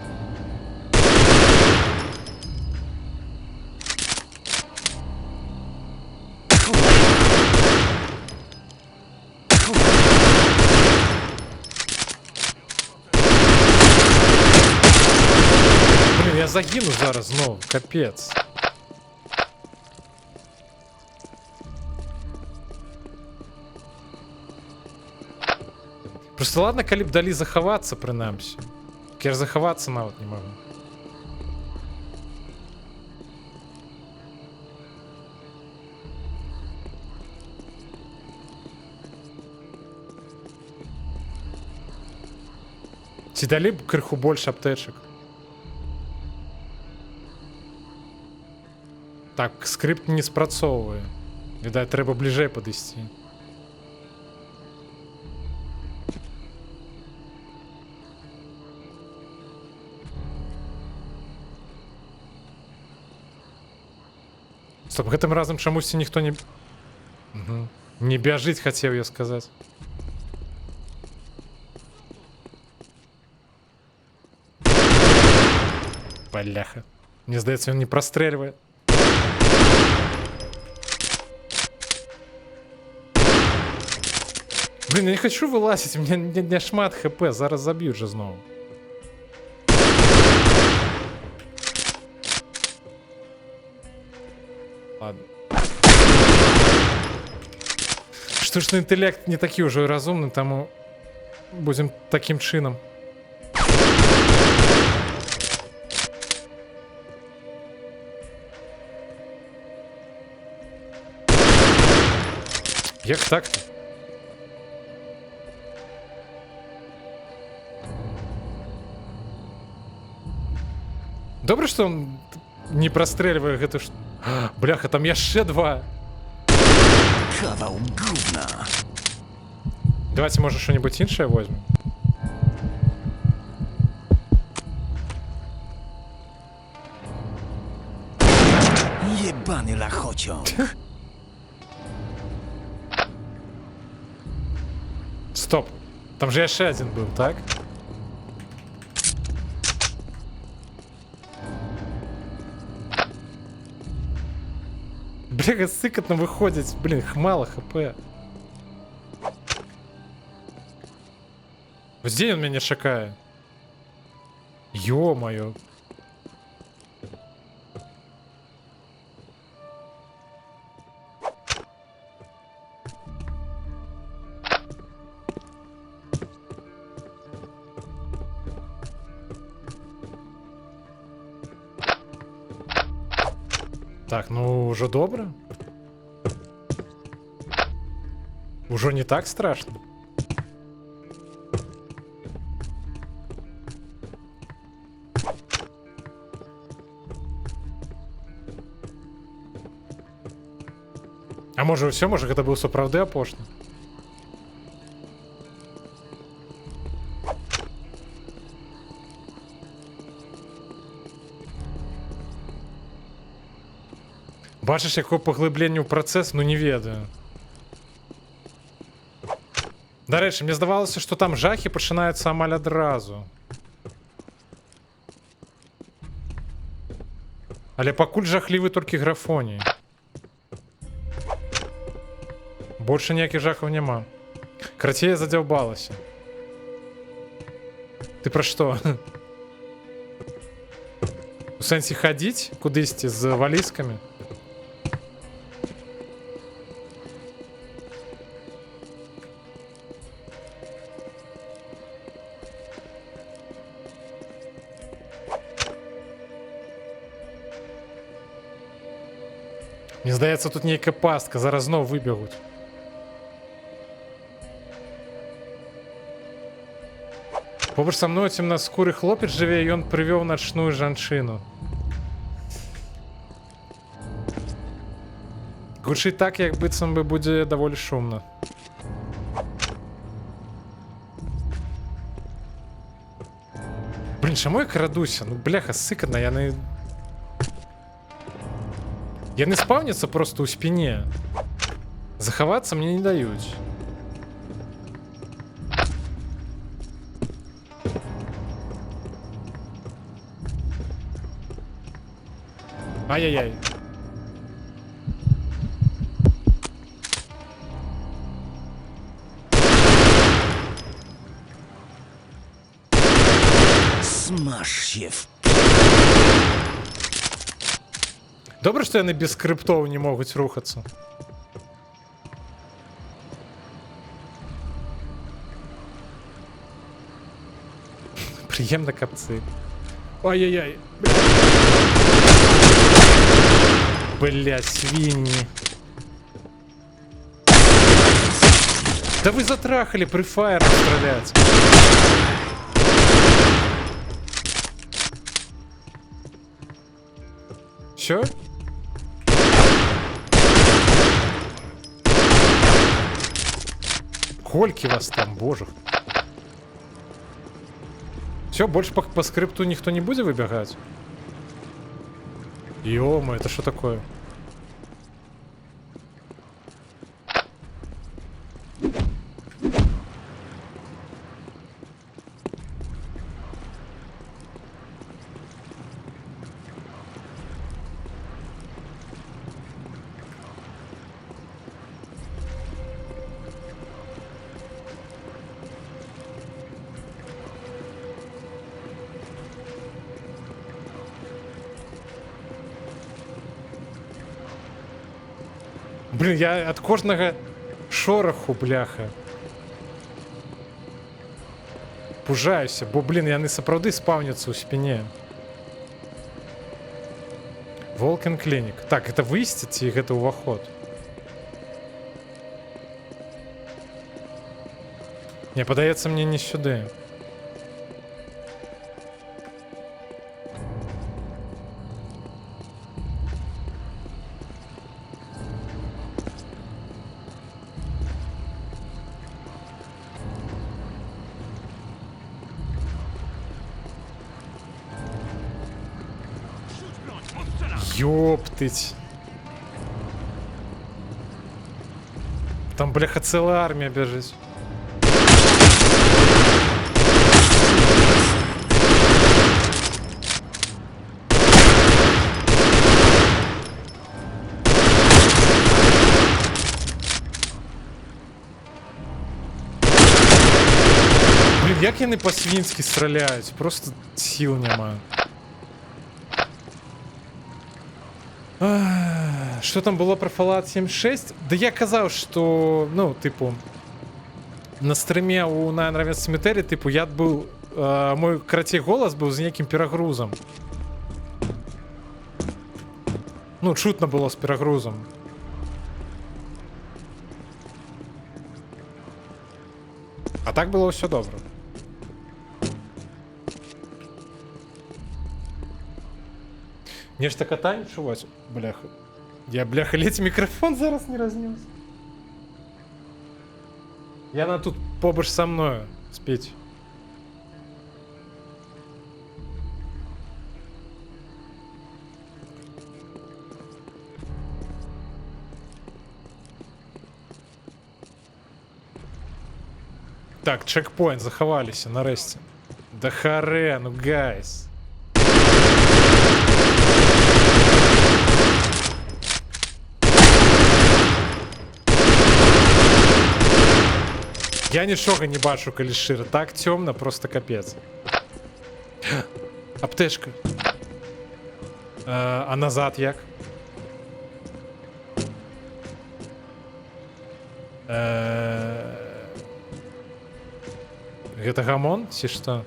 Я загину зараз знову, капец. Просто ладно, калі б далі захавацца прынамсі. Я ж захавацца нават не магу. Ці далі б крыху больш аптэчак? Так, скрипт не спрацоўвае. Відаць, трэба бліжэй падысці. Стоп, гэтым разам чамусьці ніхто не... Не бяжыць, хацеў я сказаць. Бляха. Мне здаецца, ён не прастрэльвае. Блин, я не хочу вылазить, у меня не шмат хп, зараз забьют же снова. Ладно. Штучный интеллект не такие уже разумный, тому будем таким чином. Як так-то? Добре, што он не прастрэльвае гэту ж... Бляха, там яшчэ два. Kawał gówna. Давайте, может, что-нибудь іншае возьмем. Jebany lachociąg. Стоп. Там же яшчэ один был, так? Бляха, сыкотно выходить. Блин, их мало хп. Вот здесь он меня шакает. Ё-моё. Так, ну уже добро. Уже не так страшно. А може все, може гэта быў сапраўды апошні. Бачыш, якое паглыбленне ў працэс, ну не ведаю. Дарэчы, мне здавалася, што там жахі пачынаюцца амаль адразу. Але пакуль жахлівы толькі графоній. Больше ніякіх жахаў няма. Карацей, я задзяўбалася. Ты пра што? У сэнсе хадзіць кудысьці з валізкамі? Мне здаецца, тут нейкая пастка, зараз зноў выбегуць. Побач са мною цемнаскуры хлопец жыве, і ён прывёў начную жанчыну. Гучыць так, як быццам бы будзе даволі шумна. Блін, чаму я крадуся? Ну, бляха, сыкатна, яны спаўняцца просто ў спіне. Захавацца мне не даюць. Ай-яй-яй. Смаж się w... Добра, што яны без скрыптоў не могуць рухацца. Прыемна капцы. Ай-яй-яй. Блядь, свиньи. Да вы затрахали при фаере стрелять. Чё? Кольки вас там, боже. Все, больше по скрипту никто не будет выбегать. Ё-моё, это что такое? Блин, я от кожнага шороху, бляха. Пужаюся, бо, блин, яны сапраўды спаўняцца ў спіне. Волкен клінік. Так, это выйсце ці гэта ўваход? Не, падаецца мне не сюды. Ёптыть. Там, бляха, целая армия бежит. Блин, як яны по-свінськи стріляють? Просто сил нема. Що там було про Fallout 76? Да я казав, що, ну, типу, на стрімі у Nine Raven Cemetery, типу, я був, мой кратій голос був з ніяким перегрузом. Ну, чутно було з перегрузом. А так було все добре. Нечто катань, чуваць, бляха. Я, бляха, ледь микрофон зараз не разнес. Яна тут побач со мною спеть. Так, чекпоінт, заховалися, нарешті. Да харе, ну гайс. Я нічого не бачу, коли широ. Так темно, просто капець. Аптечка. А назад як? Гэта гамон, ці што?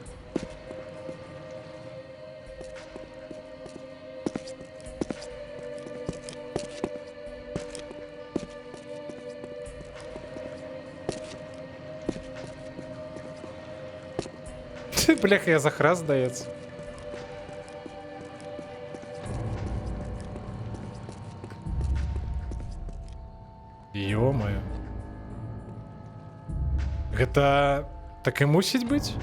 Бляха, я захраз, здається. Ё-моё. Гэта так і мусіць быць?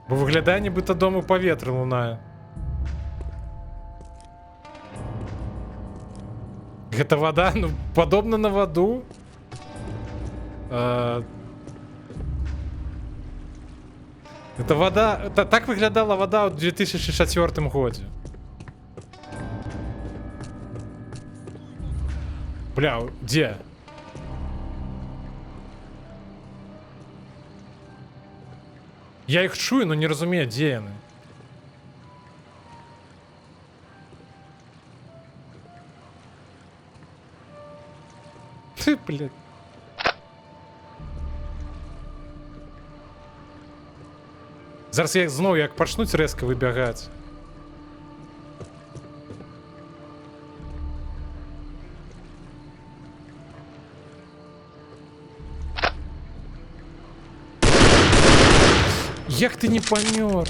Бо выглядае, нібыта дом у паветры лунае. Гэта вода, ну, падобна на ваду. Это вода... Это, так выглядала вода в 2004 году. Бля, где? Я их чую, но не разумею, где они. Ты, блядь. Зараз я знову як почнуть резко вибігати. Як ти не помер?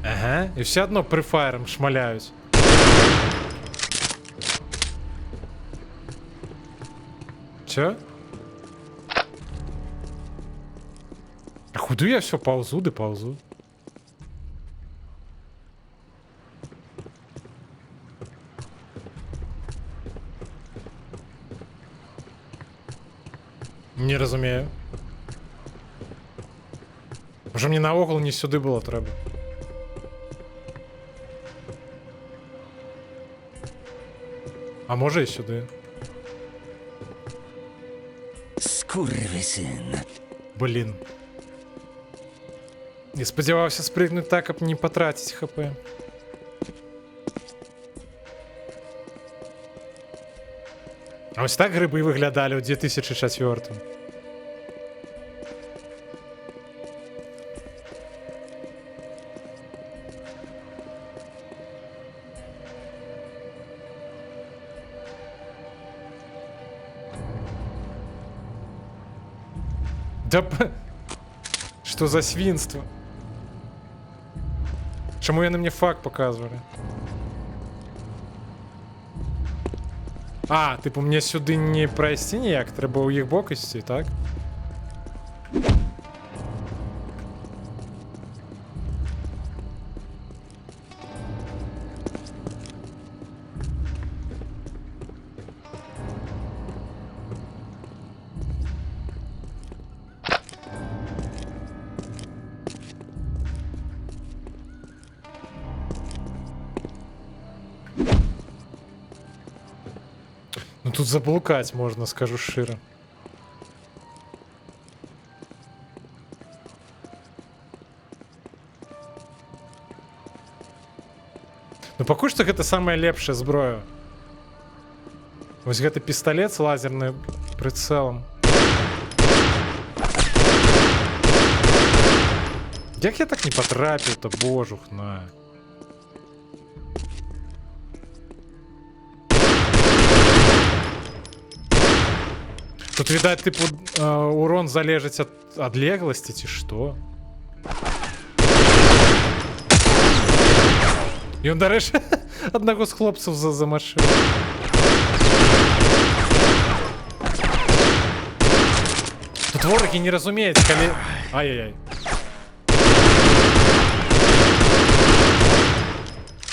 Ага, і все одно прифаєром шмаляють. Чё? А худу я все ползу, да ползу. Не разумею. Може мені наогул не сюди було треба. А може і сюди. Skurwysyn. Блін. Не сподівався спригнути так, аби не потратити хп. А ось так гриби виглядали у 2004. Да что за свинство? Чому яны мне факт показывали? А, типу, мне сюди не пройсці ніяк, треба у їх бок ісці, так? Ну тут заблукать можно, скажу широ. Ну пакуль што гэта самая лепшая зброя. Вось гэты пісталет з лазерным прыцэлам. Як я так не потрапіў-то, божух на. Тут, відаць, типу, урон залежыць ад адлегласці, ці што? Ён, дарэчы, аднаго з хлопцаў замашыў. Тут ворагі не разумеюць, калі... Ай-яй-яй.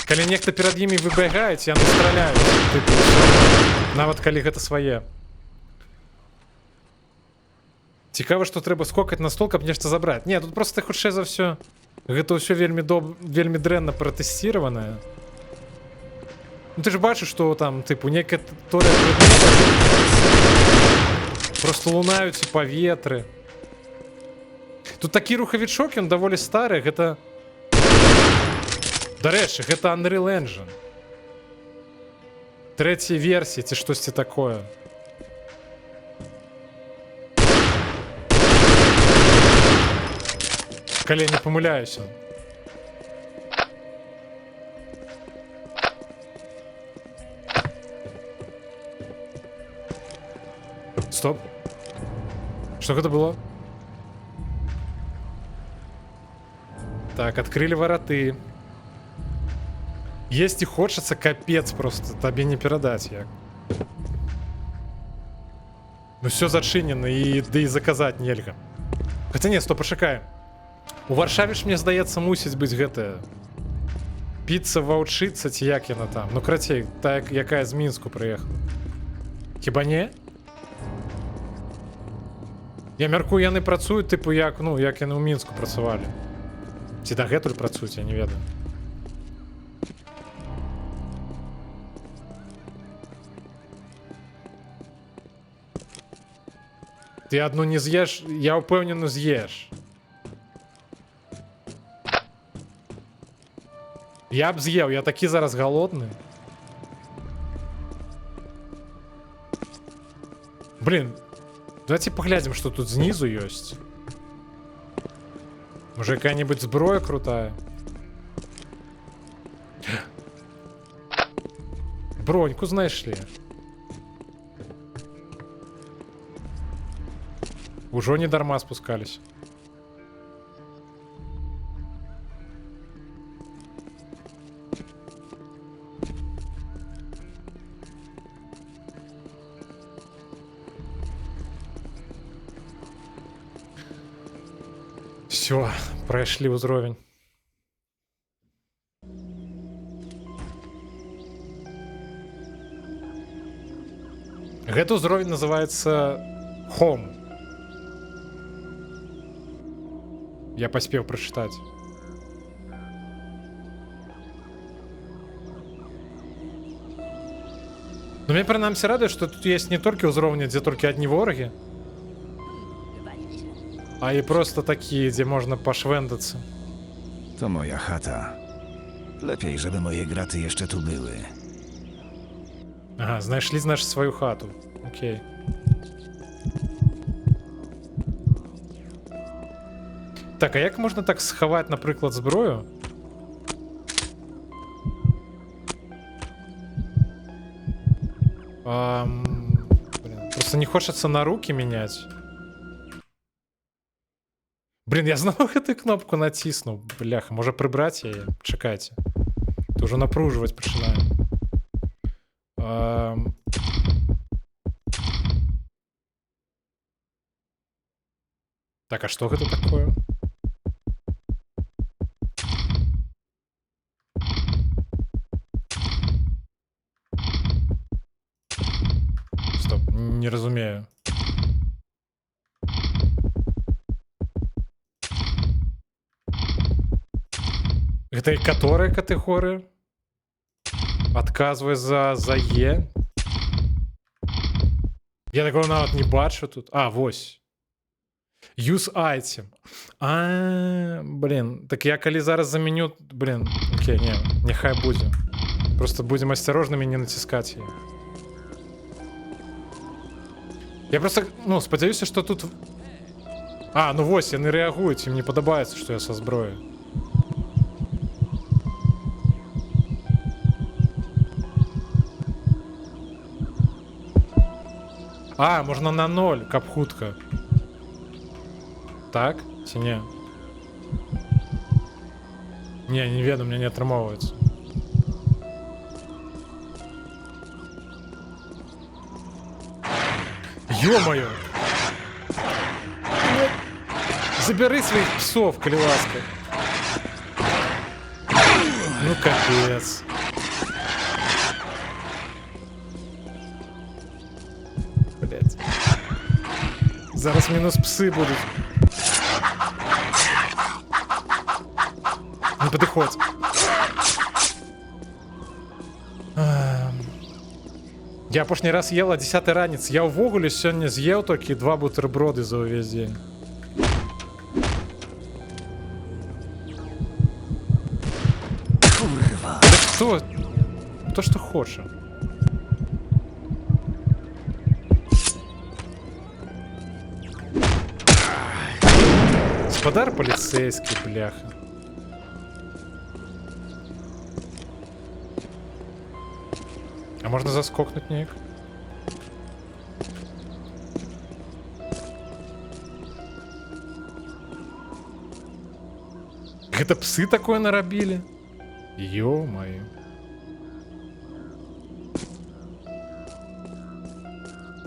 Калі нехта перад імі выбягаюць, яны страляюць. Типу, нават калі гэта свае. Цікава, што трэба скокаць на стол, каб нешта забраць. Не, тут просто хутчэй за ўсё. Гэта ўсё вельмі дрэнна пратэсціраванае. Ну ты ж бачыш, што там, тыпу, некая торыя прадметы просто лунаюць у паветры. Тут такі рухавічок, ён даволі стары, гэта... Дарэчы, гэта Unreal Engine. Трэцяй версіі ці штосьці такое. Калі я не памыляюся. Стоп. Что гэта было? Так, открыли вороты. Есці хочацца капец просто, табе не перадаць як. Ну все зачынена і да і заказаць нельга. Хаця не, стоп, пачакаем. У Варшаве ж, мне здаецца, мусіць быць гэтая піца ваўчыца, ці як яна там. Ну, крацей, та, якая з Мінску прыехала. Хіба не? Я мяркую, яны працуюць, тыпу, як, ну, як яны ў Мінску працавалі. Ці дагэтуль працуюць, я не ведаю. Ты одну не з'еш, я ўпэўнены, з'еш. Я б з'еў, я такі зараз галодны. Блин, давайте паглядзім, што тут знізу ёсць. Можа, якая-нибудь зброя крутая. Броньку знайшлі. Ужо не дарма спускались. Все, прайшлі ўзровень. Гэты ўзровень называецца Home. Я паспеў прачытаць. Но мне прынамсі радуе, што тут есть не толькі ўзроўні, дзе толькі адні ворагі, а і просто такія, дзе можна пашвэндацца. To moja chata. Lepiej, żeby moje graty jeszcze tu były. Ага, знайшлі, значыць, сваю хату. Окей. Так, а як можна так схаваць, напрыклад, зброю? Блин, просто не хочацца на руки мяняць. Блін, я знову гэту кнопку націснув. Бляха, може прибрати її? Чекайте. То вже напружувати починаю. Так, а что это такое? Стоп, не разумею. Это и которая категория? Отказывай за Е. Я такого навіть не бачу тут. А, вось. Use item. Блін. Так я коли зараз заменю... Блін, окей, ні, нехай буде. Просто будем осторожными, не натискать її. Я просто, ну, сподіваюся, що тут... А, ну вось, я не реагую, їм не подобається, що я со зброєю. А, можна на 0, капхутка. Так? Чи ні? Ні, не веду, мені не отримовується. Ё-моё! Забери своих псов, коли ласка. Ну капец. Блять. Зараз мінус пси будуть. Не підходь. Я апошні раз ела 10 раніцы. Я ўвогуле сёння з'еў толькі 2 бутерброды за ўвесь дзень. Kurwa. Да што? Хто што хоча? Господар поліцейський, бляха. А можна заскокнуть неяк? Гэта псы такое нарабілі? Ё-моё.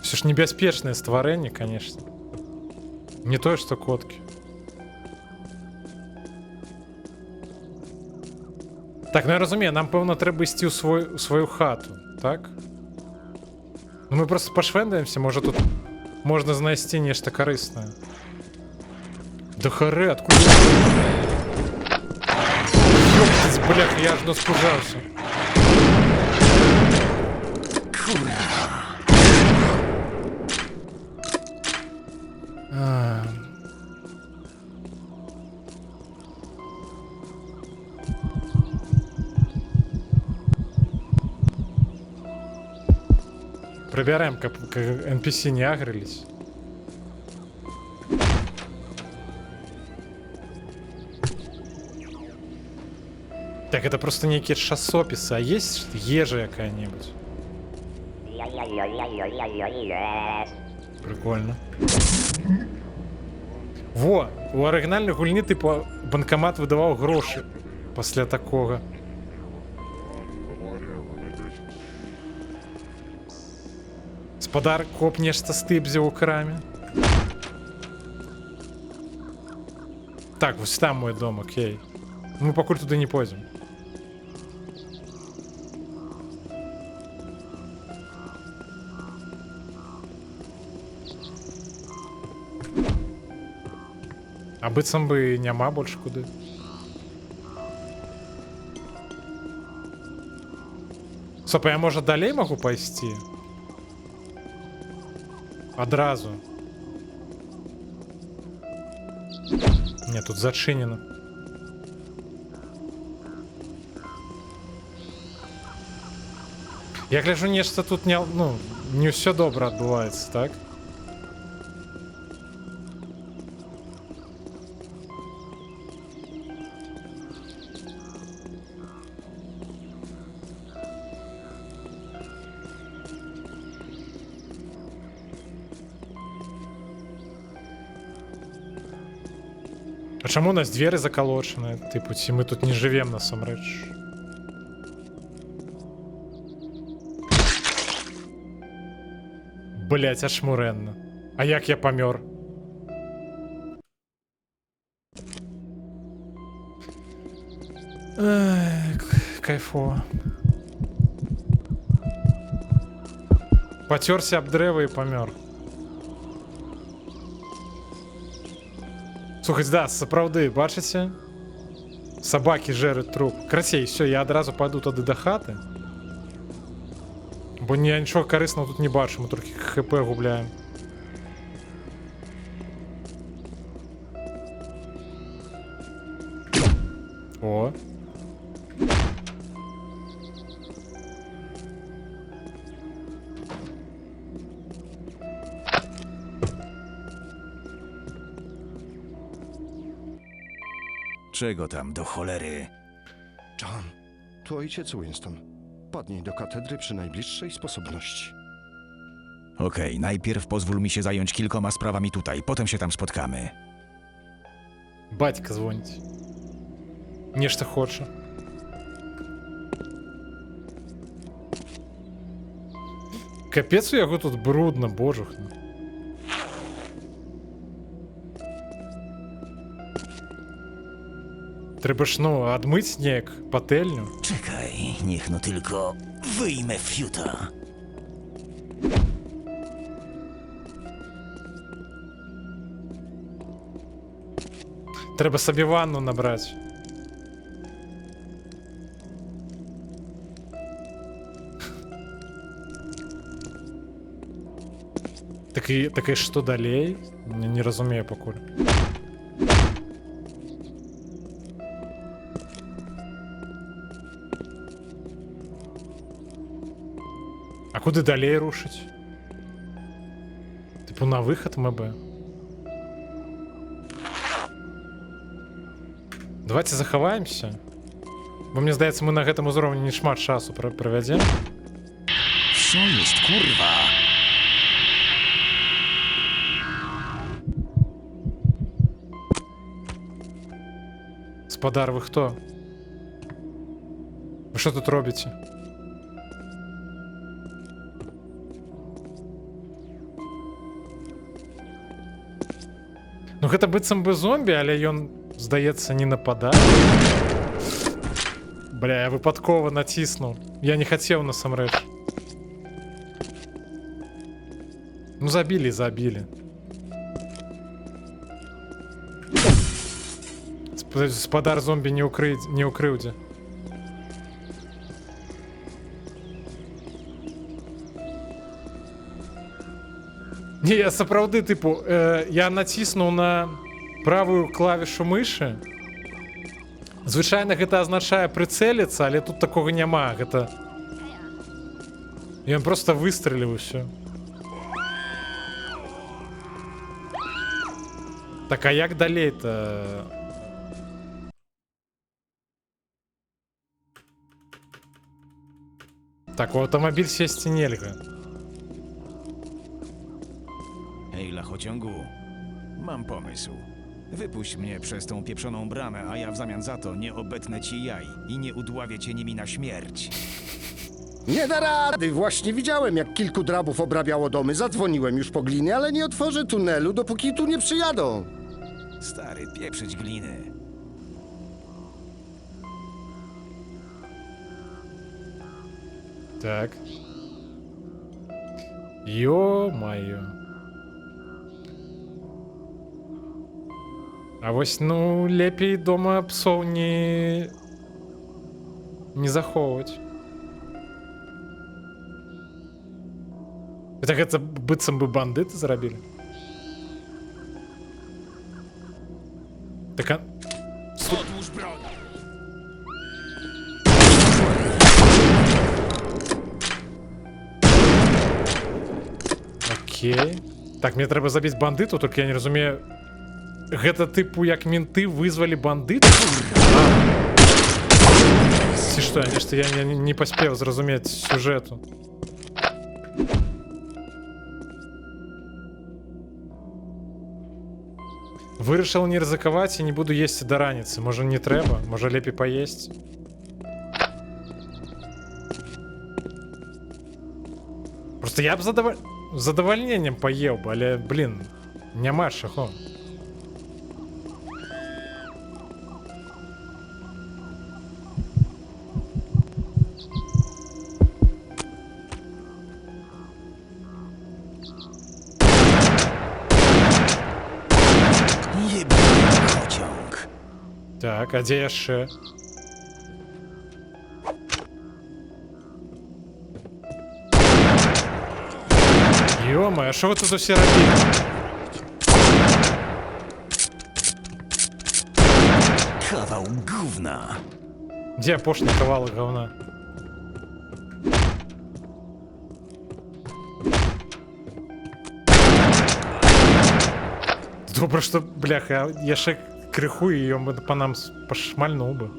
Все ж небяспечнае стварэнне, конечно. Не тое, што коткі. Так, ну я разумею, нам, пэўна, трэба ісці ў сваю хату, так? Ну мы просто пашвендаемся, можа тут можна знайсці нешта карыснае. Да хары, адкуль... Ёптаць, бляха, я аж наскужаўся. Прибираем, как NPC не агрились. Так, это просто некие шасописы. А есть ежа какая-нибудь? Прикольно. Во, у оригінальної гульні, типу, банкомат видавав гроші після такого. Господар коп нешта стыбзіў у краме. Так, вось там мой дом, окей. Мы пакуль туды не пойдзем. А быццам бы няма больш куды. Стоп, я, можа, далей магу пайсці? Адразу. Не, тут зачинено. Я гляжу, нешта тут не, ну, не все добра адбываецца, так? чаму у нас дзверы закалочаны? Типу, ці мы тут не жывем насамрэч? Блять, аж мурэнна. А як я памёр? Кайфово. Пацёрся аб дрэва і памёр. Слухайте, да, сапраўды, бачыце? Сабакі жэраць труп. Красей, все, я адразу пайду тады да хаты. Бо нічога карыснага тут не бачу, мы толькі хп губляем. О. Czego tam do cholery? John, to ojciec Winston. Padnij do katedry przy najbliższej sposobności. Okej, najpierw pozwól mi się zająć kilkoma sprawami tutaj, potem się tam spotkamy. Батька дзвоніць. Нешта хоча. Капец у яго тут брудна, божухна. Трэба ж, ну, адмыць неяк патэльню. Czekaj, niech no tylko wyjmę fiuta. Трэба сабе ванну набраць. Так і што далей? Не разумею пакуль. А куды далей рушыць? Типу на выхад МБ. Давайте захаваемся. Бо мне здаецца, мы на гэтым узроўні не шмат часу правядзем. Co jest, kurwa? Спадар, вы хто? Вы што тут робіце? Ну гэта быццам бы зомбі, але ён, здаецца, не нападае. Бля, я выпадкова націснуў. Я не хацеў насамрэч. Ну забілі. Спадар зомбі не ўкрыўдзе. Не, я сапраўды, тыпу, я націснуў на правую клавішу мышы. Звычайна гэта азначае прыцэліцца, але тут такога няма. Гэта... Ён проста выстрэліў усё. Так, а як далей-то? Так, у аўтамабіль сесці нельга. Hej, lachociągu. Mam pomysł. Wypuść mnie przez tą pieprzoną bramę, a ja w zamian za to nie obetnę ci jaj i nie udławię cię nimi na śmierć. Nie da rady, właśnie widziałem, jak kilku drabów obrabiało domy. Zadzwoniłem już po gliny, ale nie otworzę tunelu, dopóki tu nie przyjadą. Stary, pieprzyć gliny. Так. Ё-моё. А вось, ну, лепей дома псоў не захоўваць. Так гэта быццам бы бандыты зрабілі. Так, а... Odłóż broń! Окей. Так, мне трэба забіць бандыту, толькі я не разумею. Гэта тыпу як менты вызвалі бандыту? Ці што, нешта я не паспеў зразумець сюжэту. Вирішив не ризикувати і не буду їсти до раниці. Може не треба? Може лепі поїсть? Просто я б з задовольненням поїв би, але, блін, нема чого. Jebany lachociąg. Так, а де яшчэ? Ё-моё, а що ви тут усі робили? Kawał gówna. Де пошлий кавалок говна? Добре, що, бляха, я ще криху, і він по нам пошмальнув би.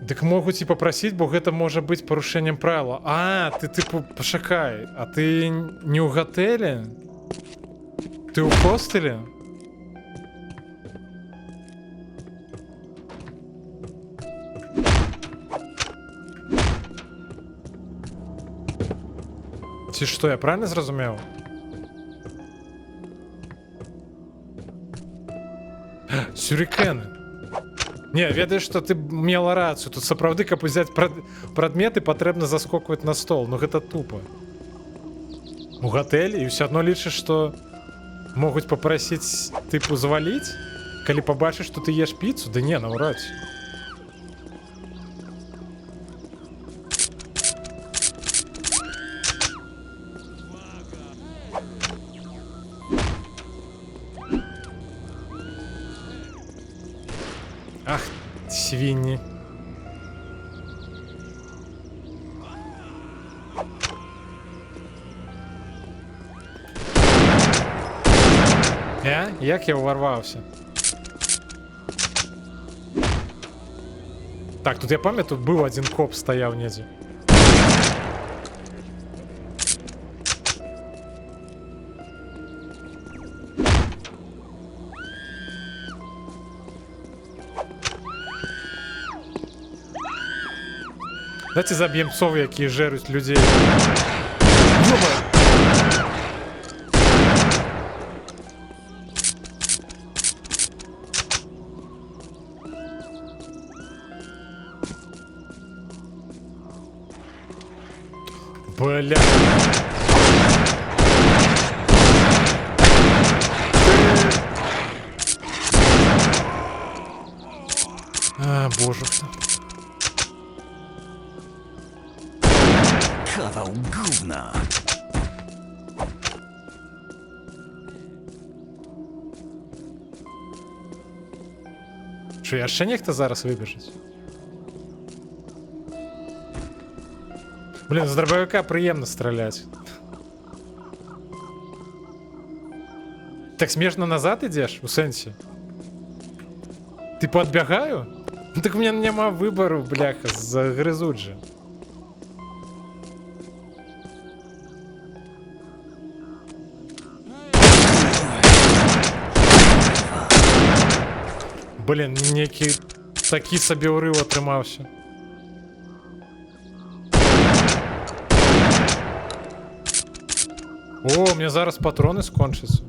Так можуть і попросити, бо гэта може бути порушенням правила. А, ти типу, пошакай, а ти не у готелі? Ти у хостелі? Чи що, я правильно зрозумів? Сюрикени. Не, ведаеш, што ты мела рацыю. Тут сапраўды, каб узяць прадметы, патрэбна заскокваць на стол. Ну гэта тупо. У гатэль і ўсё адно лічыш, што могуць папрасіць тыпу заваліць, калі пабачыш, што ты еш піцу? Ды не, наўрад ці. Ах, свиньи. Як я уварвався? Так, тут я пам'ятаю, тут був один коп стояв недзе. Давайте заб'ємо псов, які жеруть людей. Ёба! Бля. А, боже. Kawał gówna. Що, яшчэ нехта зараз выбежыць? Блин, з дробовика прыемна страляць. Так смешно назад ідзеш, у сэнсе? Типу адбягаю? Ну так у меня няма выбору, бляха, загрызуть же. Блин, некі такі сабе ўрыў атрымаўся. О, у меня зараз патроны скончатся.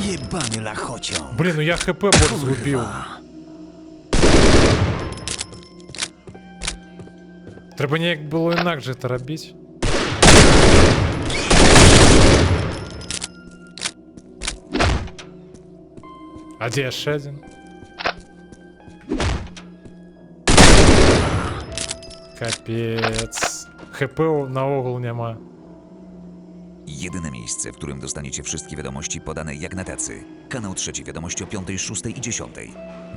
Jebany lachociąg. Блин, ну я хп больше згубил. Треба неяк было інакше это робить. А де яшчэ один? Капец. ХП наогул няма. Jedyne miejsce, w którym dostaniecie wszystkie wiadomości podane jak na tacy. Kanał 3, wiadomości o 5, 6 i 10.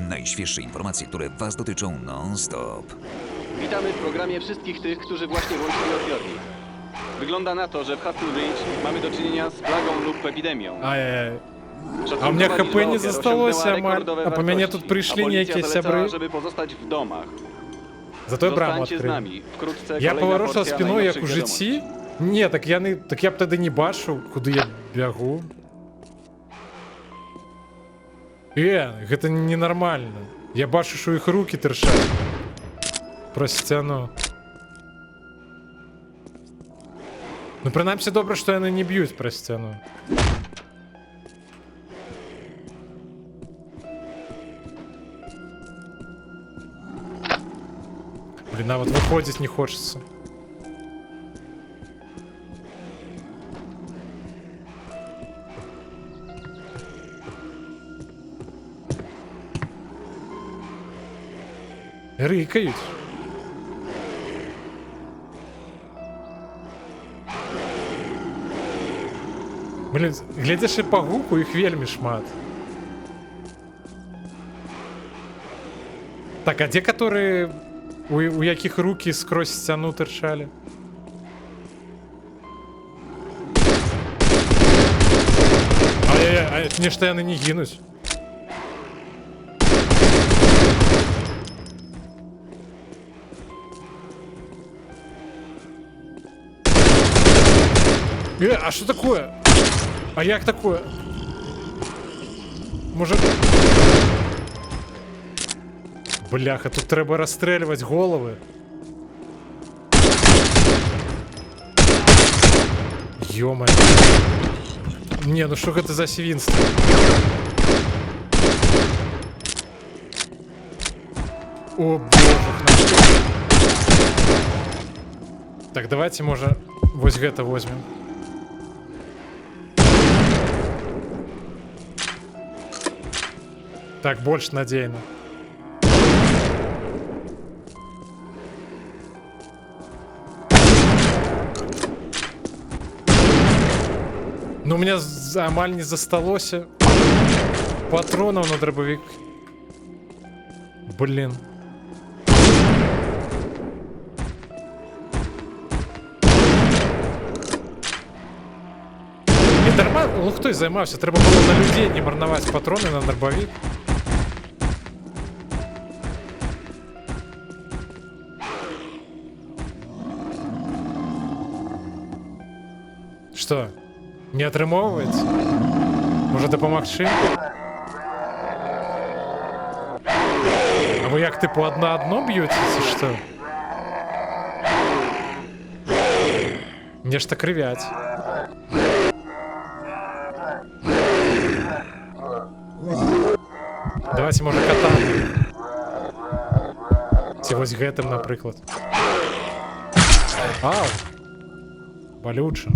Najświeższe informacje, które was dotyczą non-stop. Witamy w programie wszystkich tych, którzy właśnie włączyli odbiornik. Wygląda na to, że w Hustle Ridge mamy do czynienia z plagą lub epidemią. Ай-яй-яй. А у меня хп не засталось, а по мне тут пришли некие сябры. żeby pozostać w domach. Зато я браму Zostańcie z відкрив. nami. Wkrótce Я kolejna поворушив porcja спиною, як у najnowszych житті? Ні, так я не. Так я б тоді не бачив, куди я бягу. Гэта ненормально. Я бачу, що їх руки тершать. Про стіну. Ну, принаймні, добре, що вони не б'ють про стіну. Блин, а вот выходить не хочется. Рыкают. Блин, глядишь и по гуку их вельми шмат. Так, а те, которые... У яких руки скрозь стяну терчали? Ай-яй-яй, мне что я на них гинусь? А что такое? А як такое? Может... Бляха, тут треба розстрілювати голови. Йома. Не, ну що це за свинство? О, боже. Так, давайте, може, вось гэта возьмем. Так, больше надейно. Ну, у меня амаль не засталося патронов на дробовик. Блин. І дарма, ну хтось займався, треба було на людей не марнувати патрони на дробовик. Что? Не атрымоўваецца? Можа дапамагчы? А вы як тыпу адно б'ёце, ці што? Нешта крывяць. Давайте, можа, катану. Ці вось гэтым, напрыклад. Ау! Балюча.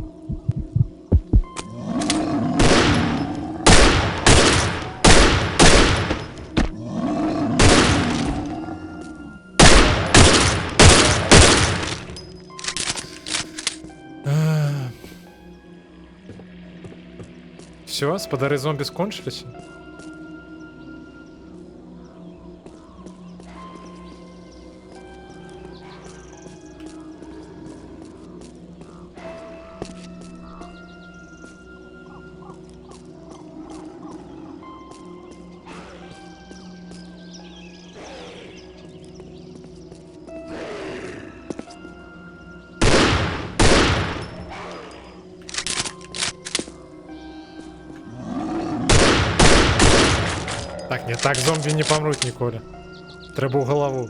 Все, спадары зомби скончыліся? Так, не так, зомби не помрут ніколи. Треба у голову.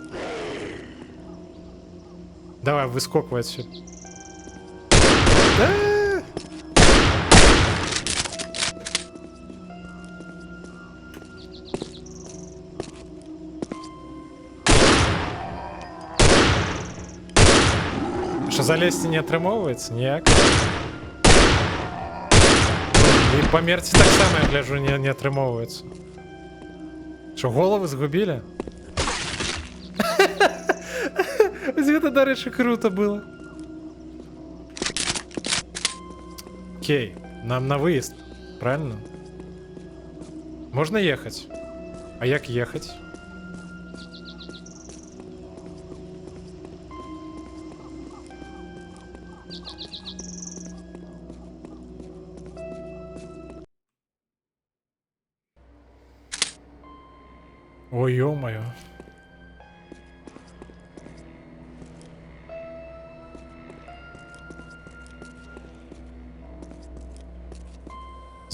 Давай, выскокивай отсюда. Що залезти не атрымоўваецца? Ніяк. І памерці так само, я гляжу, не атрымоўваецца. Що, голови згубили? Это, до речі, круто было. Окей, нам на выезд, правильно? Можно ехать? А як ехать? Ой, ё-моё.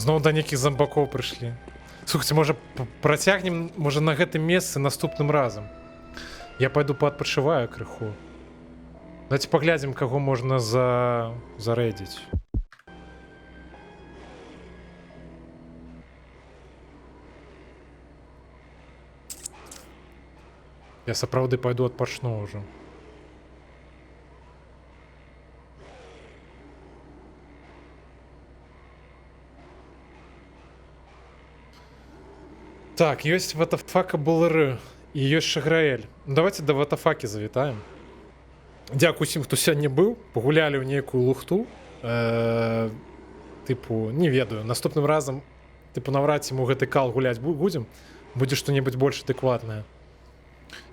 Зноў да нейкіх замбакоў прыйшлі. Слухайте, можа працягнем, можа на гэтым месцы наступным разам. Я пойду поадпачываю крыху. Давайте паглядзім, каго можна зарэдзіць. Я сапраўды пойду адпачну ўжо. Так, ёсць Ватафака БЛР і ёсць Шаграэль. Давайте да Ватафакі завітаем. Дзякуй усім, хто сёння быў. Пагулялі ў нейкую лухту. Тыпу, не ведаю. Наступным разам, тыпу, наўрад ці мы гэты кал гуляць будзем. Будзе што-небудзь больш адэкватнае.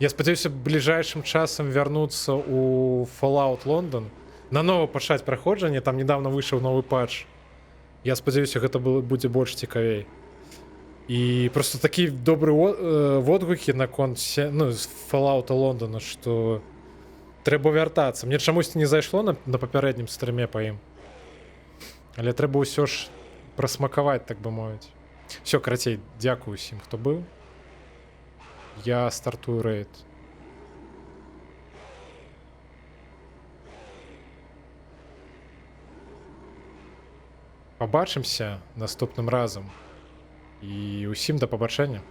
Я спадзяюся бліжэйшым часам вярнуцца ў Fallout London. Нанова пачаць праходжанне. Там недавно выйшаў новы патч. Я спадзяюся, гэта будзе больш цікавей. І просто такі добры водгукі наконт Fallout Лондона, што трэба вяртацца. Мне чамусьці не зайшло на папярэднім стрыме па ім. Але трэба ўсё ж прасмакаваць, так бы мовіць. Всё, карацей, дзякую усім, хто быў. Я стартую рэйд. Пабачымся наступным разам. І ўсім да пабачэння.